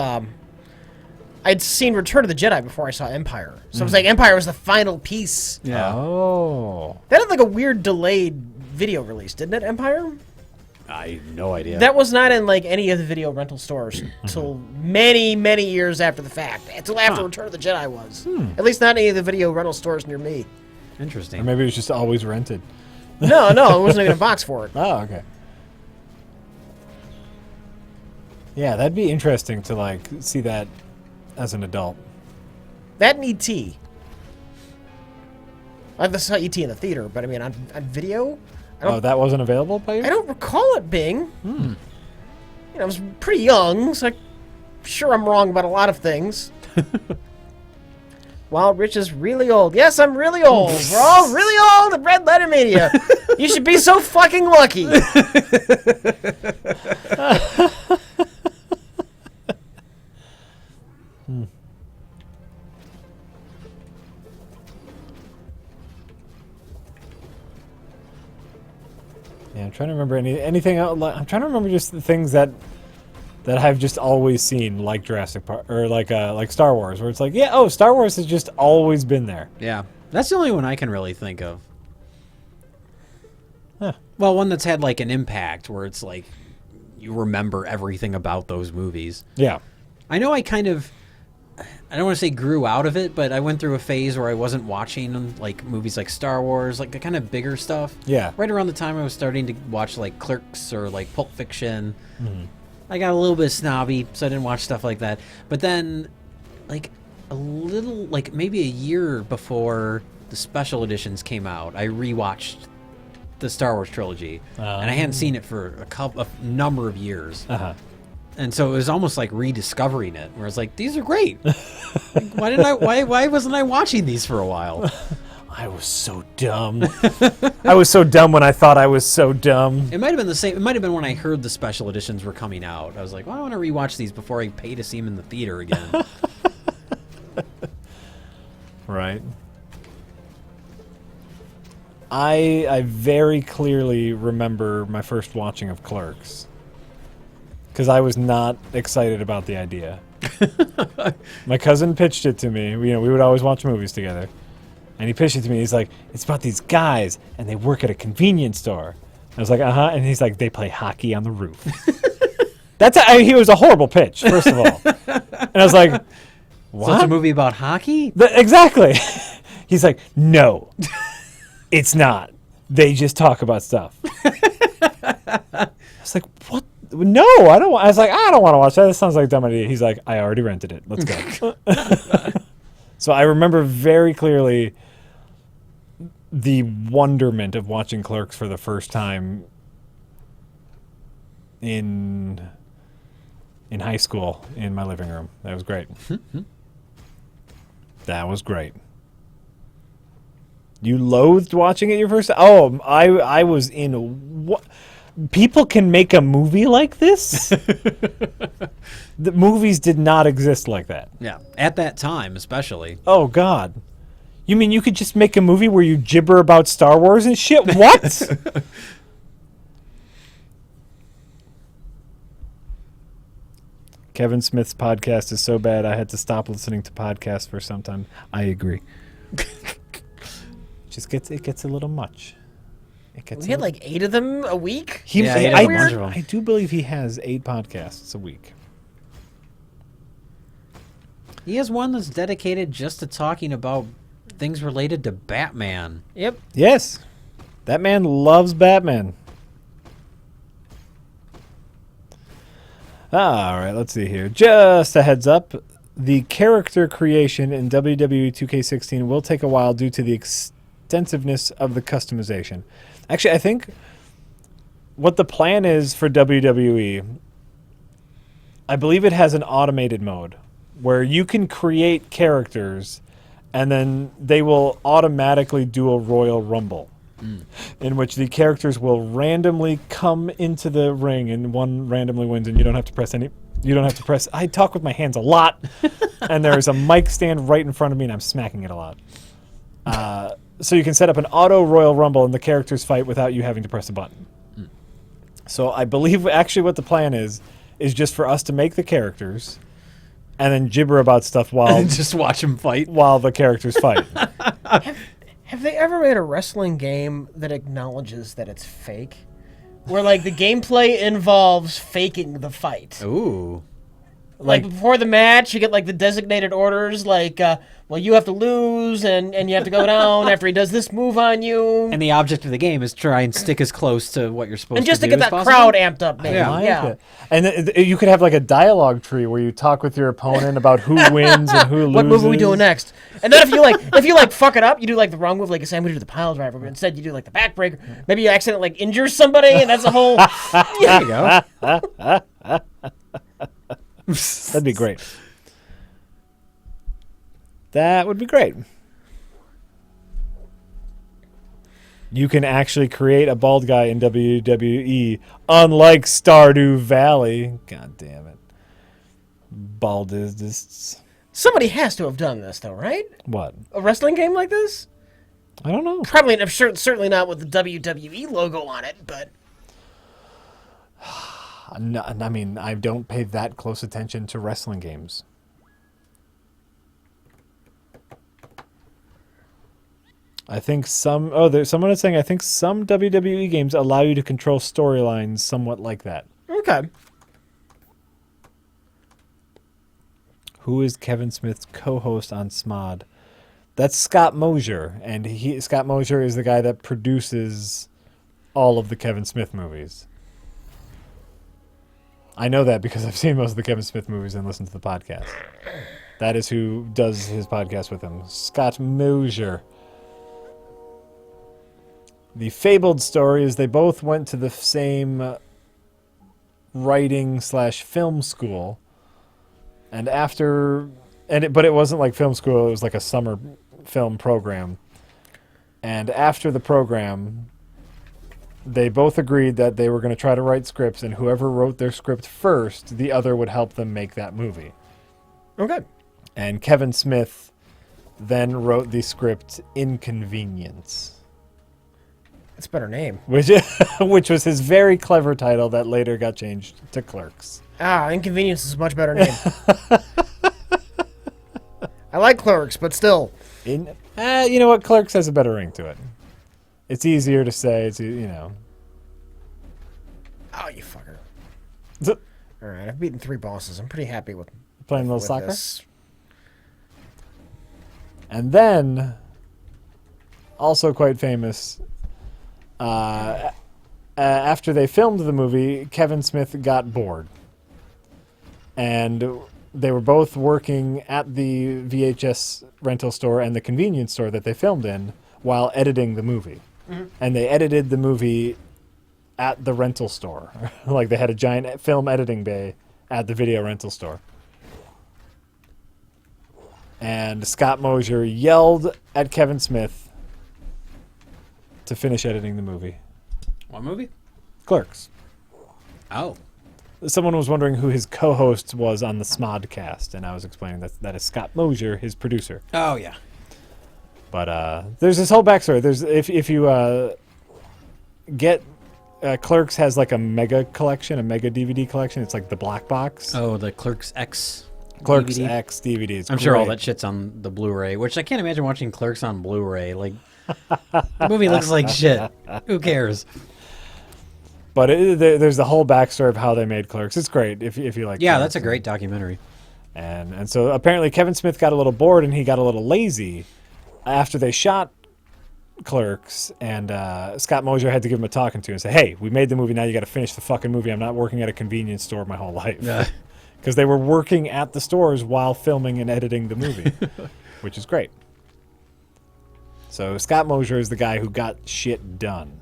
I'd seen Return of the Jedi before I saw Empire. So it was like Empire was the final piece. Yeah. Oh. That had like a weird delayed video release, didn't it, Empire? I have no idea. That was not in like any of the video rental stores until many, many years after the fact. Until after Return of the Jedi was. At least not any of the video rental stores near me. Or Interesting. maybe it was just always rented. No, it wasn't even a box for it. Oh, okay. Yeah, that'd be interesting to like see that as an adult. That and E.T. I saw E.T. in the theater, but I mean on video? Oh, that wasn't available by you? I don't recall it being. I was pretty young, so I'm sure I'm wrong about a lot of things. While Rich is really old. Yes, I'm really old. We're all really old at Red Letter Media. You should be so fucking lucky. Yeah, I'm trying to remember anything else. I'm trying to remember just the things that that I've just always seen, like Jurassic Park or like Star Wars, where it's like, yeah, Star Wars has just always been there. Yeah, that's the only one I can really think of. Huh. Well, one that's had like an impact where it's like you remember everything about those movies. Yeah. I know I don't want to say grew out of it, but I went through a phase where I wasn't watching like movies like Star Wars, like the kind of bigger stuff. Yeah. Right around the time I was starting to watch like Clerks or like Pulp Fiction. I got a little bit snobby, so I didn't watch stuff like that. But then, like a little, like maybe a year before the special editions came out, I rewatched the Star Wars trilogy, and I hadn't seen it for a number of years. And so it was almost like rediscovering it, where it's like, these are great. Like, why wasn't I watching these for a while? I was so dumb. I was so dumb when I thought I was so dumb. It might have been the same. It might have been when I heard the special editions were coming out. I was like, well, I want to rewatch these before I pay to see them in the theater again. Right. I very clearly remember my first watching of Clerks. Because I was not excited about the idea. My cousin pitched it to me. We would always watch movies together. And he pitched it to me. He's like, it's about these guys, and they work at a convenience store. I was like, uh-huh. And he's like, they play hockey on the roof. He was a horrible pitch, first of all. And I was like, what? So it's a movie about hockey? Exactly. He's like, no, it's not. They just talk about stuff. I was like, what? No, I don't. I was like, I don't want to watch that. This sounds like a dumb idea. He's like, I already rented it. Let's go. So I remember very clearly the wonderment of watching Clerks for the first time in high school in my living room. That was great. That was great. You loathed watching it your first time? Oh, I was in... What? People can make a movie like this? The movies did not exist like that. Yeah, at that time especially. Oh, God. You mean you could just make a movie where you gibber about Star Wars and shit? What? Kevin Smith's podcast is so bad I had to stop listening to podcasts for some time. I agree. It gets a little much. We had like 8 of them a week? I do believe he has 8 podcasts a week. He has one that's dedicated just to talking about things related to Batman. Yep. Yes. That man loves Batman. All right, let's see here. Just a heads up. The character creation in WWE 2K16 will take a while due to the extensiveness of the customization. Actually, I think what the plan is for WWE, I believe it has an automated mode where you can create characters and then they will automatically do a Royal Rumble in which the characters will randomly come into the ring and one randomly wins and you don't have to press I talk with my hands a lot and there's a mic stand right in front of me and I'm smacking it a lot. So you can set up an auto Royal Rumble and the characters fight without you having to press a button. So I believe actually what the plan is just for us to make the characters and then gibber about stuff while just watch them fight while the characters fight. Have they ever made a wrestling game that acknowledges that it's fake? Where like the gameplay involves faking the fight. Ooh. Like before the match, you get like the designated orders, like, well, you have to lose and you have to go down after he does this move on you. And the object of the game is try and stick as close to what you're supposed to do. And just to get that crowd amped up, maybe. Yeah. And you could have like a dialogue tree where you talk with your opponent about who wins and who loses. What move are we doing next? And then if you fuck it up, you do like the wrong move, like you say, I'm going to do the pile driver, but instead you do like the backbreaker. Maybe you accidentally like injure somebody, and that's a whole. There you go. That'd be great. That would be great. You can actually create a bald guy in WWE, unlike Stardew Valley. God damn it. Baldists. Somebody has to have done this, though, right? What? A wrestling game like this? I don't know. Probably, I'm sure, certainly not with the WWE logo on it, but... No, I mean, I don't pay that close attention to wrestling games. I think some... Oh, there's someone is saying, I think some WWE games allow you to control storylines somewhat like that. Okay. Who is Kevin Smith's co-host on SMOD? That's Scott Mosier, and Scott Mosier is the guy that produces all of the Kevin Smith movies. I know that because I've seen most of the Kevin Smith movies and listened to the podcast. That is who does his podcast with him, Scott Mosier. The fabled story is they both went to the same writing/film school, and but it wasn't like film school, it was like a summer film program. And after the program, they both agreed that they were going to try to write scripts, and whoever wrote their script first, the other would help them make that movie. Okay. And Kevin Smith then wrote the script Inconvenience. That's a better name. Which was his very clever title that later got changed to Clerks. Inconvenience is a much better name. I like Clerks, but still. You know what? Clerks has a better ring to it. It's easier to say. It's, you know. Oh, you fucker. All right, I've beaten 3 bosses. I'm pretty happy with playing a little soccer. This. And then, also quite famous, after they filmed the movie, Kevin Smith got bored. And they were both working at the VHS rental store and the convenience store that they filmed in while editing the movie. Mm-hmm. And they edited the movie at the rental store. Like they had a giant film editing bay at the video rental store. And Scott Mosier yelled at Kevin Smith to finish editing the movie. What movie? Clerks. Oh. Someone was wondering who his co-host was on the Smodcast, and I was explaining that is Scott Mosier, his producer. Oh, yeah. But there's this whole backstory. There's if you get Clerks has like a mega collection, a mega DVD collection. It's like the black box. Oh, the Clerks X. Clerks DVD. X DVDs. I'm sure all that shit's on the Blu-ray, which I can't imagine watching Clerks on Blu-ray. Like, the movie looks like shit. Who cares? But there's the whole backstory of how they made Clerks. It's great if you like. Yeah, Clerks. that's a great documentary. And so apparently Kevin Smith got a little bored and he got a little lazy after they shot Clerks, and Scott Mosier had to give him a talking to and say, "Hey, we made the movie. Now you got to finish the fucking movie. I'm not working at a convenience store my whole life." Because they were working at the stores while filming and editing the movie, which is great. So Scott Mosier is the guy who got shit done.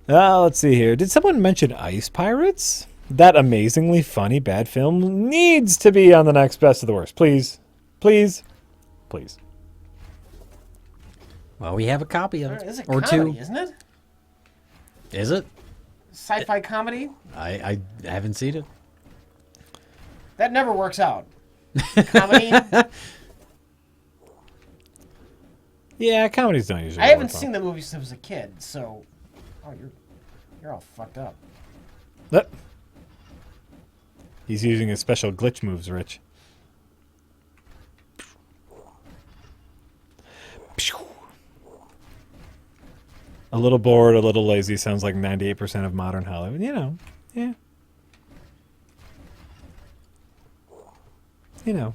Let's see here. Did someone mention Ice Pirates? That amazingly funny bad film needs to be on the next Best of the Worst. Please. Please. Please. Well, we have a copy of it. It's a or comedy, two. Isn't it? Is it? Sci-fi comedy? I haven't seen it. That never works out. Comedy? Yeah, comedies don't usually I haven't work seen the movie since I was a kid, so... Oh, you're all fucked up. He's using his special glitch moves, Rich. A little bored, a little lazy. Sounds like 98% of modern Hollywood. You know, yeah. You know.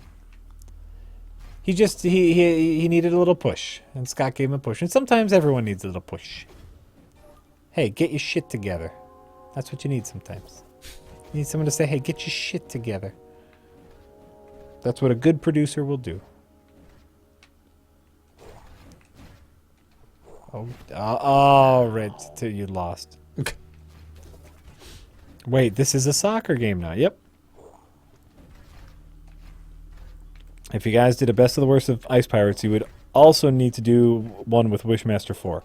He just, he needed a little push. And Scott gave him a push. And sometimes everyone needs a little push. Hey, get your shit together. That's what you need sometimes. You need someone to say, hey, get your shit together. That's what a good producer will do. Oh, Rich, you lost. Wait, this is a soccer game now. Yep. If you guys did a Best of the Worst of Ice Pirates, you would also need to do one with Wishmaster 4.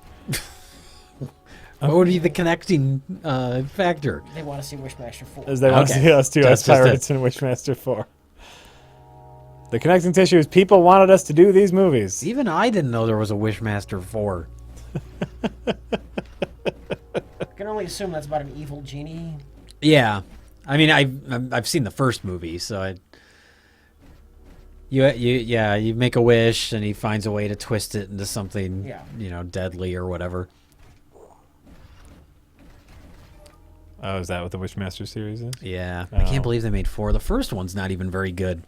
What would be the connecting factor? They want to see Wishmaster 4. As they want to see us do Ice Pirates and Wishmaster 4. The connecting tissue is people wanted us to do these movies. Even I didn't know there was a Wishmaster 4. I can only assume that's about an evil genie. Yeah. I mean, I've seen the first movie, so you make a wish and he finds a way to twist it into something, deadly or whatever. Oh, is that what the Wishmaster series is? Yeah. I can't believe they made 4. The first one's not even very good.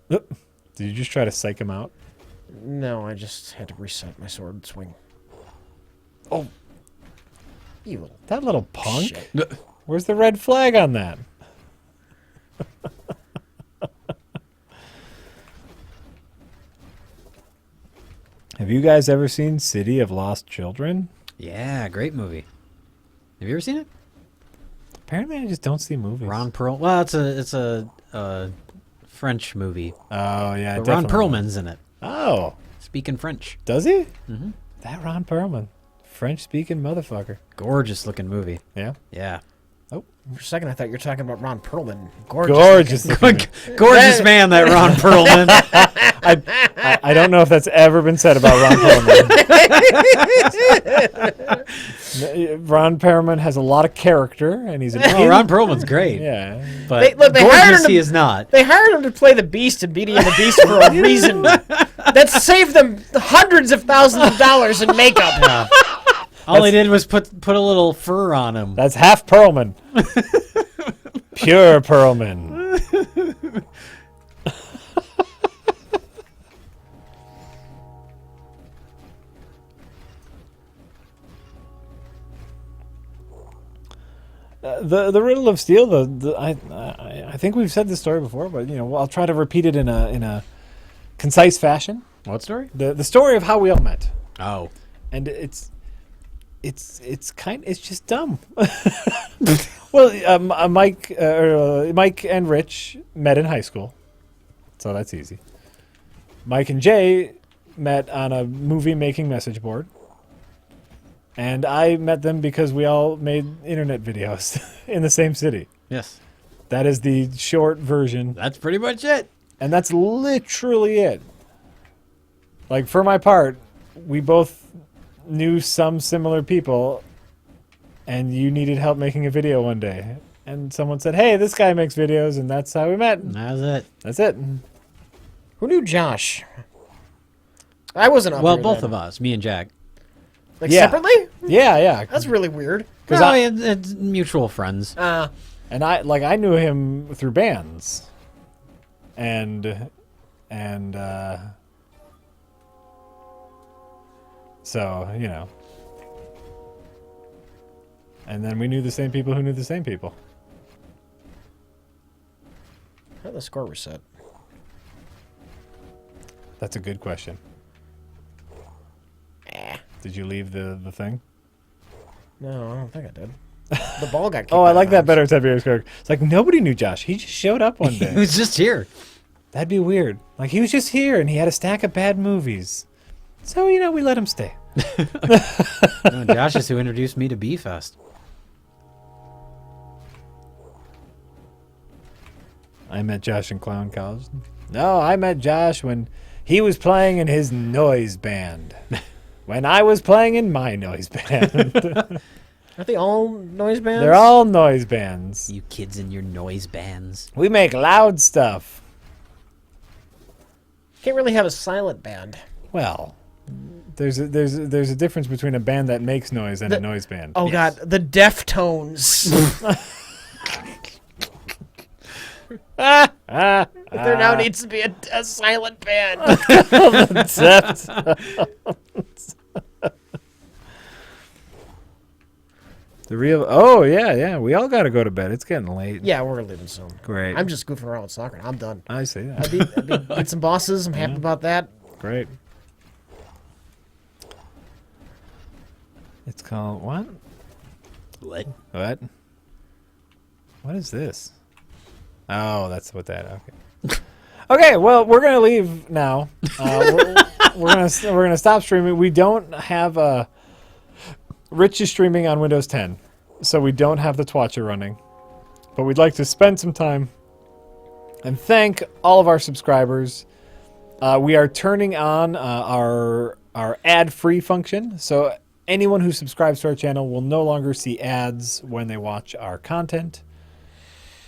Did you just try to psych him out? No, I just had to reset my sword swing. Oh. You little That little punk? shit. Where's the red flag on that? Have you guys ever seen City of Lost Children? Yeah, great movie. Have you ever seen it? Apparently I just don't see movies. Ron Perlman. Well, it's a French movie. Oh, yeah. But Ron Perlman's in it. Oh. Speaking French. Does he? Mm-hmm. That Ron Perlman. French-speaking motherfucker. Gorgeous looking movie. Yeah? Yeah. Oh. For a second, I thought you were talking about Ron Perlman. Gorgeous looking. Gorgeous man, that Ron Perlman. I don't know if that's ever been said about Ron Perlman. Ron Perlman has a lot of character, and he's an Ron Perlman's great. Yeah. But they hired gorgeous him he is not. They hired him to play the Beast in Beauty and the Beast for a reason. That saved them hundreds of thousands of dollars in makeup. Yeah. All he did was put a little fur on him. That's half Perlman. Pure Perlman. The riddle of steel. I think we've said this story before, but I'll try to repeat it in a concise fashion. What story? The story of how we all met. Oh, and it's just dumb. Well, Mike and Rich met in high school, so that's easy. Mike and Jay met on a movie making message board. And I met them because we all made internet videos in the same city. yes. That is the short version. That's pretty much it. And that's literally it. Like, for my part, we both knew some similar people, and you needed help making a video one day. And someone said, hey, this guy makes videos, and that's how we met. That's it. That's it. Who knew Josh? I wasn't up Well, here both then. of us, me and Jack. Like Yeah. separately? Yeah. That's really weird. No, it's mutual friends. And I knew him through bands. And so, and then we knew the same people who knew the same people. How did the score reset? That's a good question. Did you leave the thing? No, I don't think I did. The ball got kicked Oh, I out like of that bounds. better Tiberius character. It's like nobody knew Josh. He just showed up one He day. was just here. That'd be weird. Like, he was just here and he had a stack of bad movies. So, we let him stay. No, Josh is who introduced me to B-Fest. I met Josh in clown college. No, I met Josh when he was playing in his noise band. When I was playing in my noise band. Aren't they all noise bands? They're all noise bands. You kids and your noise bands. We make loud stuff. Can't really have a silent band. Well, there's a difference between a band that makes noise and a noise band. Oh God, the Deftones. There now needs to be a silent band. The real. Oh yeah. We all got to go to bed. It's getting late. Yeah, we're leaving soon. Great. I'm just goofing around with soccer. I'm done. I see that. I beat some bosses. I'm happy about that. Great. It's called what? What? What? What is this? Oh, that's what that. Okay. Okay. Well, we're gonna leave now. We're gonna stop streaming. We don't have Rich is streaming on Windows 10, so we don't have the Twatcher running. but we'd like to spend some time and thank all of our subscribers. We are turning on our ad-free function, so anyone who subscribes to our channel will no longer see ads when they watch our content.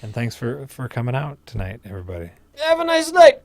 And thanks for coming out tonight, everybody. Have a nice night.